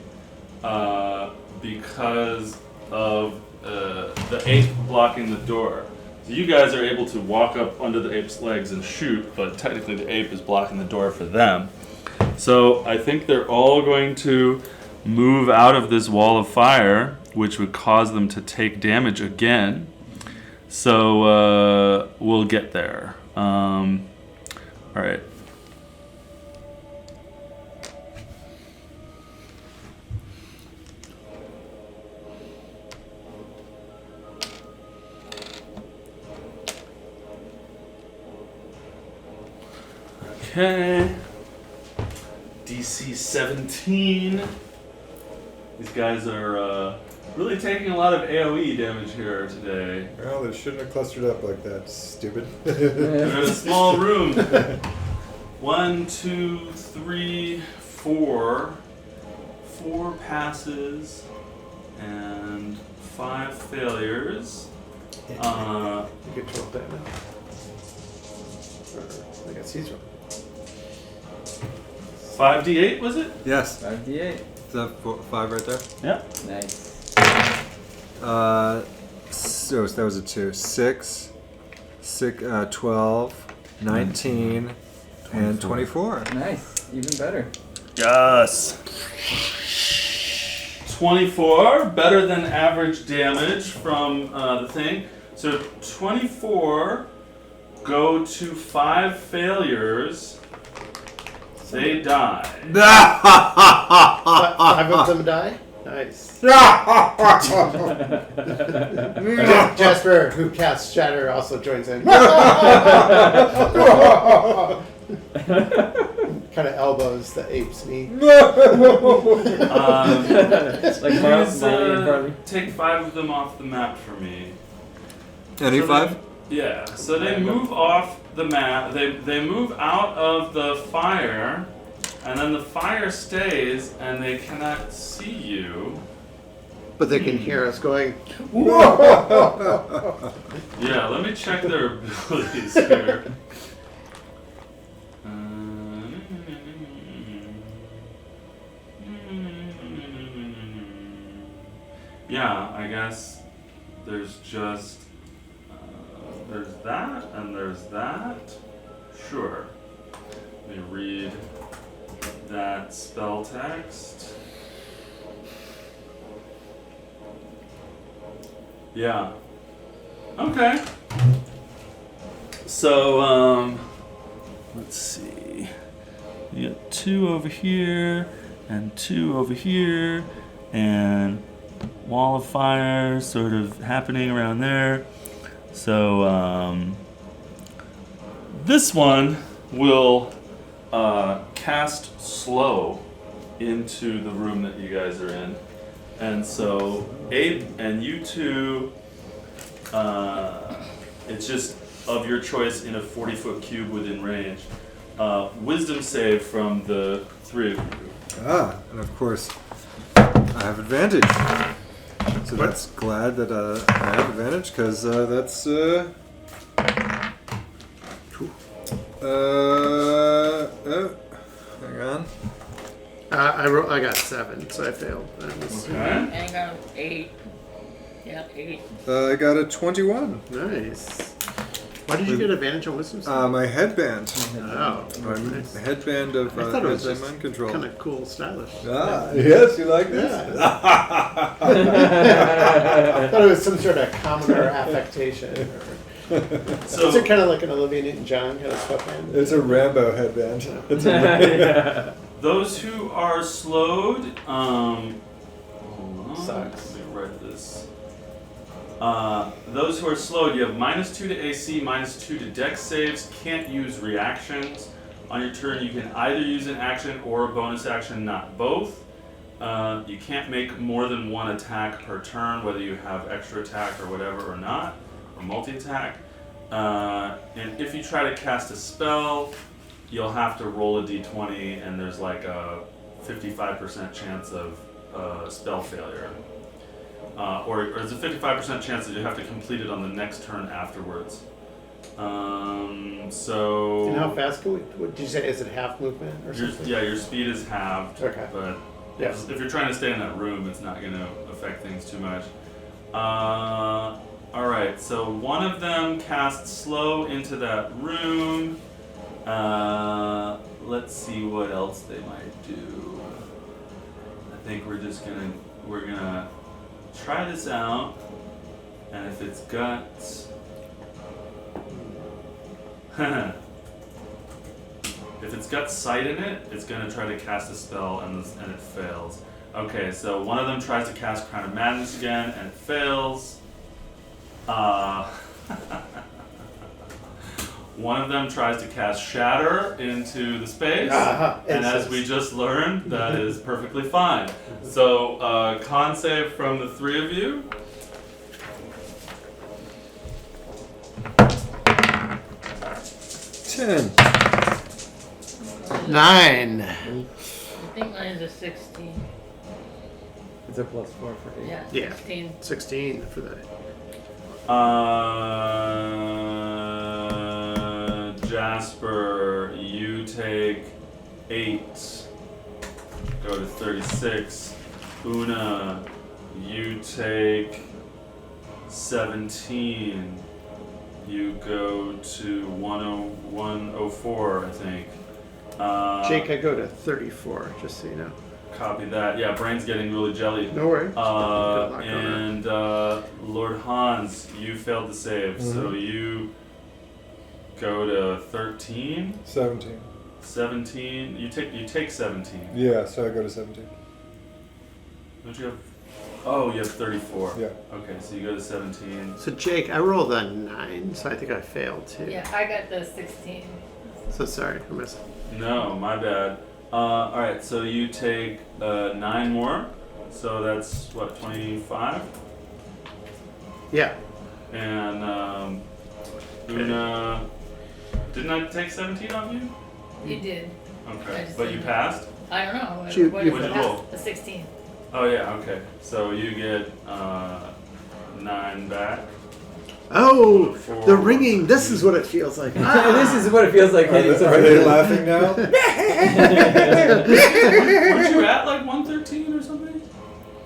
because of the ape blocking the door. So you guys are able to walk up under the ape's legs and shoot, but technically the ape is blocking the door for them. So I think they're all going to move out of this wall of fire, which would cause them to take damage again. So we'll get there. All right. Okay. DC 17. These guys are really taking a lot of AoE damage here today. Well, they shouldn't have clustered up like that. Stupid. They're in a small room. 1, 2, 3, 4. 4 passes and 5 failures. You get 12 that now. I guess he's right. 5d8 was it? Yes. 5d8. Is that 5 right there? Yep. Nice. So that was a 2. 6, 12, 19, and 24. Nice. Even better. Yes. 24, better than average damage from the thing. So 24 go to 5 failures. They die. 5 of them die? Nice. Jasper, who casts Shatter, also joins in. Kind of elbows the ape's knee. Like Please, Marley and Barley. take 5 of them off the map for me. Any So 5? Yeah, so they move off the map. They move out of the fire, and then the fire stays, and they cannot see you. But they can hear us going. Yeah, let me check their abilities here. Yeah, I guess there's just there's that and there's that. Sure. Let me read that spell text. Yeah. Okay. So, let's see. You got 2 over here, and 2 over here, and wall of fire sort of happening around there. So, this one will cast slow into the room that you guys are in. And so, Abe and you two, it's just of your choice in a 40-foot cube within range. Wisdom save from the 3 of you. And of course, I have advantage. So that's glad that I have advantage, because that's... hang on. I got 7, so I failed. Okay. And I got 8. Yeah, 8. I got a 21. Nice. Why did you get advantage on wisdom? My headband. Oh, My nice. headband of I thought it was just mind control. kind of cool, stylish. Yes, you like this? Yeah. I thought it was some sort of commoner affectation. So, Is it kind of like an Olivia Newton-John kind of sweatband? It's a Rambo headband. It's a those who are slowed, hold on, Sucks. let me write this. Those who are slowed, you have -2 to AC, -2 to Dex saves, can't use reactions. On your turn, you can either use an action or a bonus action, not both. You can't make more than 1 attack per turn, whether you have extra attack or whatever or not, or multi-attack. And if you try to cast a spell, you'll have to roll a d20, and there's like a 55% chance of spell failure. Or there's a 55% chance that you have to complete it on the next turn afterwards. So... And how fast can we, what did you say, is it half movement or something? Yeah, your speed is halved. Okay. But Yeah. if you're trying to stay in that room, it's not going to affect things too much. Alright, so one of them casts slow into that room. Let's see what else they might do. I think we're gonna try this out, and if it's got if it's got sight in it, it's gonna try to cast a spell and it fails. Okay, so one of them tries to cast Crown of Madness again and it fails. One of them tries to cast Shatter into the space, and as we just learned, that is perfectly fine. So, con save from the 3 of you. $10. 9. I think mine is a 16. It's a +4 for 8. Yeah, Yeah. 16. 16 for that. Jasper, you take 8, go to 36. Una, you take 17, you go to 104, I think. Jake, I go to 34, just so you know. Copy that. Yeah, brain's getting really jelly. No worries. Got a lot going on. And Lord Hans, you failed to save, so you go to 13, 17. 17. You take 17. Yeah, so I go to 17. Don't you have? Oh, you have 34. Yeah. Okay, so you go to 17. So Jake, I rolled a 9, so I think I failed too. Yeah, I got the 16. So sorry, I missed. No, my bad. All right, so you take 9 more. So that's what, 25? Yeah. And Una, didn't I take 17 on you? You did. Okay, but you passed. I don't know. Shoot, What you- is What'd it? you roll? A 16. Oh yeah, okay. So you get 9 back. Oh, Four. the ringing. This is what it feels like. This is what it feels like hitting Are something. they laughing now? Weren't you at like 113 or something?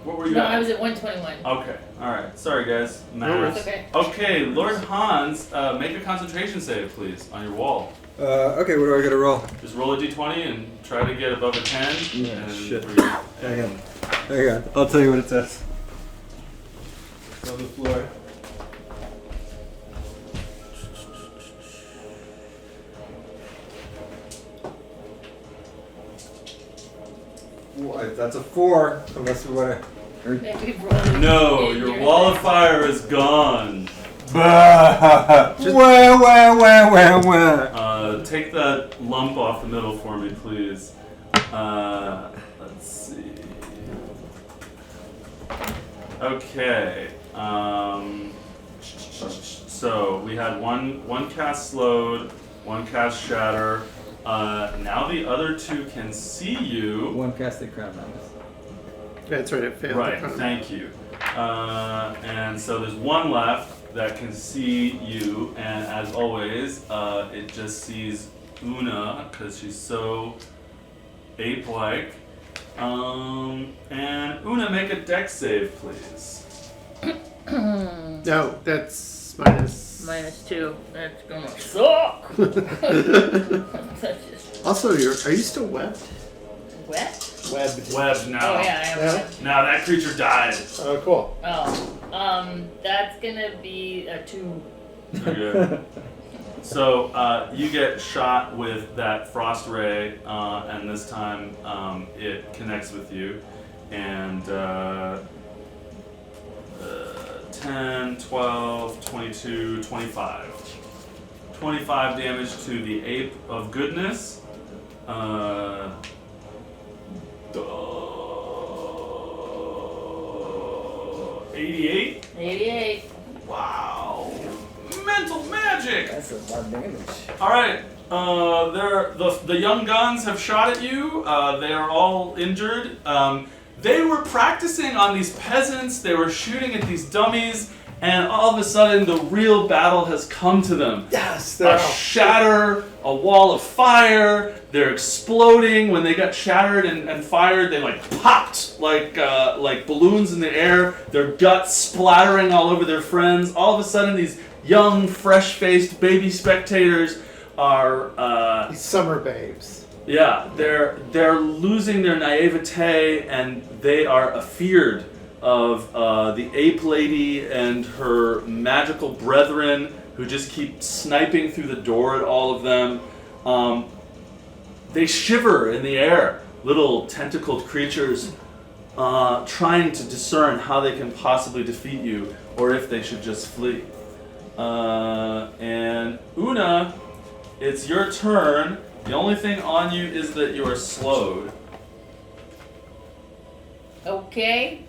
What were you No, at? I was at 121. Okay, alright. Sorry guys. No worries. Math. Okay. Okay, Lord Hans, make a concentration save, please, on your wall. Okay, what do I gotta roll? Just roll a d20 and try to get above a 10. Yeah, and shit. we're gonna- Hang on. Hang on. I'll tell you what it says. It's on the floor. What? That's a 4. Unless we want Maybe roll No, in your your wall head. of fire is gone. to. Wah. Take that lump off the middle for me, please. Let's see. Okay. So we had one cast slowed, one cast shatter. Now the other 2 can see you. One casted crown madness. That's right, it failed. Right, thank you. And so there's one left that can see you, and as always, it just sees Una because she's so ape-like. And Una, make a dex save, please. No, that's minus. -2. That's gonna suck. That's just Also, are you still webbed? wet. Webbed. Webbed now. Oh yeah, I am. Yeah. Wet. Now that creature died. Oh, cool. Oh, that's gonna be a 2. Okay. So you get shot with that frost ray, and this time it connects with you, and 10, 12, 22, 25. 25 damage to the ape of goodness. 88. 88. Wow. Mental magic. That's a lot of damage. All right. The young guns have shot at you. They are all injured. They were practicing on these peasants. They were shooting at these dummies, and all of a sudden, the real battle has come to them. Yes, A shatter, a wall of fire. They're exploding. When they got shattered and fired, they like popped like balloons in the air. Their guts splattering all over their friends. All of a sudden, these young, fresh-faced baby spectators are Summer babes. yeah, they're losing their naivete, and they are afeared of the ape lady and her magical brethren who just keep sniping through the door at all of them. They shiver in the air, little tentacled creatures trying to discern how they can possibly defeat you or if they should just flee. And Una, it's your turn. The only thing on you is that you are slowed. Okay,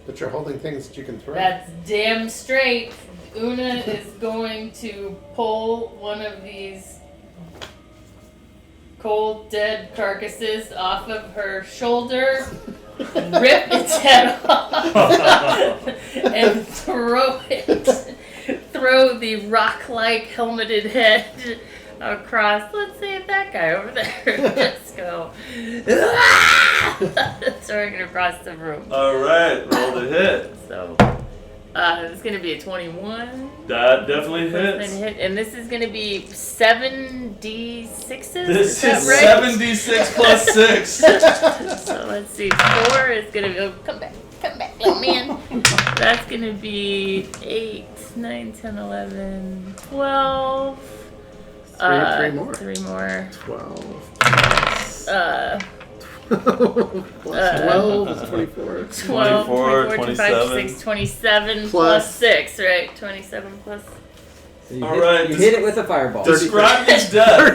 But you're holding things that you can throw. that's damn straight. Una is going to pull one of these cold, dead carcasses off of her shoulder, rip its head off, and throw the rock-like helmeted head across. Let's say that guy over there. Just go throwing it across the room. All right, roll the hit. So it's gonna be a 21. That definitely First hits. thing hit, and this is gonna be 7d6s. This that is right? 7d6 plus 6. So let's see. 4 is gonna be. Oh, come back, little man. That's gonna be 8, 9, 10, 11, 12. Three more. 3 more. 12. Plus 12 is 24. 12, 24, 25, 26, 27 plus Plus- 6, right? 27 plus. So you All hit, right. you hit it with a fireball. Describe this death. What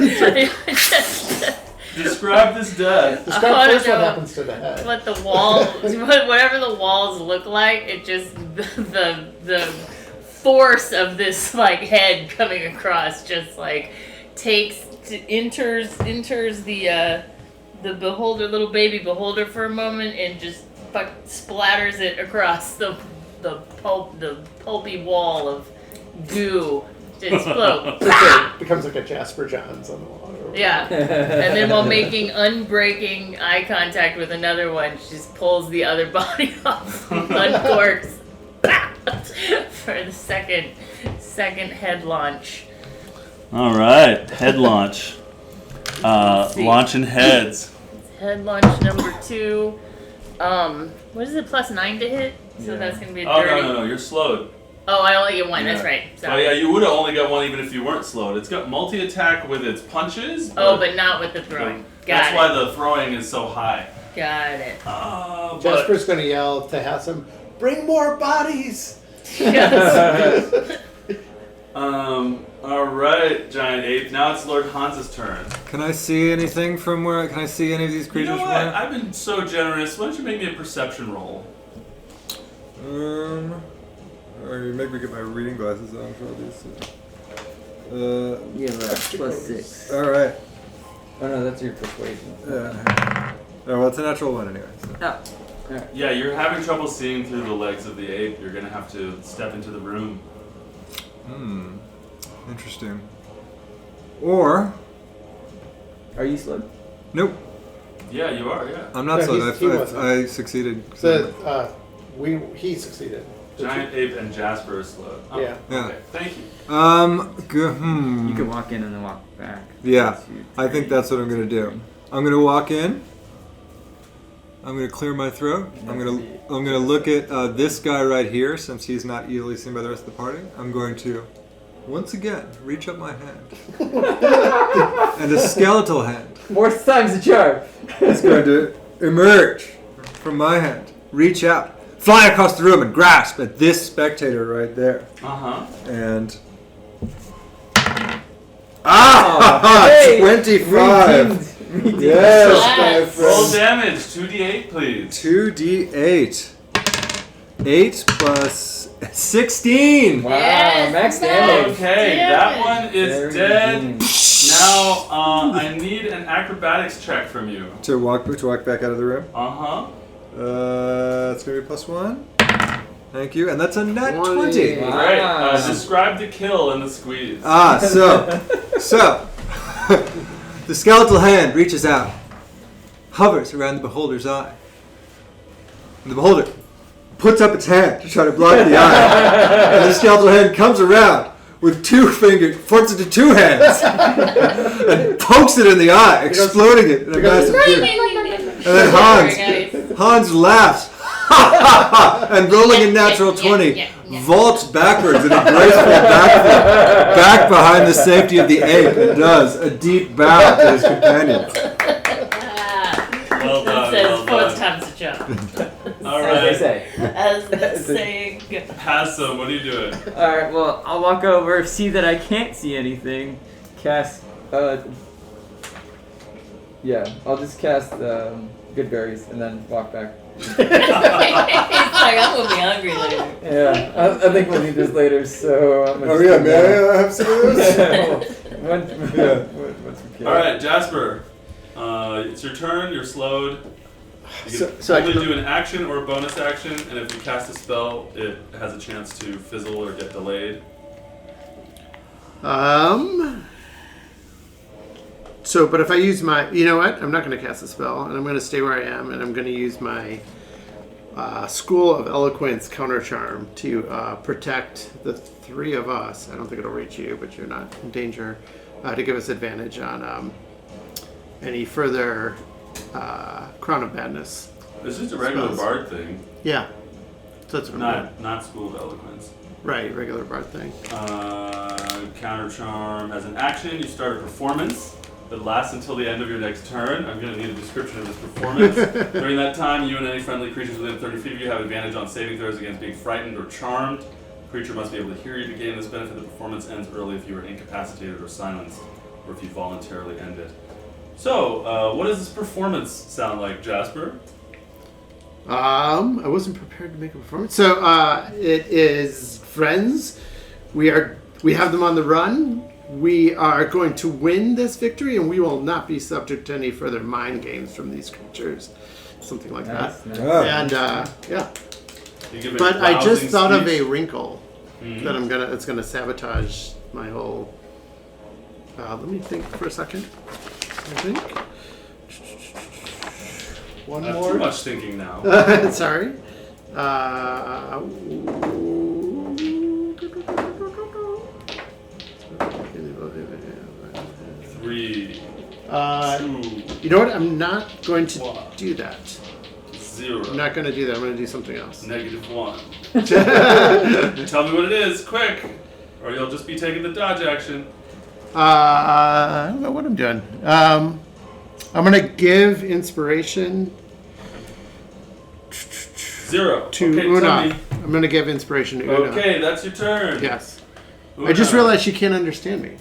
Describe this death. Describe I first don't what know. happens to the head. the wall, whatever the walls look like, it just the force of this like head coming across just like enters the beholder, little baby beholder for a moment, and just splatters it across the pulpy wall of goo to explode. It becomes like a Jasper Johns on the wall. Yeah. And then while making unbreaking eye contact with another one, she just pulls the other body off, uncorks for the second head launch. All right, head launch. see. Launching heads. Head launch number 2. What is it? +9 to hit? So Yeah. that's gonna be a Oh dirty. no, you're slowed. Oh, I only get 1. Yeah. That's right. Oh Sorry. yeah, you would have only got 1 even if you weren't slowed. It's got multi-attack with its punches. Oh, but not with the throwing. That's Got why it. the throwing is so high. Got it. But Jasper's going to yell to Hassan, "Bring more bodies!" Yes. all right, giant ape. Now it's Lord Hans's turn. Can I see anything from where? Can I see any of these You creatures know from what? where? I've been so generous. Why don't you make me a perception roll? Or you make me get my reading glasses on for all these. You have a +6. All right. Oh no, that's your persuasion. Yeah. Oh, well, it's a natural 1 anyway. So. Oh. Yeah, you're having trouble seeing through the legs of the ape. You're gonna have to step into the room. Interesting. Or Are you slowed? nope, Yeah, you are. Yeah. I'm not No, so. he wasn't. I succeeded. So, he succeeded. Giant ape and Jasper are slowed. Oh, Yeah. Yeah. Okay. Thank you. You can walk in and then walk back. Yeah, That's your I think turn. that's what I'm gonna do. I'm gonna walk in. I'm gonna clear my throat. I'm gonna look at this guy right here, since he's not easily seen by the rest of the party. I'm going to once again reach up my hand, and a skeletal hand 4th time's the charm. is going to emerge from my hand, reach out, fly across the room, and grasp at this spectator right there. And Hey! 25. Redeemed. Yes, Yes. my Roll friend. damage. 2d8, please. 2d8. 8 plus 16. Wow, Yes, max max. damage. Okay, Damn that it. one is Very dead. redeemed. Now, I need an acrobatics check from you. To walk back out of the room. Uh-huh. It's gonna be +1. Thank you, and that's a nat 20. 20. Wow. Great. Ah. Describe the kill and the squeeze. So, the skeletal hand reaches out, hovers around the beholder's eye, and the beholder puts up its hand to try to block the eye, and the skeletal hand comes around with 2 fingers, forms into 2 hands, and pokes it in the eye, exploding it in a massive tear. And then Hans laughs, and rolling a natural 20, vaults backwards in a graceful backflip, back behind the safety of the ape, and does a deep bow to his companion. Well done, It says well 4th done. time's a charm. All As they right. say. As the saying goes. Hassam, what are you doing? Alright, well, I'll walk over, see that I can't see anything, cast. Yeah, I'll just cast good berries and then walk back. He's like, I'm gonna be hungry later. Yeah, I think we'll need this later, so I'm gonna Oh just yeah, come may down. I have some of those? Once we kill. All right, Jasper. It's your turn. You're slowed. You can So I only can- do an action or a bonus action, and if you cast a spell, it has a chance to fizzle or get delayed. So, but if I use my, you know what? I'm not going to cast a spell, and I'm going to stay where I am, and I'm going to use my School of Eloquence counter charm to protect the 3 of us. I don't think it'll reach you, but you're not in danger. To give us advantage on any further Crown of Badness. It's just a regular Spells. bard thing, Yeah. So that's what I'm doing. not School of Eloquence. Right, regular bard thing. Counter charm. As an action, you start a performance. that lasts until the end of your next turn. I'm going to need a description of this performance. During that time, you and any friendly creatures within 30 feet of you have advantage on saving throws against being frightened or charmed. The creature must be able to hear you to gain this benefit. The performance ends early if you are incapacitated or silenced, or if you voluntarily end it. So, what does this performance sound like, Jasper? I wasn't prepared to make a performance. So, it is friends. We have them on the run. We are going to win this victory, and we will not be subject to any further mind games from these creatures. Something like that. Nice. Oh. And, yeah. You give a But I just rousing thought of a speech. wrinkle that it's gonna sabotage my whole. Let me think for a second. I think one more. Too much thinking now. Sorry. 3, 2, You know what? I'm not going to One. do that. 0. I'm not going to do that. I'm going to do something else. -1. Tell me what it is, quick, or you'll just be taking the dodge action. I don't know what I'm doing. I'm going to give inspiration 0. to okay, Una. tell me. I'm going to give inspiration to Una. Okay, that's your turn. Yes. Una. I just realized she can't understand me,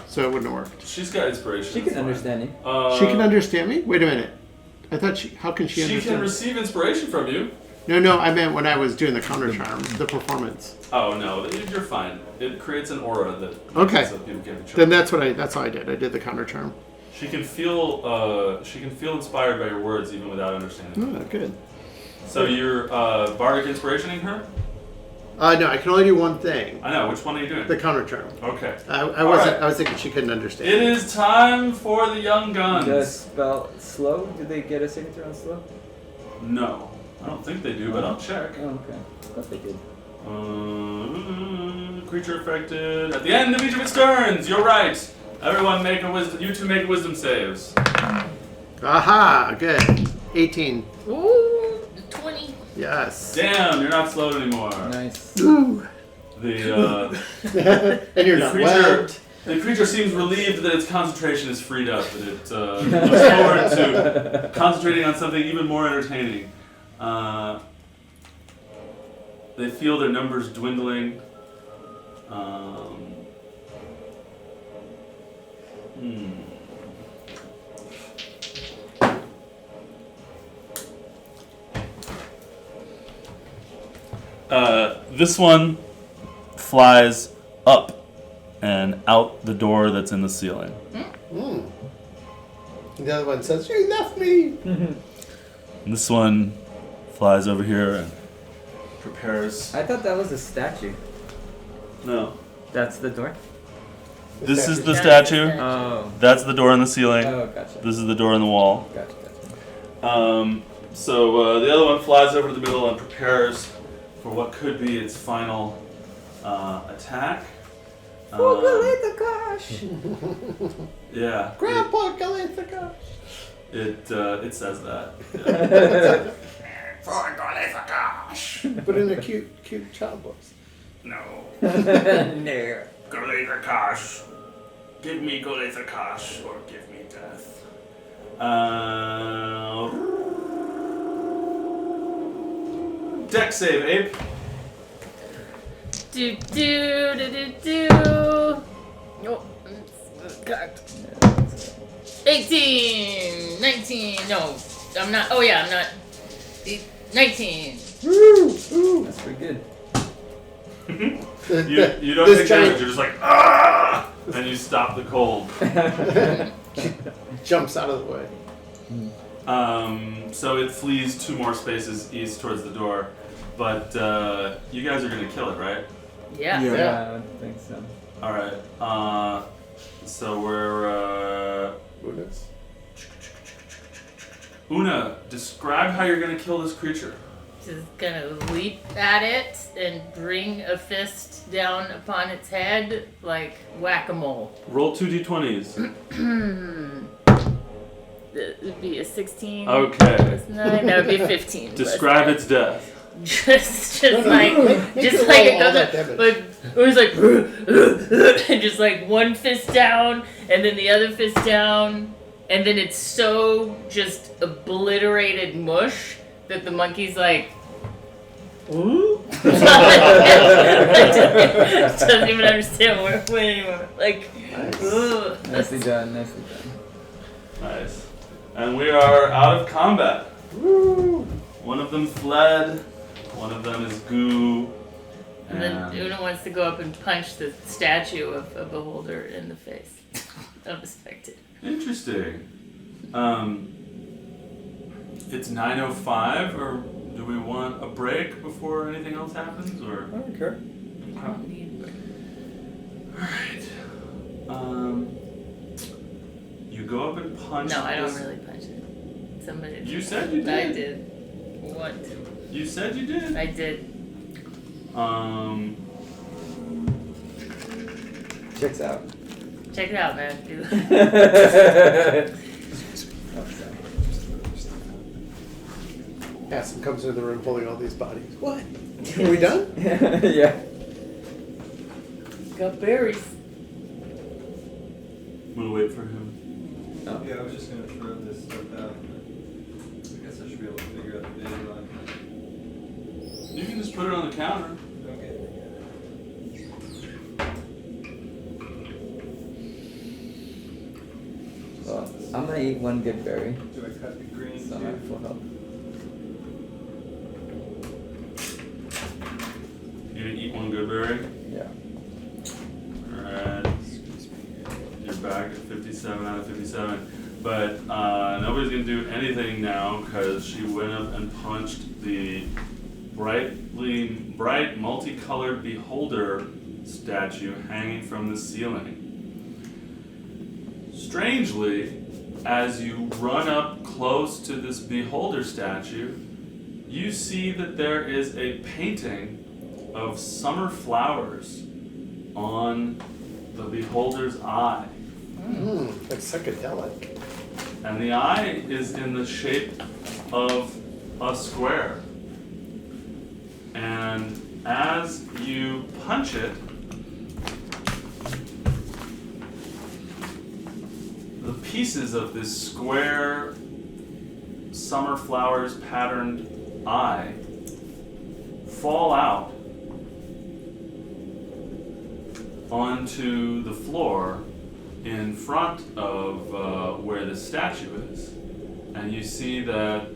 so it wouldn't have worked. She's got inspiration. She it's can fine. understand you. She can understand me? Wait a minute. I thought she. How can she She understand? can receive inspiration from you. No. I meant when I was doing the counter charm, the performance. Oh no, you're fine. It creates an aura that Okay. so people get each other. Then that's all I did. I did the counter charm. She can feel inspired by your words even without understanding. Oh, good. So you're bardic inspirationing her? No, I can only do one thing. I know. Which one are you doing? The counter charm. Okay. I wasn't. right. I was thinking she couldn't understand. It is time for the young guns. Does spell slow? Do they get a signature on slow? No, I don't think they do, but I'll check. Oh, okay. Thought they did. Creature affected. At the end of each of its turns, you're right. Everyone make a wisdom. You two make wisdom saves. Aha! Good. 18. Ooh, 20. Yes. Damn, you're not slowed anymore. Nice. Ooh. The And you're the not creature. wet. The creature seems relieved that its concentration is freed up, and it looks forward to concentrating on something even more entertaining. They feel their numbers dwindling. This one flies up and out the door that's in the ceiling. Mm. The other one says, "You left me." And this one flies over here and prepares. I thought that was a statue. No. That's the door? This is the That is the statue. statue. Oh. That's the door in the ceiling. Oh, gotcha. This is the door in the wall. Gotcha. So the other one flies over to the middle and prepares for what could be its final attack. Yeah. Grandpa Galithicus. It says that. Yeah. But in a cute child voice. No. No. Galithicus. Give me Galithicus or give me death. Dex save, Ape. Do. Oh, God. 18, 19. No, I'm not. Oh yeah, I'm not. 19. That's pretty good. You don't This take giant- damage. You're just like ah, and you stop the cold. Jumps out of the way. So it flees 2 more spaces east towards the door, but you guys are gonna kill it, right? Yeah. Yeah. Yeah, I think so. All right. So we're Unas. Una. Describe how you're gonna kill this creature. Just gonna leap at it and bring a fist down upon its head like whack-a-mole. Roll 2 d20s. It would be a 16. Okay. Plus 9. That would be 15. plus Describe 9. its death. just No, like make just it like roll it all goes that up, damage. like it was like and just like one fist down and then the other fist down and then it's so just obliterated mush that the monkey's like doesn't even understand where it went anymore. Like ugh. Nicely done, nicely done. Nice. And we are out of combat. Woo. One of them fled. One of them is goo. And then Una wants to go up and punch the statue of a beholder in the face. Unexpected. Interesting. It's 9:05, or do we want a break before anything else happens, or? I don't care. I don't need Alright. You go up and punch. No, I don't this- really punch it. Somebody. You said you I did. did. What? You said you did. I did. Checks out. Check it out, man. Do Aspen comes into the room holding all these bodies. What? Are we done? Yeah. Got berries. We'll wait for him. Yeah, I was just gonna throw this stuff out. I guess I should be able to figure out the video on. You can just put it on the counter. Okay. Well, I'm gonna eat one good berry. Do I cut the green So I'm at too? full health. You gonna eat one good berry? Yeah. Alright. You're back at 57 out of 57. But nobody's gonna do anything now because she went up and punched the bright, multicolored beholder statue hanging from the ceiling. Strangely, as you run up close to this beholder statue, you see that there is a painting of summer flowers on the beholder's eye. Like psychedelic. And the eye is in the shape of a square. And as you punch it, the pieces of this square summer flowers patterned eye fall out onto the floor in front of where the statue is. And you see that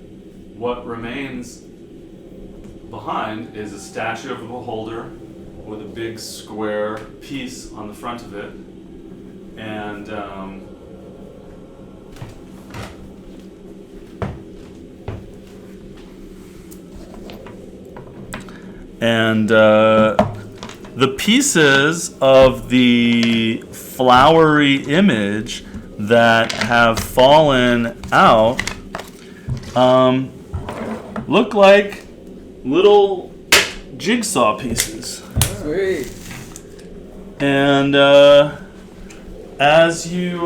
what remains behind is a statue of a beholder with a big square piece on the front of it. And the pieces of the flowery image that have fallen out look like little jigsaw pieces. Sweet. And as you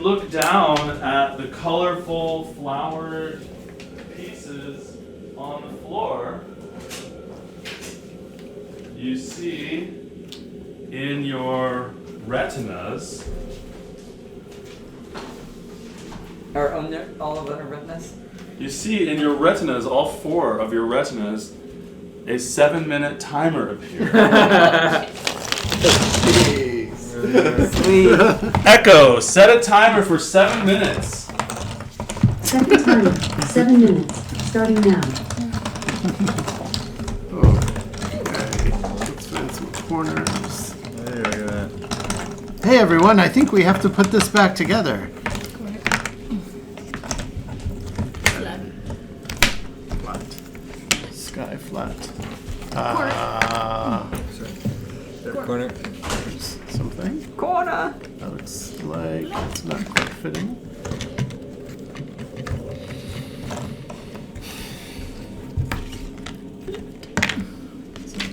look down at the colorful flowered pieces on the floor, you see in your retinas All of our retinas? You see in your retinas, all four of your retinas, a 7-minute timer appear. Jeez. Sweet. Echo, set a timer for 7 minutes. Second timer, 7 minutes, starting now. Okay. Let's find some corners. Hey everyone, I think we have to put this back together. Flat. Sky flat. Corner. There's something. Corner. That looks like it's not quite fitting.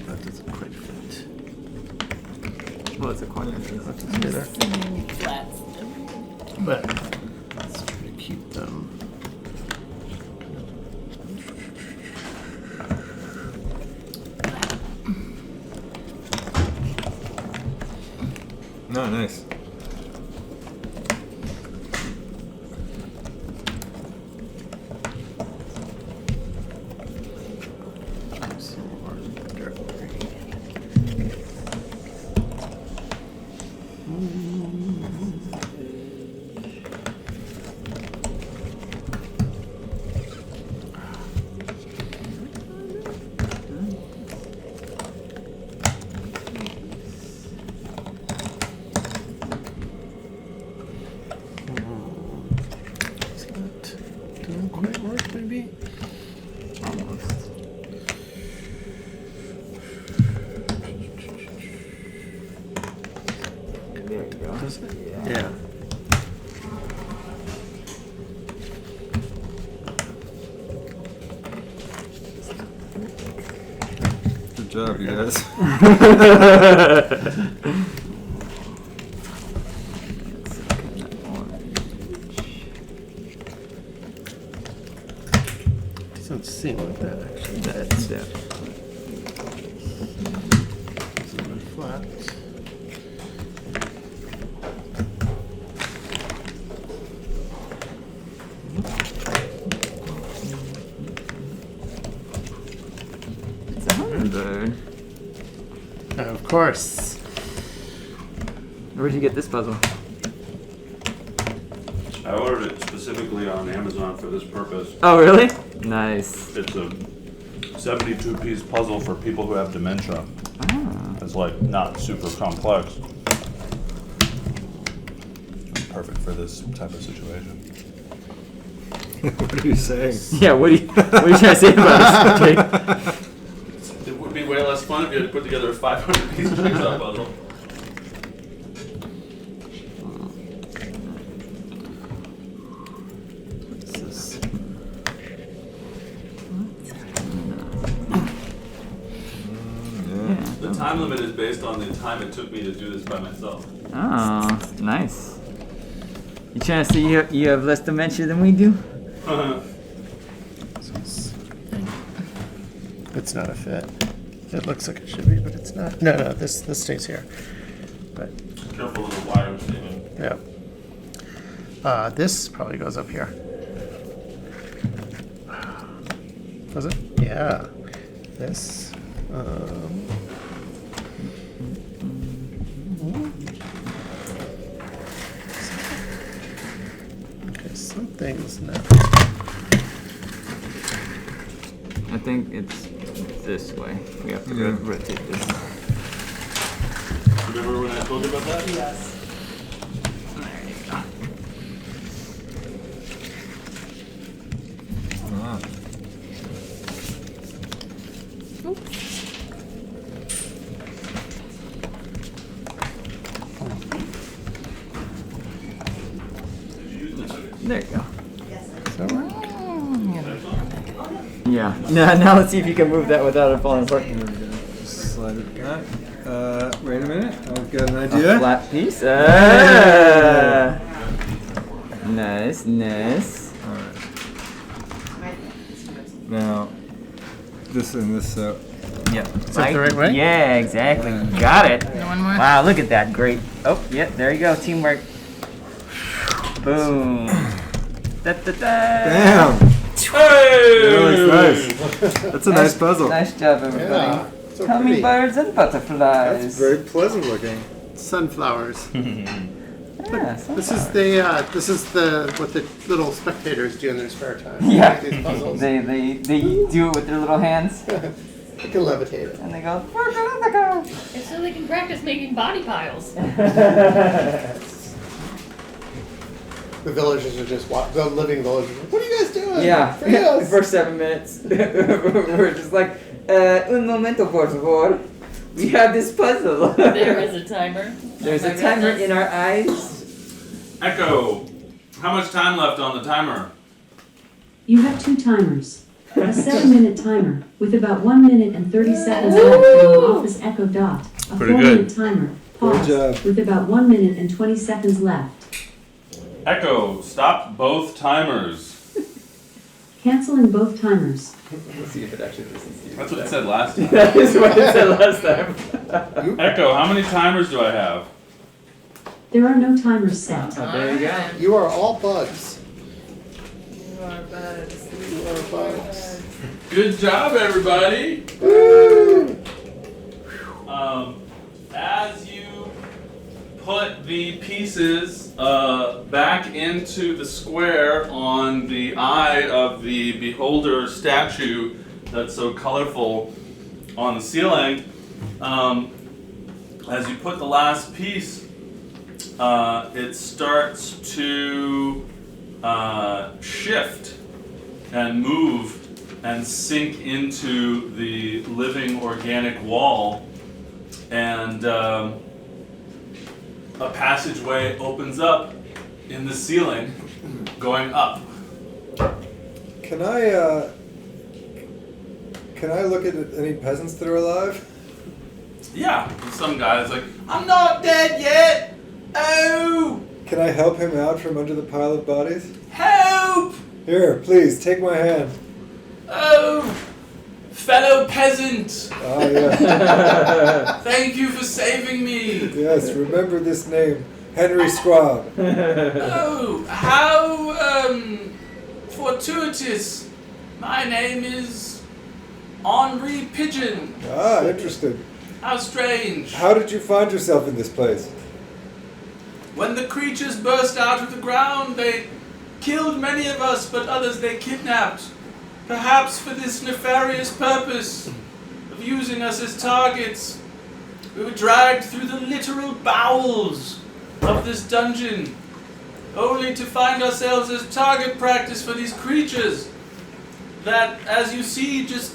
That doesn't quite fit. Well, it's a corner. Put it together. Flats. But let's try to keep them. No, nice. Doesn't quite work, maybe. Almost. There you go. Does it? Yeah. Good job, you guys. Doesn't seem like that actually. That's it. Something flat. It's a hummingbird. Of course. Where'd you get this puzzle? I ordered it specifically on Amazon for this purpose. Oh, really? Nice. It's a 72-piece puzzle for people who have dementia. Ah. It's like not super complex. Perfect for this type of situation. What are you saying? Yeah, what are you trying to say about this, Jake? It would be way less fun if you had to put together a 500-piece jigsaw puzzle. What's this? Yeah. The time limit is based on the time it took me to do this by myself. Oh, nice. You trying to say you have less dementia than we do? It's not a fit. It looks like it should be, but it's not. No, this stays here. But Careful with the wire, Steven. yeah. This probably goes up here. Does it? Yeah. This. Okay, something's not. I think it's this way. We have to rotate this. Remember when I told you about that? Yes. There you go. Ah. There you go. Does that work? Yeah. Now let's see if you can move that without it falling apart. Slide it back. Wait a minute. I've got an A idea. flat piece. Nice. Alright. Now, this and this, so. Yep. Is that the right way? Yeah, exactly. Got it. One more. Wow, look at that. Great. Oh, yep, there you go. Teamwork. Boom. Da-da-da. Damn! Hey! That looks nice. That's a nice puzzle. Nice job, everybody. Yeah. So pretty. Hummingbirds and butterflies. That's very pleasant looking. Sunflowers. Yeah, This is the what the little spectators do in their spare time. Yeah. Make these puzzles. They do it with their little hands They can levitate it. and they go, we're gonna go. It's so they can practice making body piles. The villagers are just the living villagers. What are you guys doing? Yeah, For us. for 7 minutes. We're just like, un momento, por favor. We have this puzzle. There is a timer. There's Oh a my timer goodness. in our eyes. Echo, how much time left on the timer? You have 2 timers. A 7-minute timer with about 1 minute and 30 seconds left and on office echo dot. A Pretty 4-minute timer. Pause job. with about 1 minute and 20 seconds left. Echo, stop both timers. Canceling both timers. Let's see if it actually listens to you. That's what it said last time. That is what it said last time. Echo, how many timers do I have? There are no timers set. Oh, there you go. You are all bugs. You are bugs. You are bugs. Good job, everybody. Woo! As you put the pieces back into the square on the eye of the beholder statue that's so colorful on the ceiling, as you put the last piece, it starts to shift and move and sink into the living organic wall, and a passageway opens up in the ceiling, going up. Can I look at any peasants that are alive? Yeah, some guy's like, I'm not dead yet! Oh! Can I help him out from under the pile of bodies? Help! Here, please, take my hand. Oh! Fellow peasant! Ah, yes. Thank you for saving me! Yes, remember this name, Henry Squab. Oh, how fortuitous. My name is Henri Pigeon. Ah, interesting. How strange. How did you find yourself in this place? When the creatures burst out of the ground, they killed many of us, but others they kidnapped. Perhaps for this nefarious purpose of using us as targets. We were dragged through the literal bowels of this dungeon, only to find ourselves as target practice for these creatures that, as you see, just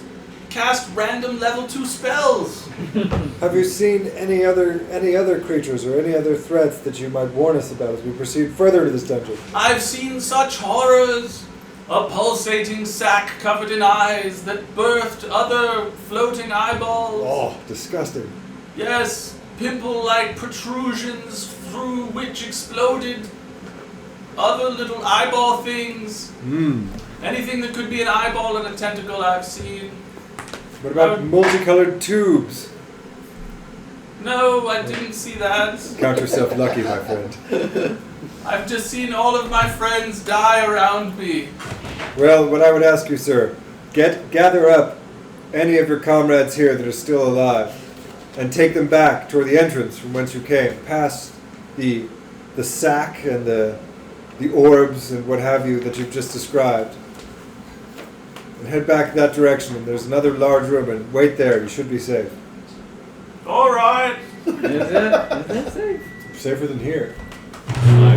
cast random level 2 spells. Have you seen any other creatures or any other threats that you might warn us about as we proceed further to this dungeon? I've seen such horrors. A pulsating sack covered in eyes that birthed other floating eyeballs. Oh, disgusting. Yes, pimple-like protrusions through which exploded other little eyeball things. Anything that could be an eyeball and a tentacle I've seen. What about multicolored tubes? No, I didn't see that. Count yourself lucky, my friend. I've just seen all of my friends die around me. Well, what I would ask you, sir, gather up any of your comrades here that are still alive and take them back toward the entrance from whence you came, past the sack and the orbs and what have you that you've just described. And head back that direction, and there's another large room, and wait there, you should be safe. All right. Is that safe? Safer than here.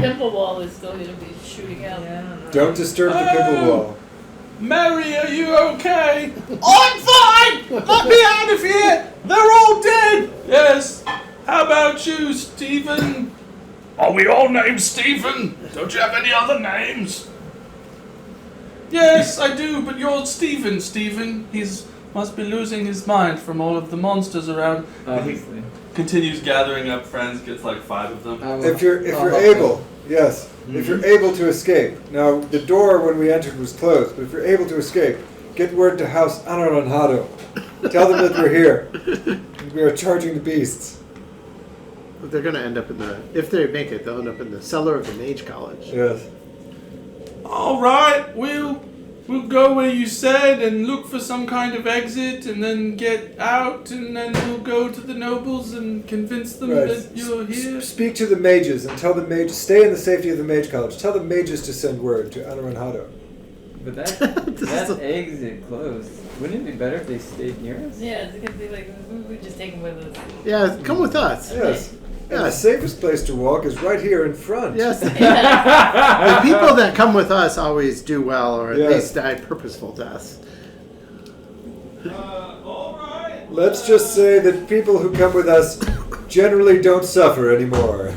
Pimple wall is still going to be shooting out. Don't disturb the pimple wall. Mary, are you okay? I'm fine! Let me out of here! They're all dead! Yes. How about you, Stephen? Are we all named Stephen? Don't you have any other names? Yes, I do, but you're Stephen. Stephen, he's must be losing his mind from all of the monsters around. Obviously. Continues gathering up friends, gets like 5 of them. If you're able, yes, if you're able to escape. Now, the door when we entered was closed, but if you're able to escape, get word to House Anaranjado. Tell them that we're here. We are charging the beasts. They're going to end up in if they make it, they'll end up in the cellar of the Mage College. Yes. All right, we'll go where you said and look for some kind of exit and then get out, and then we'll go to the nobles and convince them that you're here. Speak to the mages and tell the mages, stay in the safety of the Mage College. Tell the mages to send word to Anaranjado. But that exit closed. Wouldn't it be better if they stayed near us? Yeah, it's going to be like, we just take them with us. Yeah, come with us. Yes. And the safest place to walk is right here in front. Yes. The people that come with us always do well, or at least die purposeful deaths. All right. Let's just say that people who come with us generally don't suffer anymore.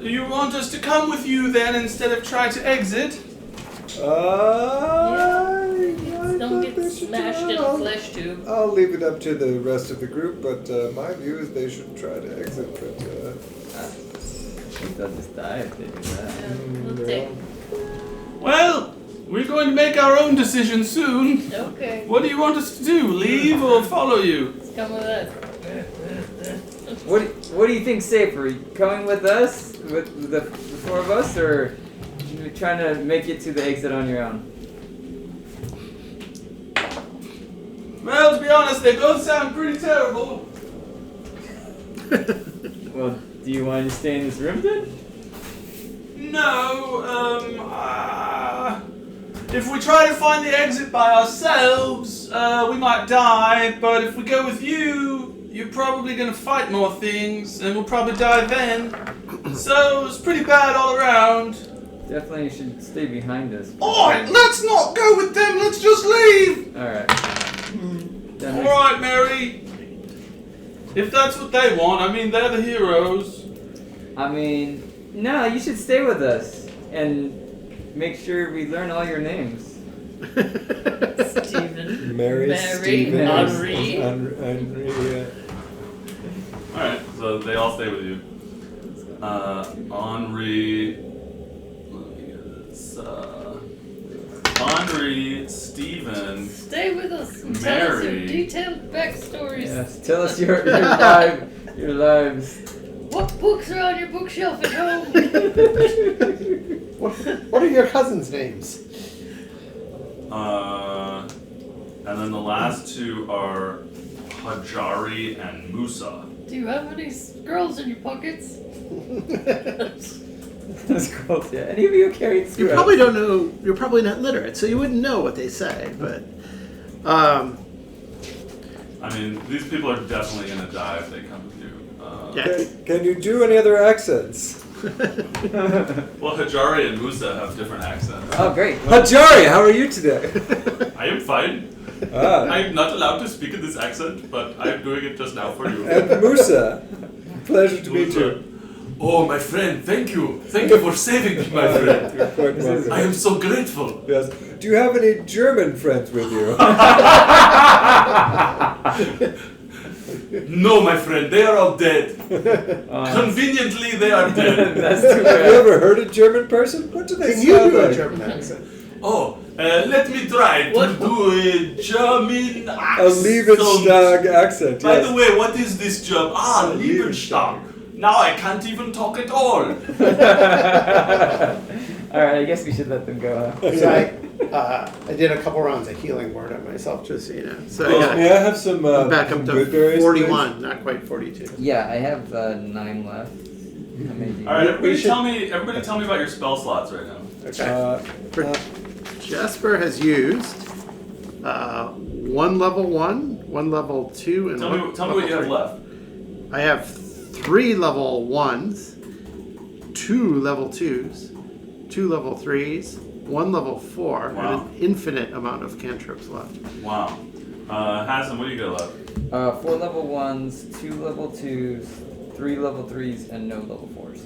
You want us to come with you then instead of try to exit? Don't get smashed in a flesh tube. I'll leave it up to the rest of the group, but my view is they should try to exit. But They'll just die if they do that. We'll take. Well, we're going to make our own decision soon. Okay. What do you want us to do? Leave or follow you? Come with us. What do you think safer? Coming with us, with the four of us, or you trying to make it to the exit on your own? Well, to be honest, they both sound pretty terrible. Well, do you want to stay in this room then? No, if we try to find the exit by ourselves, we might die, but if we go with you, you're probably gonna fight more things, and we'll probably die then. So, it's pretty bad all around. Definitely you should stay behind us. Alright, let's not go with them, let's just leave! Alright. Alright, Mary. If that's what they want, I mean, they're the heroes. I mean, no, you should stay with us and make sure we learn all your names. Stephen. Mary, Stephen, Henri. Henri. Alright, so they all stay with you. Henri. Let me get this. Henri, Stephen. Stay with us and tell us your Mary. detailed backstories. Yes, tell us your lives. What books are on your bookshelf at home? What are your cousins' names? And then the last two are Hajari and Musa. Do you have any girls in your pockets? Those girls, yeah. Any of you carried You scraps? probably don't know. You're probably not literate, so you wouldn't know what they say. But I mean, these people are definitely gonna die if they come with you. yeah. Can you do any other accents? Well, Hajari and Musa have different accents. Oh, great. Hajari, how are you today? I am fine. I'm not allowed to speak in this accent, but I'm doing it just now for you. And Musa, pleasure to meet you. Oh, my friend, thank you. Thank you for saving me, my friend. You're quite welcome. I am so grateful. Yes. Do you have any German friends with you? No, my friend, they are all dead. Conveniently, they are dead. That's too Have you bad. ever heard a German person? What do they Can you sound do a like? German accent? Oh, let me try to do a German A accent. Liebenstag accent, By yes. the way, what is this job? Ah, Liebenstag. Now I can't even talk at all. Alright, I guess we should let them go. Huh? So I did a couple rounds of healing word on myself, just so you know. So Well, yeah, May I have some back up to good berries, 41, not quite 42. Yeah, I have 9 left. Amazing. All right, everybody, We should- tell me about your spell slots right now. Okay. Jasper has used 1 level 1, 1 level 2, and Tell one me level what you have 3. left. I have 3 level 1s, 2 level 2s, 2 level 3s, 1 level 4, Wow. and an infinite amount of cantrips left. Wow. Hassan, what do you got left? 4 level 1s, 2 level 2s, 3 level 3s, and no level 4s.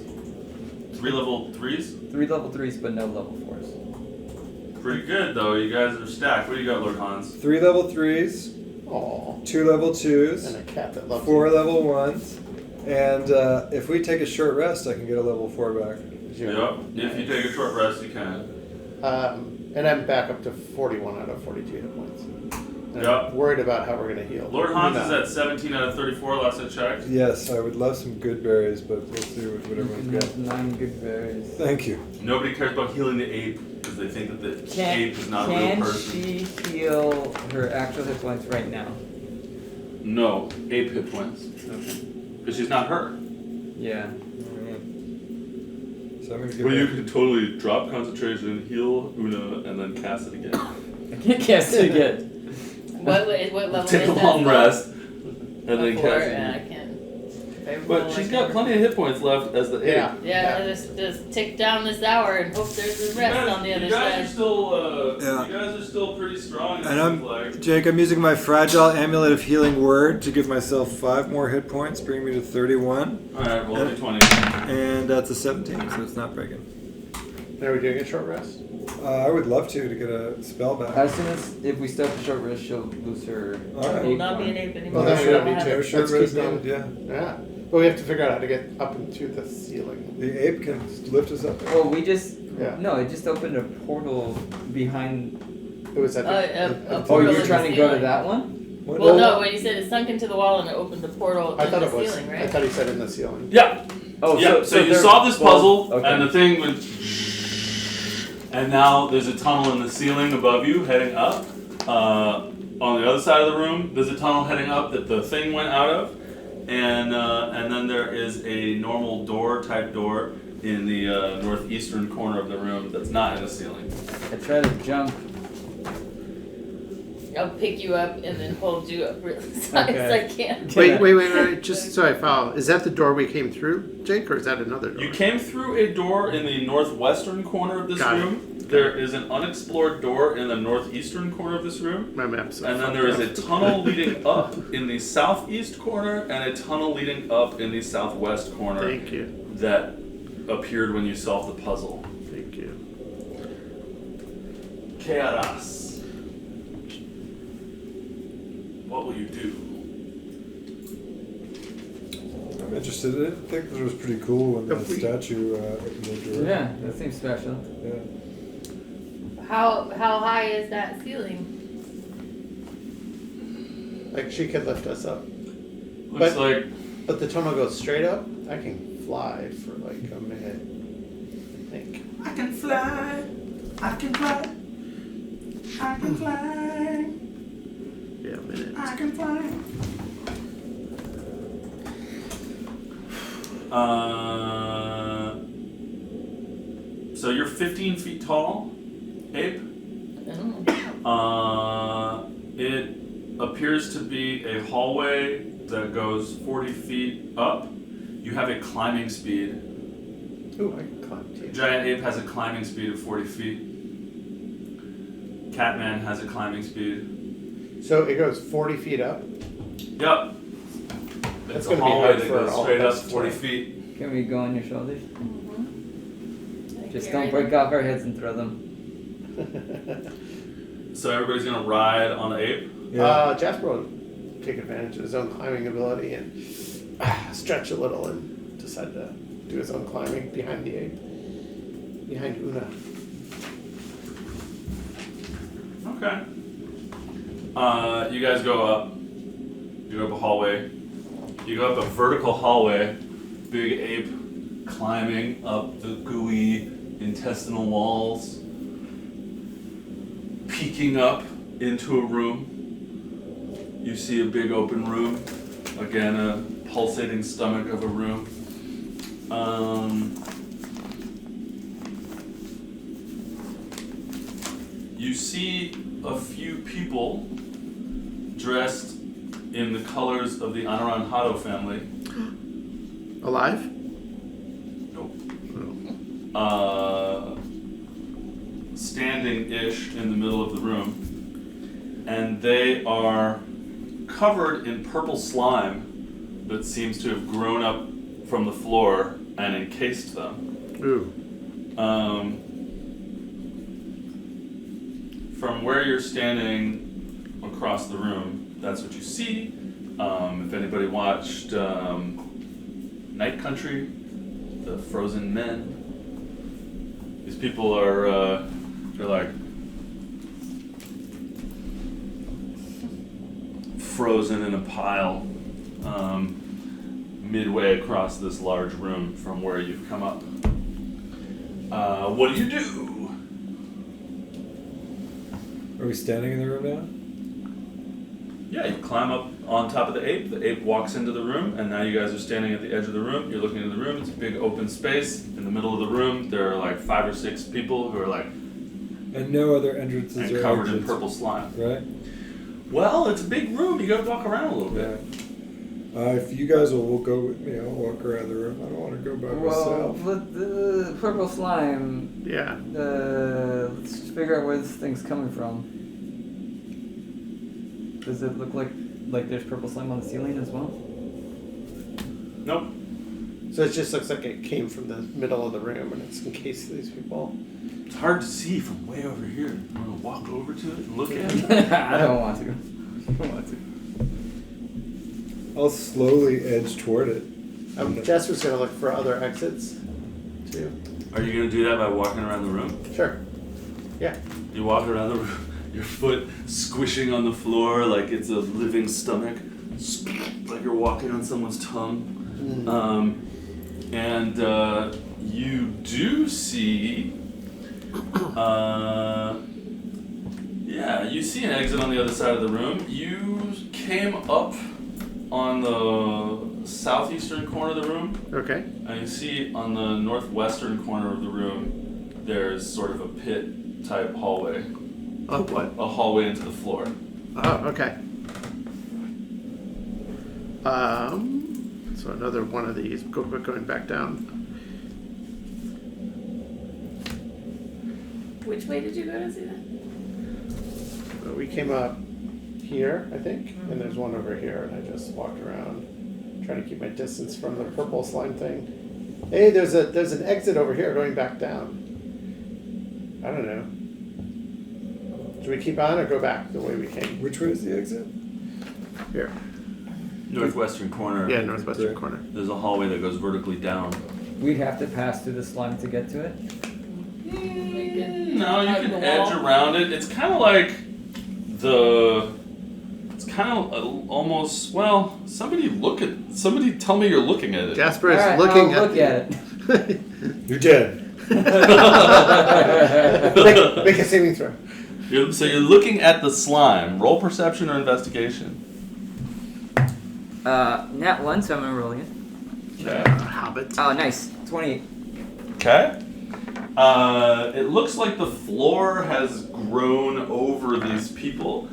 3 level 3s? 3 level 3s, but no level 4s. Pretty good, though. You guys are stacked. What do you got, Lord Hans? 3 level 3s, Aw. 2 level 2s, And a cat that loves 4 you. level 1s, and if we take a short rest, I can get a level 4 back. Yep. If you take a short rest, you can. And I'm back up to 41 out of 42 hit points. And Yep. I'm worried about how we're going to heal. Lord Hans is Not. at 17 out of 34 last I checked. Yes, I would love some good berries, but we'll see what You everyone's can got. have 9 good berries. Thank you. Nobody cares about healing the ape because they think that the ape is not a real Can person. she heal her actual hit points right now? No, ape hit points. Okay. Because she's not her. Yeah. So I'm gonna give Well, her- you can totally drop concentration, heal Una, and then cast it again. I can't cast it again. What level Take is a that? long rest, and then Four, cast it and I again. can't. If I roll But she's like got a- plenty of hit points left as the ape. Yeah. Yeah, just tick down this hour and hope there's a rest on the other you guys side. are still, Yeah. you guys are still pretty strong. it And seems like. Jake, I'm using my fragile amulet of healing word to give myself 5 more hit points, bring me to 31, All right, roll me 20. and that's a 17, so it's not breaking. Are we doing a short rest? I would love to get a spell back. As soon as if we stop the short rest, she'll lose her. Alright. Will ape not be form. an ape anymore. Well, then we don't need We'll to. have- No short Let's rest keep going. needed, yeah. Yeah. But we have to figure out how to get up into the ceiling. The ape can lift us up. Well, we just Yeah. no, it just opened a portal behind. It was at the. A Oh, portal you're in trying the to go to ceiling. that one? What? Well, no, when you said it sunk into the wall and it opened the portal I in thought the it was. ceiling, I right? thought he said in the ceiling. Yeah. Oh, Yeah, so you they're- solve this puzzle, okay. and the thing went. And now there's a tunnel in the ceiling above you heading up. On the other side of the room, there's a tunnel heading up that the thing went out of. And then there is a normal type door in the northeastern corner of the room that's not in the ceiling. I try to jump. I'll pick you up and then hold you up really as high as I can. Wait. Just so I follow. Is that the door we came through, Jake, or is that another door? You came through a door in the northwestern corner of this Got it. room. There is an unexplored door in the northeastern corner of this room. My map's so And then fucked there is up. a tunnel leading up in the southeast corner and a tunnel leading up in the southwest corner Thank you. that appeared when you solved the puzzle. Thank you. Kearas. What will you do? I'm interested. I think that was pretty cool when the If we- statue opened the door. Yeah, that seems special. Yeah. How high is that ceiling? Like she could lift us up, Looks But- like but the tunnel goes straight up. I can fly for like a minute. I think. I can fly. I can fly. I can fly. Yeah, a minute. I can fly. So you're 15 feet tall, Ape. It appears to be a hallway that goes 40 feet up. You have a climbing speed. Ooh, I can climb too. Giant Ape has a climbing speed of 40 feet. Catman has a climbing speed. So it goes 40 feet up. Yep. That's It's a gonna be hallway hard that for goes all straight of up us to 40 climb. feet. Can we go on your shoulders? Mm-hmm. Just don't break off our heads and throw them. So everybody's gonna ride on the ape. Jasper will take advantage of his own climbing ability and stretch a little and decide to do his own climbing behind the ape. Behind Una. Okay. You guys go up. You go up a hallway. You go up a vertical hallway. Big ape climbing up the gooey intestinal walls. Peeking up into a room. You see a big open room. Again, a pulsating stomach of a room. You see a few people dressed in the colors of the Anaranjado family. Alive? Nope. Standing-ish in the middle of the room. And they are covered in purple slime that seems to have grown up from the floor and encased them. Ooh. From where you're standing across the room, that's what you see. If anybody watched Night Country, the Frozen Men, these people are they're like frozen in a pile midway across this large room from where you've come up. What do you do? Are we standing in the room now? Yeah, you climb up on top of the ape. The ape walks into the room, and now you guys are standing at the edge of the room. You're looking into the room. It's a big open space. In the middle of the room, there are like 5 or 6 people who are like And no other entrances and or covered in exits, purple slime. right? Well, it's a big room. You gotta walk around a little bit. If you guys will go with me, I'll walk around the room. I don't want to go by Well, myself. with the purple slime, Yeah. let's figure out where this thing's coming from. Does it look like there's purple slime on the ceiling as well? Nope. So it just looks like it came from the middle of the room and it's encased these people. It's hard to see from way over here. You wanna walk over to it and look at it? I don't want to. I don't want to. I'll slowly edge toward it. Jasper's gonna look for other exits too. Are you gonna do that by walking around the room? Sure. Yeah. You walk around the room. your foot squishing on the floor like it's a living stomach, like you're walking on someone's tongue. And you do see, you see an exit on the other side of the room. You came up on the southeastern corner of the room. Okay. And you see on the northwestern corner of the room, there's sort of a pit type hallway. Oh, what? A hallway into the floor. Oh, okay. So another one of these. Going back down. Which way did you go to see that? We came up here, I think, and there's one over here, and I just walked around, trying to keep my distance from the purple slime thing. Hey, there's an exit over here going back down. I don't know. Should we keep on or go back the way we came? Which way is the exit? Here. Northwestern corner. Yeah, northwestern Right. corner. There's a hallway that goes vertically down. We'd have to pass through the slime to get to it. No, you can edge around it. It's kind of like it's kind of almost, well, somebody tell me you're looking at it. Jasper is Alright, looking I'll at look at it. You're dead. Make a saving throw. So you're looking at the slime. Roll perception or investigation. Nat 1, so I'm gonna roll again. Hobbit. Oh, nice. 28. Okay. It looks like the floor has grown over these people.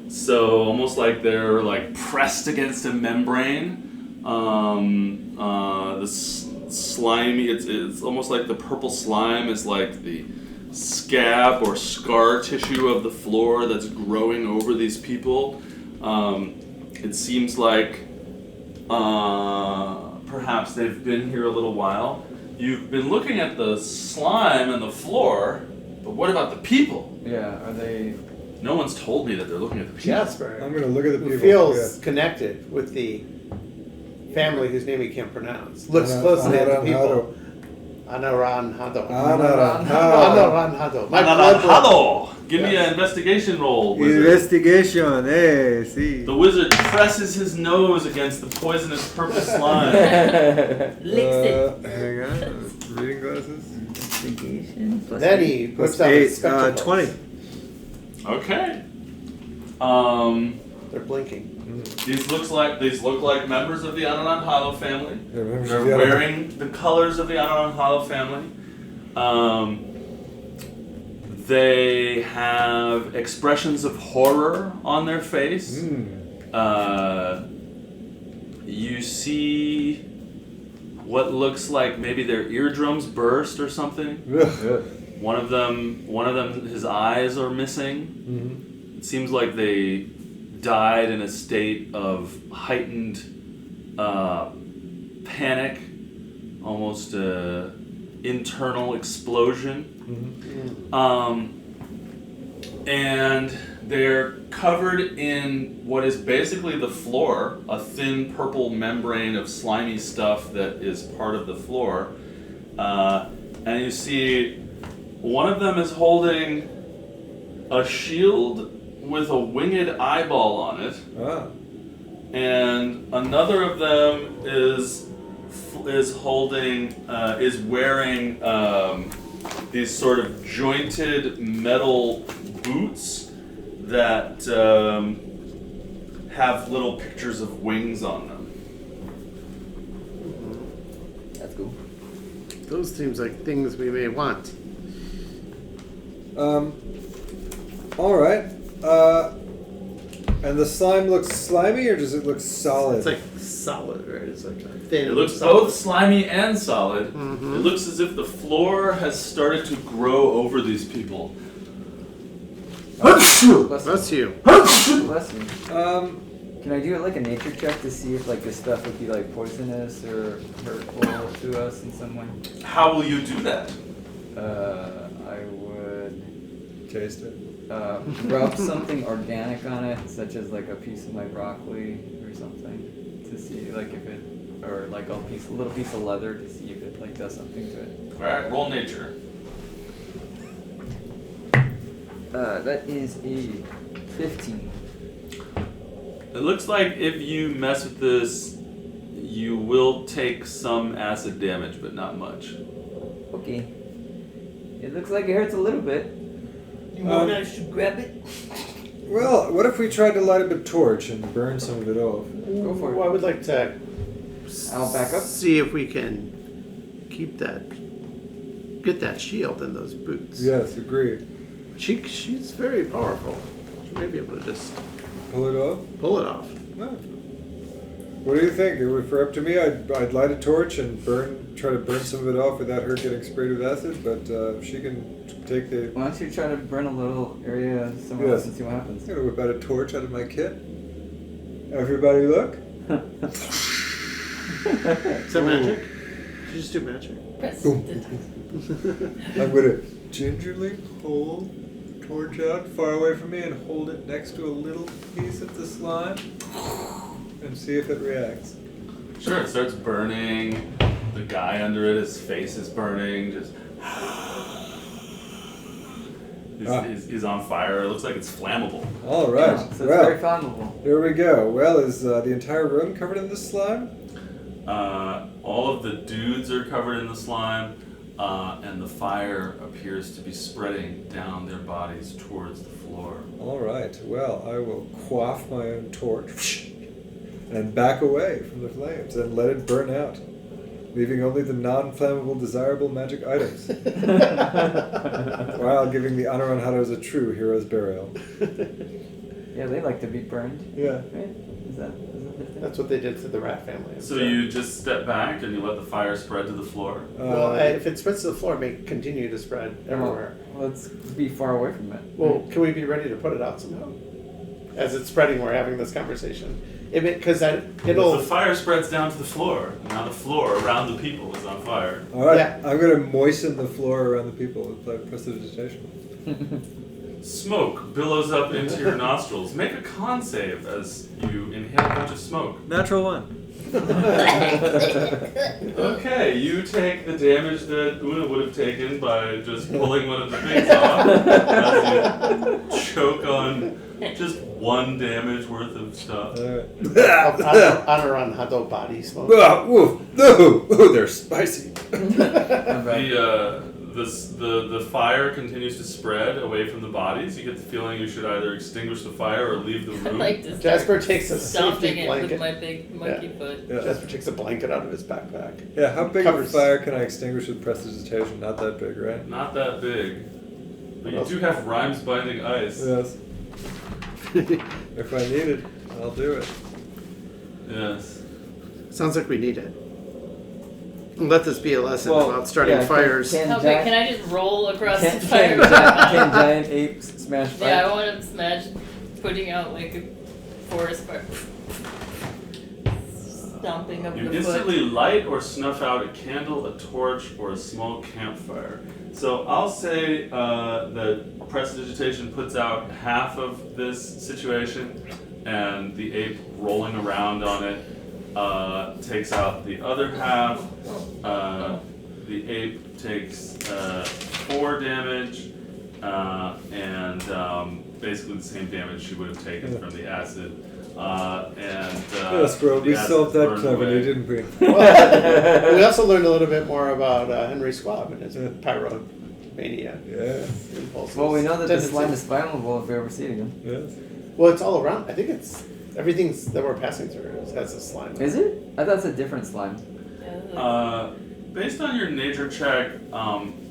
So almost like they're like pressed against a membrane. The slimy, it's almost like the purple slime is like the scab or scar tissue of the floor that's growing over these people. It seems like perhaps they've been here a little while. You've been looking at the slime and the floor, but what about the people? Yeah, are they... No one's told me that they're looking at the people. Jasper. I'm gonna look at the Who people. feels connected with the family whose name he can't pronounce. Looks closely at the people. Anaranjado. Anaranjado. My blood pressure. Anaranjado! Give me an investigation roll, wizard. Investigation, see. The wizard presses his nose against the poisonous purple slime. Licks it. Hang on, reading glasses. Investigation plus Then he puts out his spectacles. 20. Okay. They're blinking. These look like members of the Anaranjado family. They're Yeah. wearing the colors of the Anaranjado family. They have expressions of horror on their face. You see what looks like maybe their eardrums burst or something. One of them, his eyes are missing. It seems like they died in a state of heightened panic, almost internal explosion. And they're covered in what is basically the floor, a thin purple membrane of slimy stuff that is part of the floor. And you see one of them is holding a shield with a winged eyeball on it. And another of them is wearing these sort of jointed metal boots that have little pictures of wings on them. That's cool. Those seems like things we may want. All right. And the slime looks slimy, or does it look solid? It's like solid, right? It's like thin. It looks both slimy and solid. It looks as if the floor has started to grow over these people. Bless you. Bless me. Can I do like a nature check to see if like this stuff would be like poisonous or hurtful to us in some way? How will you do that? I would Taste it. rub something organic on it, such as like a piece of my broccoli or something, to see like if it, or like a little piece of leather to see if it like does something to it. Alright, roll nature. That is a 15. It looks like if you mess with this, you will take some acid damage, but not much. Okay. It looks like it hurts a little bit. You want us to grab it? Well, what if we tried to light up a torch and burn some of it off? Go for it. Well, I would like to I'll back up. see if we can get that shield in those boots. Yes, agreed. She's very powerful. She may be able to just Pull it off? pull it off. No. What do you think? If it were up to me, I'd light a torch and try to burn some of it off without her getting sprayed with acid, but she can take the... Why don't you try to burn a little area somewhere else Yes. and see what happens? I'm gonna whip out a torch out of my kit. Everybody look. Is that magic? Did you just do magic? Press Boom. the I'm gonna gingerly pull the torch out far away from me and hold it next to a little piece of the slime and see if it reacts. Sure, it starts burning. The guy under it, his face is burning. Just he's on fire. It looks like it's flammable. All right. So it's very flammable. Here we go. Well, is the entire room covered in this slime? All of the dudes are covered in the slime, and the fire appears to be spreading down their bodies towards the floor. All right. Well, I will quaff my own torch and back away from the flames and let it burn out, leaving only the non-flammable desirable magic items, while giving the Anaranjados a true hero's burial. Yeah, they like to be burned. Yeah. Right? Is that their thing? That's what they did to the rat family. So you just step back and you let the fire spread to the floor. Well, if it spreads to the floor, it may continue to spread everywhere. Well, let's be far away from it. Well, can we be ready to put it out somehow? As it's spreading, we're having this conversation. Because If it'll. the fire spreads down to the floor, now the floor around the people is on fire. All right. Yeah. I'm going to moisten the floor around the people with prestidigitation. Smoke billows up into your nostrils. Make a con save as you inhale a bunch of smoke. Natural 1. Okay, you take the damage that Una would have taken by just pulling one of the things off as you choke on just 1 damage worth of stuff. All right. Anaranjado body smoke. Ah, woof. Ooh, they're spicy. The fire continues to spread away from the bodies. You get the feeling you should either extinguish the fire or leave the I room. like to start Jasper takes a stomping safety it blanket. with my big monkey foot. Yeah. Jasper takes a blanket out of his backpack. Yeah, how big Covers. of a fire can I extinguish with prestidigitation? Not that big, right? Not that big. But you do have rhymes binding ice. Yes. If I need it, I'll do it. Yes. Sounds like we need it. Let this be a lesson Well, about starting yeah, fires. Can Okay, giant, can I just roll across can, the fire? can giant apes smash fire? Yeah, I want to smash, putting out like a forest fire. Stomping up You the instantly foot. light or snuff out a candle, a torch, or a small campfire. So I'll say that prestidigitation puts out half of this situation, and the ape rolling around on it takes out the other half. The ape takes 4 damage, and basically the same damage she would have taken from the acid. Yes, bro, the we acid solved that burned cleverly, away. didn't we? Well, we also learned a little bit more about Henry Squab and his pyromania Yeah, impulses. Well, we know that this tendencies. line is flammable if we ever see it again. yes. Well, it's all around. I think it's everything that we're passing through has a slime. Is it? I thought it's a different slime. Based on your nature check,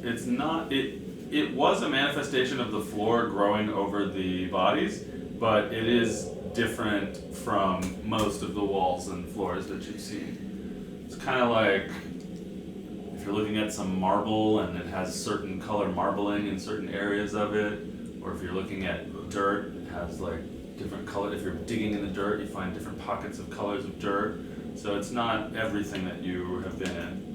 it's not. It was a manifestation of the floor growing over the bodies, but it is different from most of the walls and floors that you've seen. It's kind of like if you're looking at some marble and it has certain color marbling in certain areas of it, or if you're looking at dirt, it has like different color. If you're digging in the dirt, you find different pockets of colors of dirt. So it's not everything that you have been in.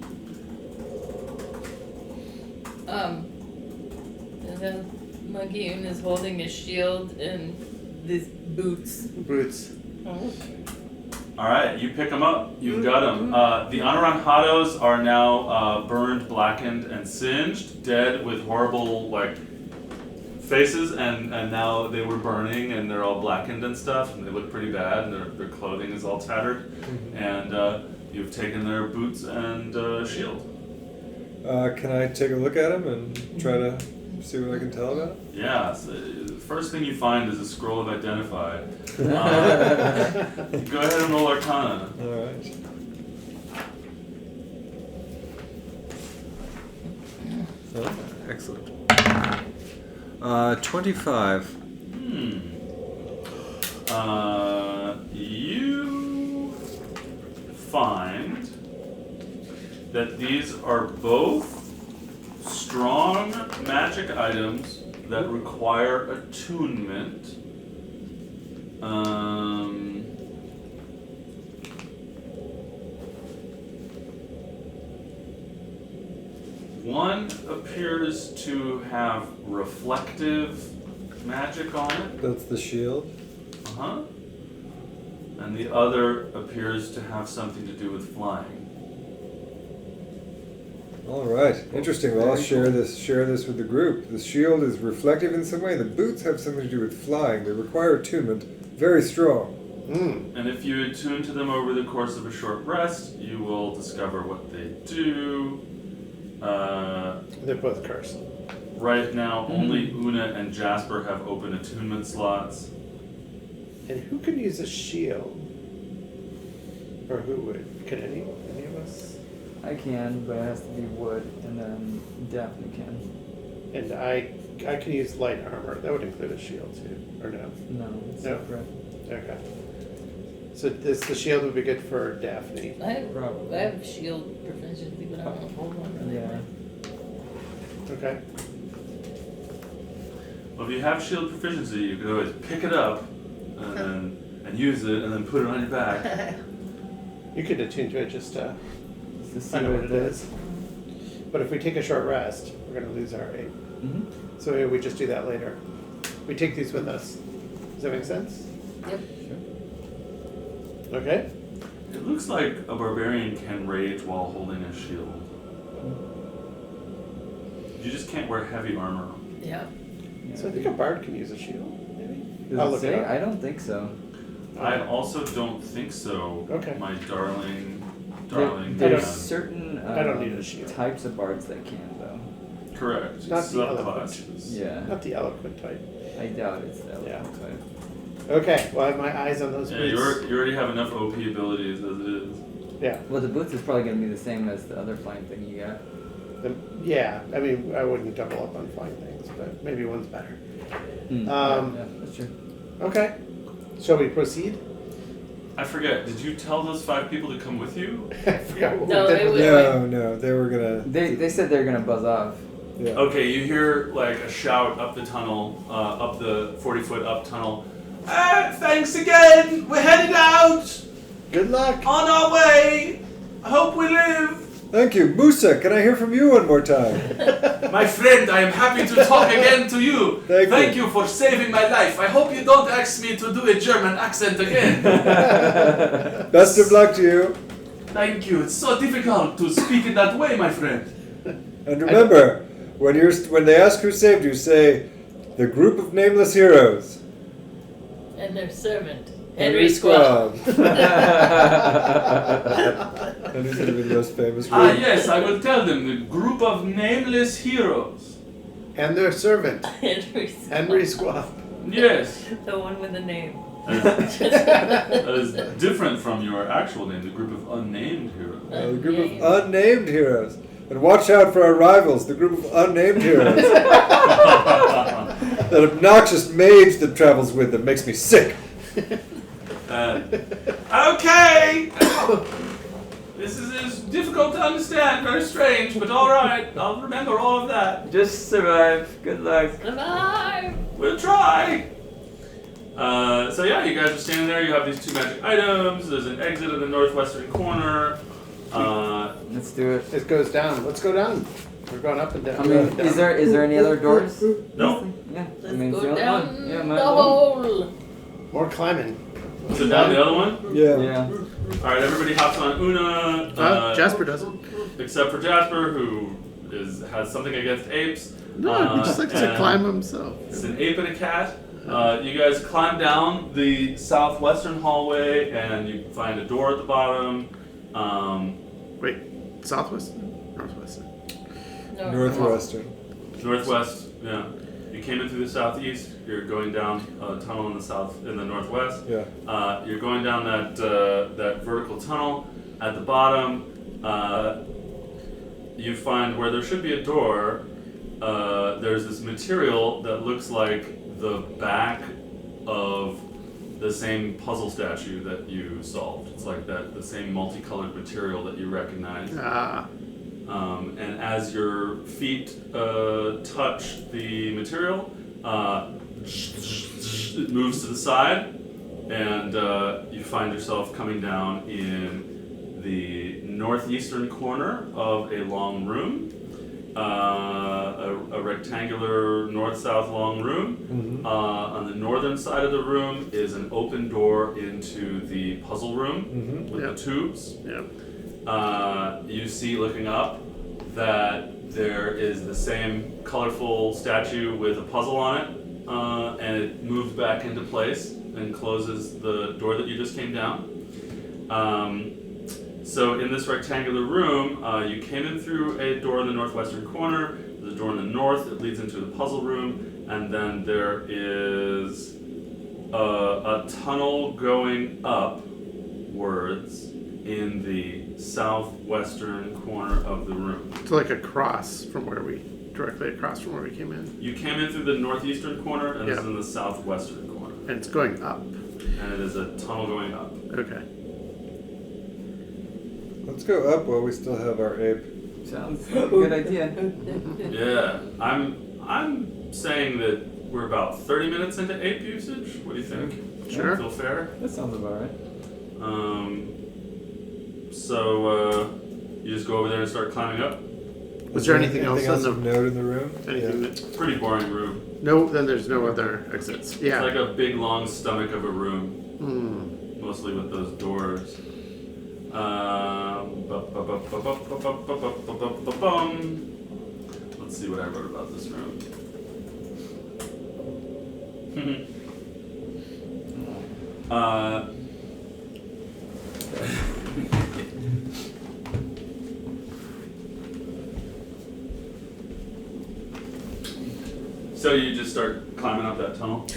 And then Monkey is holding a shield and these boots. Boots. All right, you pick them up. You've got them. The Anaranjados are now burned, blackened, and singed, dead with horrible, like, faces, and now they were burning, and they're all blackened and stuff, and they look pretty bad, and their clothing is all tattered, and you've taken their boots and shield. Can I take a look at him and try to see what I can tell about it? Yeah, so the first thing you find is a scroll of identify. Go ahead and roll Arcana. All right. Oh, excellent. 25. You find that these are both strong magic items that require attunement. One appears to have reflective magic on it. That's the shield. Uh-huh. And the other appears to have something to do with flying. All right, interesting. Well, I'll share this with the group. The shield is reflective in some way. The boots have something to do with flying. They require attunement. Very strong. And if you attune to them over the course of a short rest, you will discover what they do. They're both cursed. Right now, only Una and Jasper have open attunement slots. And who can use a shield? Or who would? Can any of us? I can, but it has to be wood, and then Daphne can. And I can use light armor. That would include a shield too, or no? No, it's No. separate. Okay. So the shield would be good for Daphne. I Probably. have shield proficiency, but I don't hold one really. Yeah. Okay. Well, if you have shield proficiency, you could always pick it up and use it, and then put it on your back. You could attune to it just to Just to see find out what it does. is. But if we take a short rest, we're going to lose our 8. Mhm. So maybe we just do that later. We take these with us. Does that make sense? Yep. Okay. It looks like a barbarian can rage while holding a shield. You just can't wear heavy armor. Yeah. So I think a bard can use a shield, maybe? Does I'll it look say? it up. I don't think so. I also don't think so. Okay. My darling. There's man. certain I don't need a shield. types of bards that can, though. Correct. Not the Subclasses. Yeah. Not the eloquent type. I doubt it's that Yeah. type. Okay, well I have my eyes on those Yeah, boots. you already have enough OP abilities as it is. Yeah. Well, the boots is probably going to be the same as the other flying thing you got. Yeah, I mean, I wouldn't double up on flying things, but maybe one's better. Yeah, that's true. Okay. Shall we proceed? I forget, did you tell those 5 people to come with you? I forgot what No, we did. it was- No, they were gonna. They said they're going to buzz off. Yeah. Okay, you hear like a shout up the tunnel, up the 40-foot up tunnel. Thanks again! We're headed out! Good luck. On our way! I hope we live! Thank you, Musa. Can I hear from you one more time? My friend, I am happy to talk again to you. Thank you for saving my life. I hope you don't ask me to do a German accent again. Best of luck to you. Thank you. It's so difficult to speak in that way, my friend. And remember, when they ask who saved you, say the group of nameless heroes. And their servant, Henry Henry Squab. Henry's gonna be the most famous. Ah, yes, I will tell them. The group of nameless heroes. And their servant, Henry Squab. Henry Squab. Yes. The one with the name. That is different from your actual name, the group of unnamed heroes. The group of unnamed heroes. And watch out for our rivals, the group of unnamed heroes. That obnoxious mage that travels with them makes me sick. Okay! This is difficult to understand, very strange, but alright, I'll remember all of that. Just survive. Good luck. Alive! We'll try! So yeah, you guys are standing there, you have these 2 magic items, there's an exit in the northwestern corner. Let's do it. It goes down. Let's go down. We're going up and down. I mean, is there any other doors? No. Yeah. Let's I mean, go it's the only down one. Yeah, the might as well. hole. More climbing. So down the other one? Yeah. Yeah. Alright, everybody hops on Una. Jasper doesn't. Except for Jasper, who has something against apes. No, he just likes to and climb himself. It's an ape and a cat. You guys climb down the southwestern hallway, and you find a door at the bottom. Wait, southwestern? Northwestern? Northwestern. Northwest, yeah. You came in through the southeast. You're going down a tunnel in the northwest. Yeah. You're going down that vertical tunnel. At the bottom, you find where there should be a door. There's this material that looks like the back of the same puzzle statue that you solved. It's like the same multicolored material that you recognize. And as your feet touch the material, it moves to the side, and you find yourself coming down in the northeastern corner of a long room, a rectangular north-south long room. Mm-hmm. On the northern side of the room is an open door into the puzzle room with the tubes. You see, looking up, that there is the same colorful statue with a puzzle on it, and it moves back into place and closes the door that you just came down. So in this rectangular room, you came in through a door in the northwestern corner. There's a door in the north that leads into the puzzle room, and then there is a tunnel going upwards in the southwestern corner of the room. It's like directly across from where we came in. You came in through the northeastern corner, and this is in the southwestern corner. And it's going up. And it is a tunnel going up. Okay. Let's go up while we still have our ape. Sounds like a good idea. Yeah, I'm saying that we're about 30 minutes into ape usage. What do you think? Sure. Feel fair? That sounds about right. So you just go over there and start climbing up. Was there anything else of in the note in the room? anything It's a pretty boring room. No, then there's no other exits. Yeah. It's like a big long stomach of a room, mostly with those doors. Let's see what I wrote about this room. So you just start climbing up that tunnel?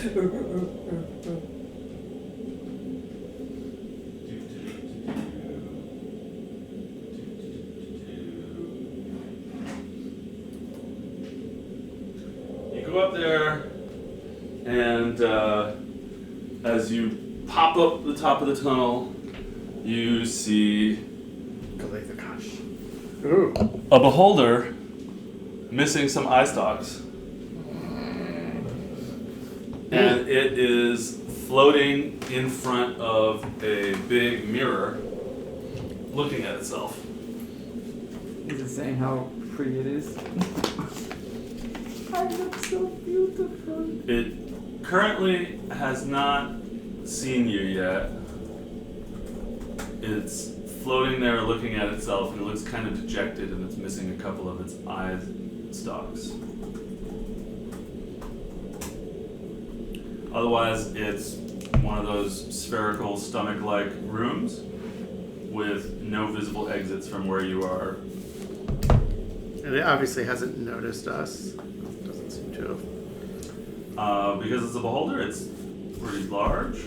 You go up there, and as you pop up the top of the tunnel, you see Ooh. a beholder missing some eye stalks. And it is floating in front of a big mirror, looking at itself. Is it saying how pretty it is? I look so beautiful. It currently has not seen you yet. It's floating there looking at itself, and it looks kind of dejected, and it's missing a couple of its eye stalks. Otherwise, it's one of those spherical stomach-like rooms with no visible exits from where you are. And it obviously hasn't noticed us. Doesn't seem to have. Because it's a beholder, it's pretty large.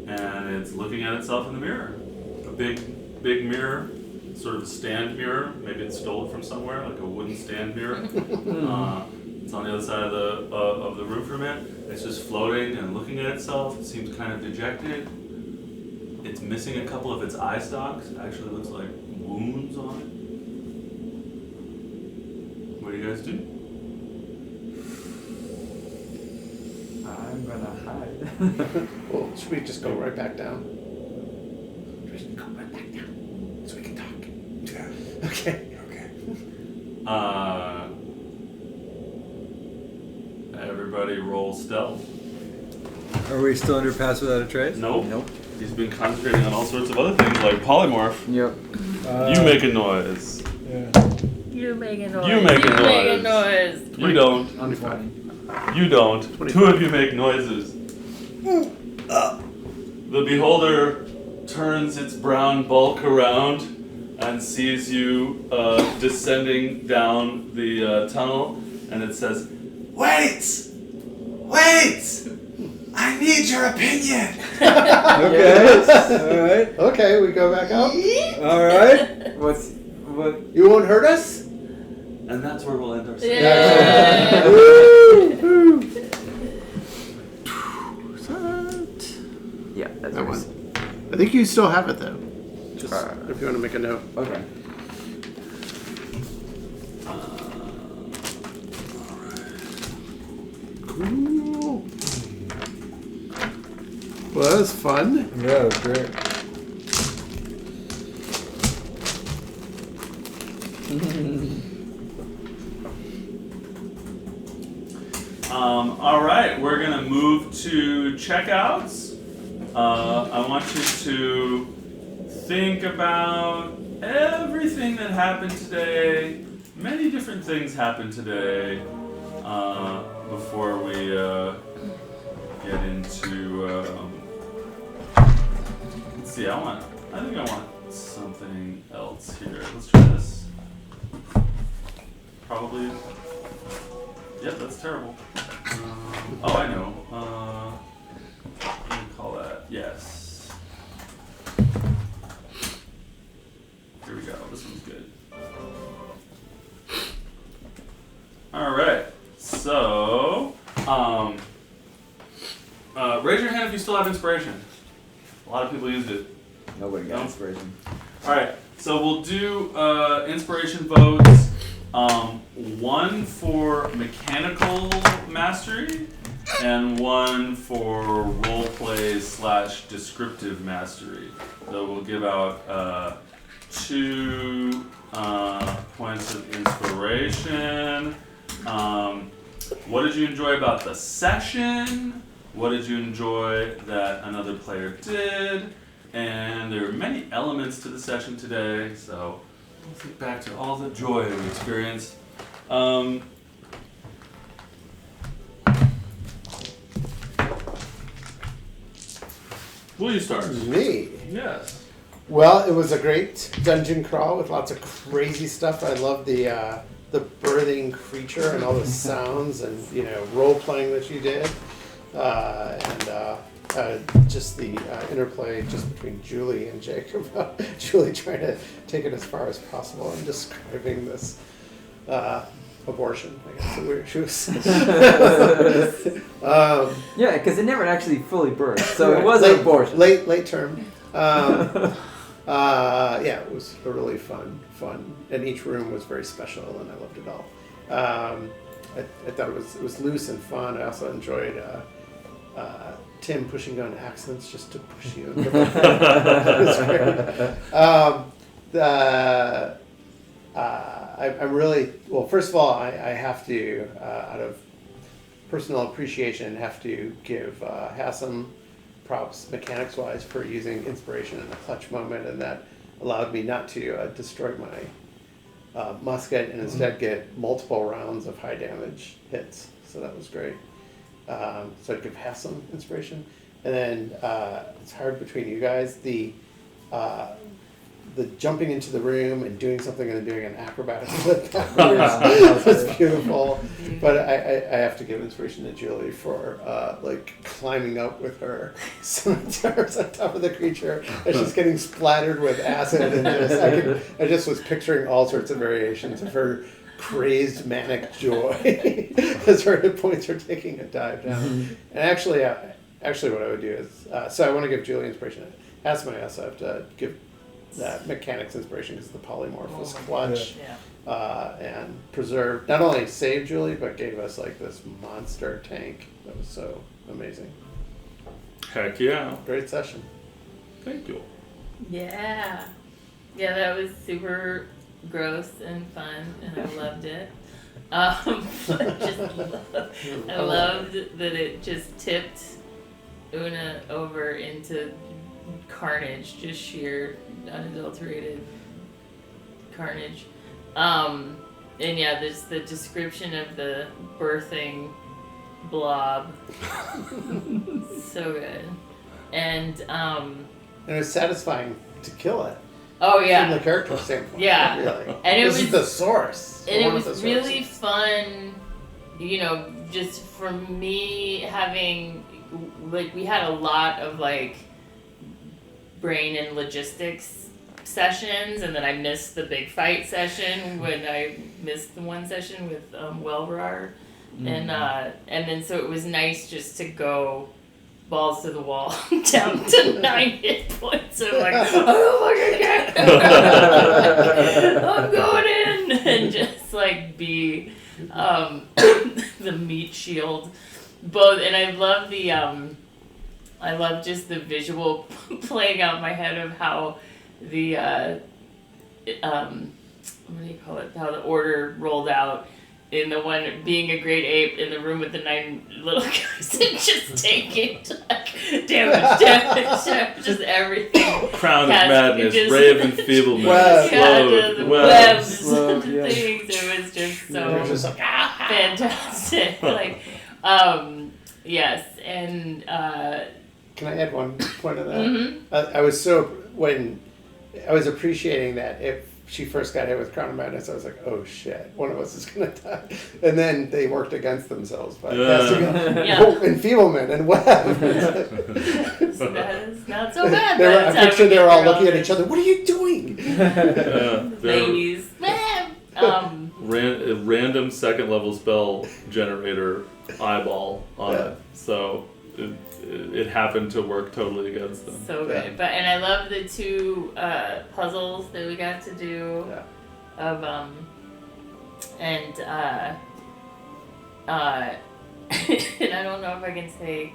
And it's looking at itself in the mirror. A big mirror, sort of a stand mirror. Maybe it stole it from somewhere, like a wooden stand mirror. It's on the other side of the room from it. It's just floating and looking at itself. It seems kind of dejected. It's missing a couple of its eye stalks. It actually looks like wounds on it. What do you guys do? I'm gonna hide. Well, should we just go right back down? Just go right back down so we can talk. Yeah. Okay. Everybody roll stealth. Are we still under pass without a trace? Nope. He's been concentrating on all sorts of other things like polymorph. Yep. You make a noise. Yeah. You make a noise. You make a You make a noise. noise. You don't. I'm 20. You don't. 2 of you make noises. The beholder turns its brown bulk around and sees you descending down the tunnel, and it says, "Wait! Wait! I need your opinion!" Okay. All right. Okay, we go back up. All right. What? You won't hurt us? And that's where we'll end our session. Yeah. Woo! Yeah, that's That what one. I think you still have it though. Just Alright. if you want to make a note. Okay. Cool. Well, that was fun. Yeah, that was great. All right, we're gonna move to checkouts. I want you to think about everything that happened today. Many different things happened today. Before we get into, let's see. I think I want something else here. Let's try this. Probably. Yep, that's terrible. Oh, I know. What do you call that? Yes. Here we go. This one's good. All right. So, raise your hand if you still have inspiration. A lot of people used it. Nobody got No? inspiration. All right, so we'll do inspiration votes. One for mechanical mastery, and one for roleplay / descriptive mastery. So we'll give out 2 points of inspiration. What did you enjoy about the session? What did you enjoy that another player did? And there were many elements to the session today, so let's get back to all the joy we experienced. Will you start? Me. Yes. Well, it was a great dungeon crawl with lots of crazy stuff. I love the birthing creature and all the sounds and role playing that you did, and just the interplay just between Julie and Jacob. Julie trying to take it as far as possible and describing this abortion. I guess she was. Yeah, because it never actually fully birthed, so it was an abortion. Late term. Yeah, it was a really fun, and each room was very special, and I loved it all. I thought it was loose and fun. I also enjoyed Tim pushing down accents just to push you. It was great. I'm really well. First of all, I have to, out of personal appreciation, have to give Hassan props mechanics-wise for using inspiration in a clutch moment, and that allowed me not to destroy my musket and instead get multiple rounds of high damage hits. So that was great. So I'd give Hassan inspiration, and then it's hard between you guys. The jumping into the room and doing something and then doing an acrobatic flip backwards was beautiful. But I have to give inspiration to Julie for climbing up with her scimitars on top of the creature and she's getting splattered with acid, and I just was picturing all sorts of variations of her crazed manic joy as her hit points are taking a dive down. And actually what I would do is so I want to give Julie inspiration. Ask my ass, I have to give that mechanics inspiration because the polymorph was clutch and preserved, not only saved Julie but gave us this monster tank that was so amazing. Heck yeah. Great session. Thank you. Yeah, that was super gross and fun, and I loved it. I loved that it just tipped Una over into carnage, just sheer unadulterated carnage. yeah, there's the description of the birthing blob. So good. And And it's satisfying to kill it. oh From the yeah. character standpoint. Yeah. Really. And it this is was- the source. And it One of was the really sources. fun, you know, just for me having, like, we had a lot of, like, brain and logistics sessions, and then I missed the big fight session when I missed the one session with Welrar. And then so it was nice just to go balls to the wall down to 9 hit points. I'm like, oh my god, I'm going in, and just like be the meat shield. Both, and I love the I love just the visual playing out in my head of how the what do you call it? How the order rolled out. In the one being a great ape in the room with the 9 little guys and just taking like damage, just everything. Crown of Cast- Madness, just- Ray of Enfeeblement, Web. Slowed, the Webs. webs, Yes. things. It was just so They're just like, fantastic. Like, yes, and Can I add one point to that? mhm. I was so when I was appreciating that if she first got hit with Crown of Madness, I was like, oh shit, one of us is gonna die. And then they worked against themselves by casting Yeah. enfeeblement and web. that is not so bad. They were, by the I'm time pretty sure we they get were all through looking at this. each other. What are you doing? Yeah, they're Ladies, a random second level spell generator eyeball on Yeah. it. So it happened to work totally against them. so Yeah. good. But and I love the 2 puzzles that we got to do. Yeah. Of and and I don't know if I can say.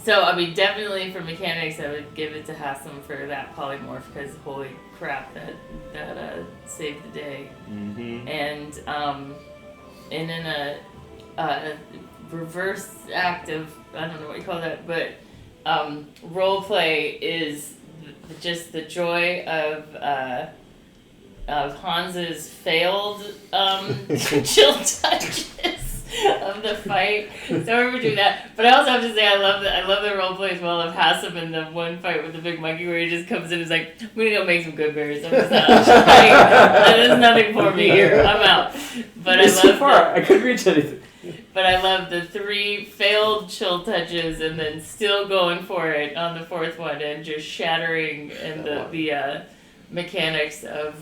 So I mean, definitely for mechanics, I would give it to Hassan for that polymorph because holy crap, that saved the day. Mm-hmm. And in a reverse act of, I don't know what you call that, but role play is just the joy of Hans's failed chill touches of the fight. So we're doing that. But I also have to say I love the role play as well of Hassan in the one fight with the big monkey where he just comes in and is like, I'm gonna go make some good berries. I'm just not there's nothing for me here. I'm out. But I It's too love far. I couldn't reach anything. but I love the 3 failed chill touches and then still going for it on the 4th one and just shattering and the mechanics of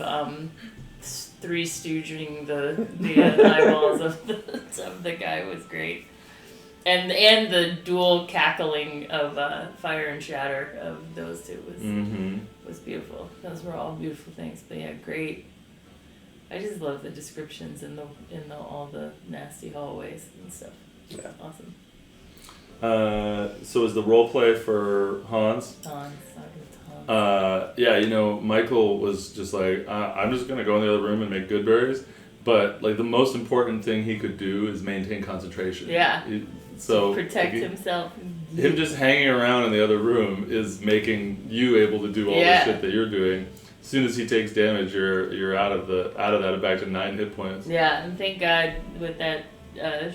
3 stooging the eyeballs of the guy was great. And the dual cackling of fire and shatter of those 2 was beautiful. Those were all beautiful things. But yeah, great. I just love the descriptions in all the nasty hallways and stuff. Yeah. Awesome. So is the role play for Hans? Hans. Yeah, you know, Michael was just like, I'm just gonna go in the other room and make good berries. But like the most important thing he could do is maintain concentration. Yeah. So Protect like, himself. him just hanging around in the other room is making you able to do all Yeah. the shit that you're doing. As soon as he takes damage, you're out of that and back to 9 hit points. Yeah, and thank God with that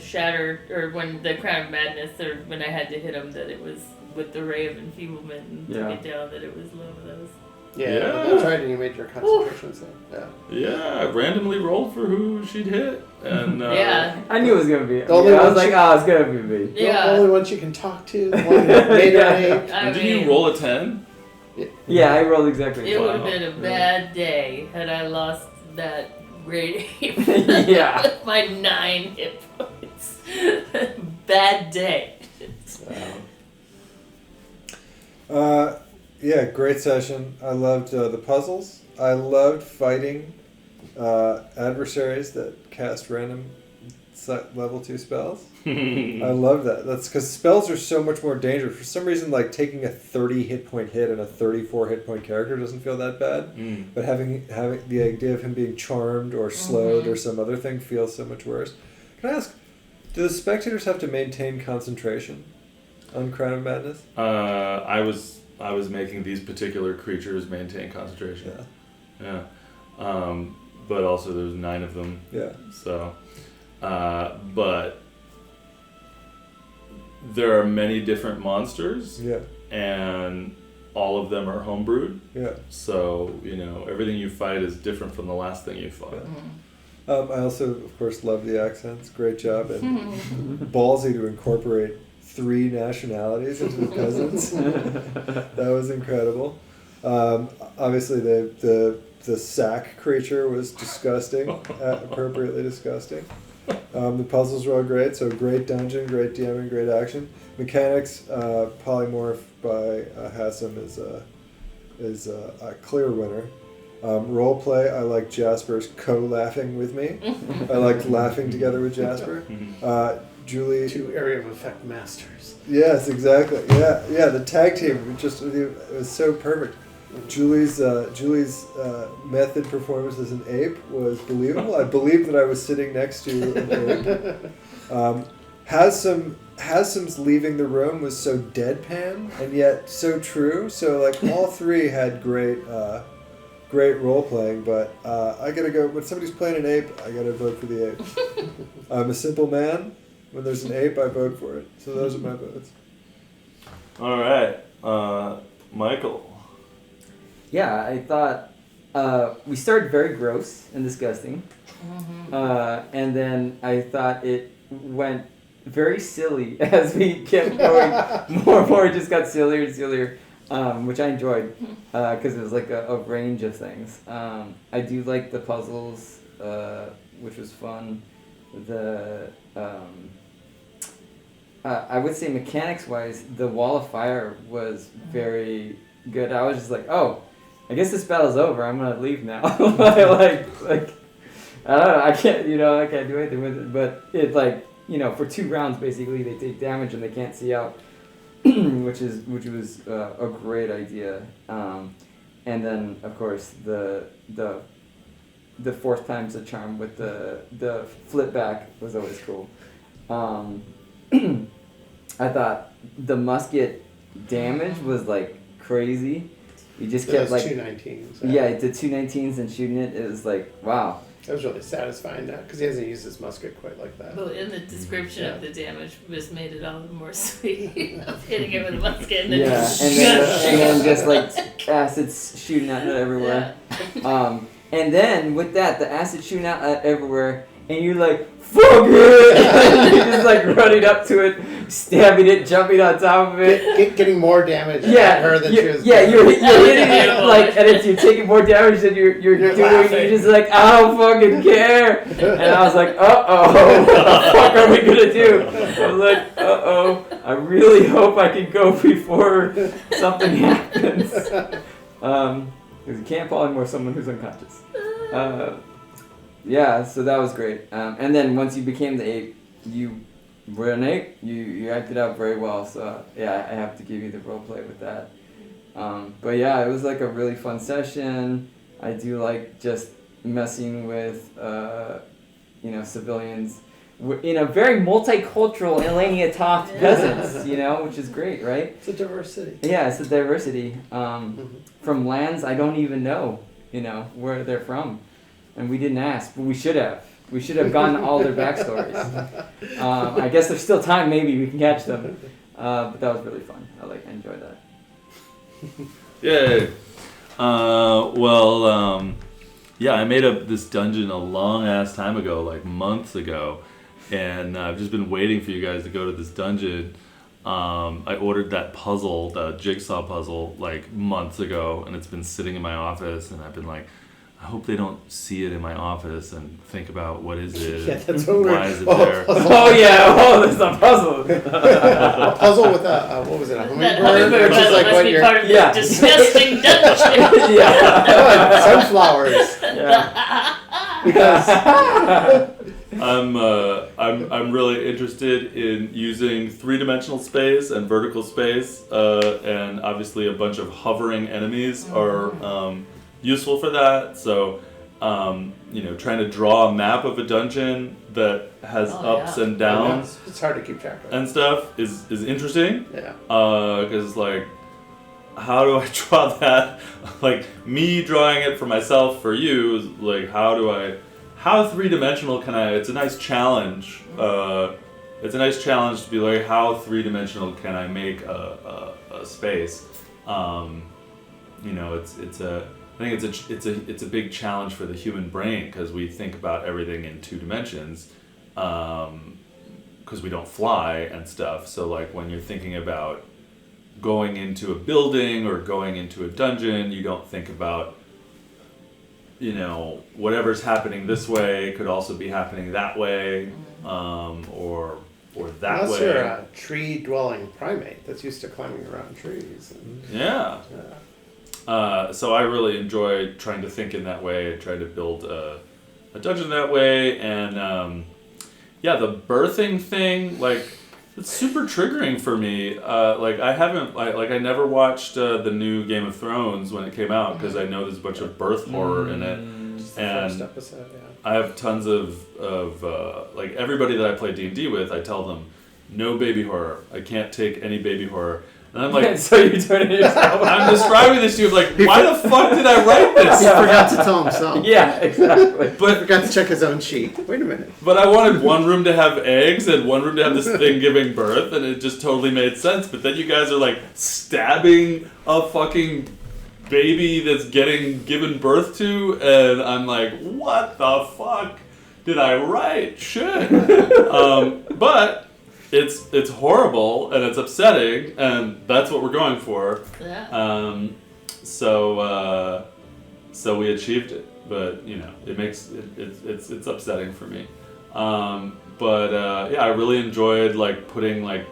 shatter, or when the Crown of Madness, or when I had to hit him, that it was with the Ray of Enfeeblement and Yeah. took it down, that it was low of those. Yeah, Yeah. that's right. And you made your concentration save. Yeah. Yeah, I randomly rolled for who she'd hit, and Yeah. I knew it was gonna be. The only I was one like, she- oh, it's gonna be me. The Yeah. only ones you can talk to. The one that made her ape. I And did mean, you roll a 10? Yeah, I rolled exactly. it would Wow. have been a bad day had I lost that great ape. Yeah. With my 9 hit points. Bad day. Yeah, great session. I loved the puzzles. I loved fighting adversaries that cast random level 2 spells. I love that. That's because spells are so much more dangerous. For some reason, like taking a 30 hit point hit and a 34 hit point character doesn't feel that bad. But having the idea of him being charmed or slowed or some other thing feels so much worse. Can I ask, do the spectators have to maintain concentration on Crown of Madness? I was making these particular creatures maintain concentration. Yeah. but also there's 9 of them. Yeah. So, but there are many different monsters, Yeah. and all of them are homebrewed. Yeah. So, everything you fight is different from the last thing you fought. I also, of course, love the accents. Great job. And ballsy to incorporate 3 nationalities into the peasants. That was incredible. Obviously, the sack creature was disgusting, appropriately disgusting. The puzzles were all great, so great dungeon, great DMing, great action. Mechanics, polymorph by Hassam is a clear winner. Role play, I like Jasper's co-laughing with me. I liked laughing together with Jasper. Julie. 2 area of effect masters. Yes, exactly. Yeah. The tag team it was so perfect. Julie's method performance as an ape was believable. I believed that I was sitting next to an ape. Hassam's leaving the room was so deadpan and yet so true. So like all 3 had great role playing. But I gotta go when somebody's playing an ape. I gotta vote for the ape. I'm a simple man. When there's an ape, I vote for it. So those are my votes. All right, Michael. Yeah, I thought we started very gross and disgusting, and then I thought it went very silly as we kept going. More and more, it just got sillier and sillier, which I enjoyed because it was like a range of things. I do like the puzzles, which was fun. I would say mechanics-wise, the wall of fire was very good. I was just like, oh, I guess this battle's over. I'm gonna leave now. like I don't know. I can't do anything with it. But it for 2 rounds basically they take damage and they can't see out, which was a great idea. And then of course the 4th time's a charm with the flip back was always cool. I thought the musket damage was like crazy. You just kept like 2 19s. Yeah, the 2 19s and shooting it. It was like wow. That was really satisfying now because he hasn't used his musket quite like that. Well, in the description of the damage, just made it all the more sweet. Of hitting it with a musket and then and then just like acids shooting out everywhere. Yeah. And then with that, the acid shooting out everywhere, and you're like, fuck it! And you're just like running up to it, stabbing it, jumping on top of it. Getting more damage at her than she was. Yeah, you're hitting it like, and it's, you're taking more damage than you're doing. Laughing. You're just like, I don't fucking care. And I was like, what the fuck are we gonna do? I was like, I really hope I can go before something happens. Because you can't polymorph someone who's unconscious. Yeah, so that was great. And then once you became the ape, you were an ape. You acted out very well. So yeah, I have to give you the role play with that. But yeah, it was like a really fun session. I do like just messing with civilians in a very multicultural Elenia Toth peasants, which is great, right? It's a diversity. Yeah, it's a diversity. From lands I don't even know, where they're from. And we didn't ask, but we should have. We should have gotten all their backstories. I guess there's still time, maybe we can catch them. But that was really fun. I enjoyed that. Yay. Yeah, I made up this dungeon a long ass time ago, like months ago. And I've just been waiting for you guys to go to this dungeon. I ordered that puzzle, the jigsaw puzzle, like months ago, and it's been sitting in my office, and I've been like, I hope they don't see it in my office and think about what is it, Yeah, that's what why is it there. There's a puzzle. A puzzle with what was it? A hummingbird? That hummingbird Which is puzzle like must what be you're. part of Yeah. the disgusting dungeon. Yeah. Sunflowers. Yeah. I'm really interested in using 3-dimensional space and vertical space, and obviously a bunch of hovering enemies are useful for that. So, trying to draw a map of a dungeon that has ups and downs It's hard to keep track of. and stuff is interesting. Yeah. Because how do I draw that? Like me drawing it for myself, for you, is like how three-dimensional can I? It's a nice challenge. It's a nice challenge to be like, how three-dimensional can I make a space? You know, I think it's a big challenge for the human brain because we think about everything in 2 dimensions, because we don't fly and stuff. So like when you're thinking about going into a building or going into a dungeon, you don't think about, you know, whatever's happening this way could also be happening that way, or that Unless way. you're a tree-dwelling primate that's used to climbing around trees. Yeah. So I really enjoy trying to think in that way. I try to build a dungeon that way, and yeah, the birthing thing, like, it's super triggering for me. Like I never watched the new Game of Thrones when it came out because I know there's a bunch of birth horror in it, Just the and first episode, yeah. I have tons of like everybody that I play D&D with, I tell them no baby horror. I can't take any baby horror. And I'm like, so you're doing it yourself. I'm describing this to you, like, why the fuck did I write this? He forgot to tell himself. Yeah, exactly. He But forgot to check his own sheet. Wait a minute. I wanted one room to have eggs and one room to have this thing giving birth, and it just totally made sense. But then you guys are like stabbing a fucking baby that's getting given birth to, and I'm like, what the fuck did I write? Shit. But it's horrible and it's upsetting, and that's what we're going for. Yeah. So we achieved it, but you know, it's upsetting for me. Yeah, I really enjoyed like putting like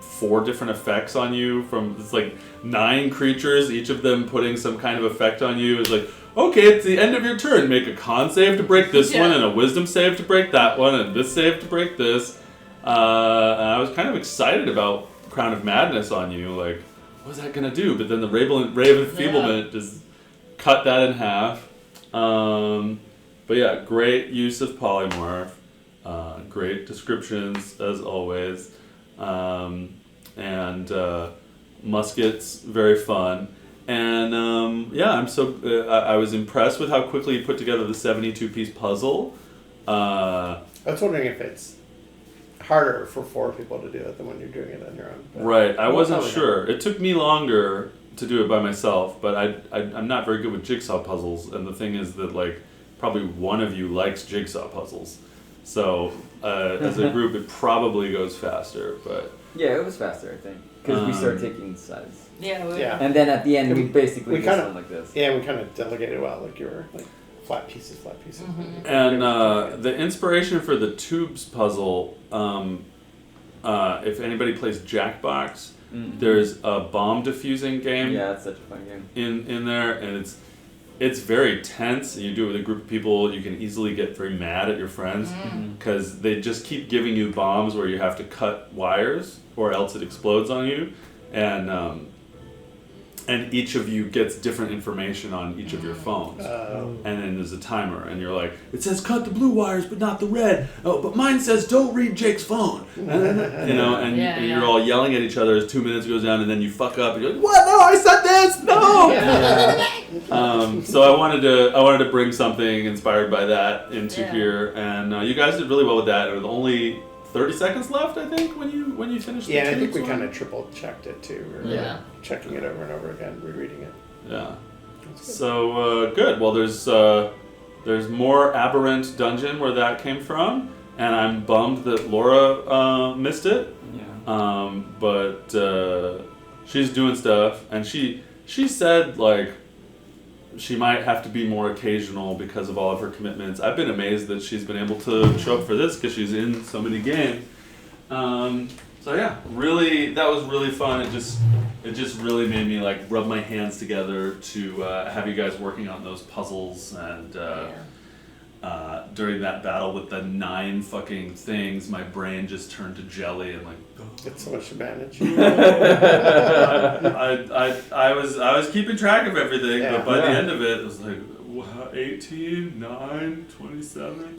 4 different effects on you from, it's like 9 creatures, each of them putting some kind of effect on you. It's like, okay, it's the end of your turn. Make a con save to break this one, and a wisdom save to break that one, and this save to break this. And I was kind of excited about Crown of Madness on you, like, what's that gonna do? But then the Raven Feeblement just cut that in half. But yeah, great use of polymorph, great descriptions as always, and muskets, very fun. And yeah, I was impressed with how quickly you put together the 72-piece puzzle. I was wondering if it's harder for 4 people to do it than when you're doing it on your own. But Right, I wasn't probably sure. It took me longer to do it by myself, but I'm not very good with jigsaw puzzles, and the thing is that like probably one of you likes jigsaw puzzles, so as a group it probably goes faster. But Yeah, it was faster, I think, because we started taking sides. Yeah. Yeah. And then at the end, we basically we just kinda- went like this. Yeah, we kind of delegated well, like you were like flat pieces. And the inspiration for the tubes puzzle, if anybody plays Jackbox, there's a bomb defusing game Yeah, it's such a fun game. in there, and it's very tense. You do it with a group of people, you can easily get very mad at your friends because they just keep giving you bombs where you have to cut wires or else it explodes on you, and each of you gets different information on each of your phones. And then there's a timer, and you're like, it says cut the blue wires, but not the red. Oh, but mine says don't read Jake's phone. You know, and you're all yelling at each other as 2 minutes goes down, and then you fuck up, and you're like, what? No, I said this. No. So I wanted to bring something inspired by that into here, and you guys did really well with that. It was only 30 seconds left, I think, when you finished. Yeah, the and I think we tubes kind one. of triple checked it too. We were Yeah. checking it over and over again, rereading it. Yeah. So good. Well, there's more Aberrant Dungeon where that came from, and I'm bummed that Laura missed it. Yeah. But she's doing stuff, and she said like she might have to be more occasional because of all of her commitments. I've been amazed that she's been able to show up for this because she's in so many games. So yeah, really, that was really fun. It just really made me like rub my hands together to have you guys working on those puzzles, and during that battle with the 9 fucking things, my brain just turned to jelly and like. It's so much to manage. I was keeping track of everything, Yeah. but by the end of it was like 18, 9, 27.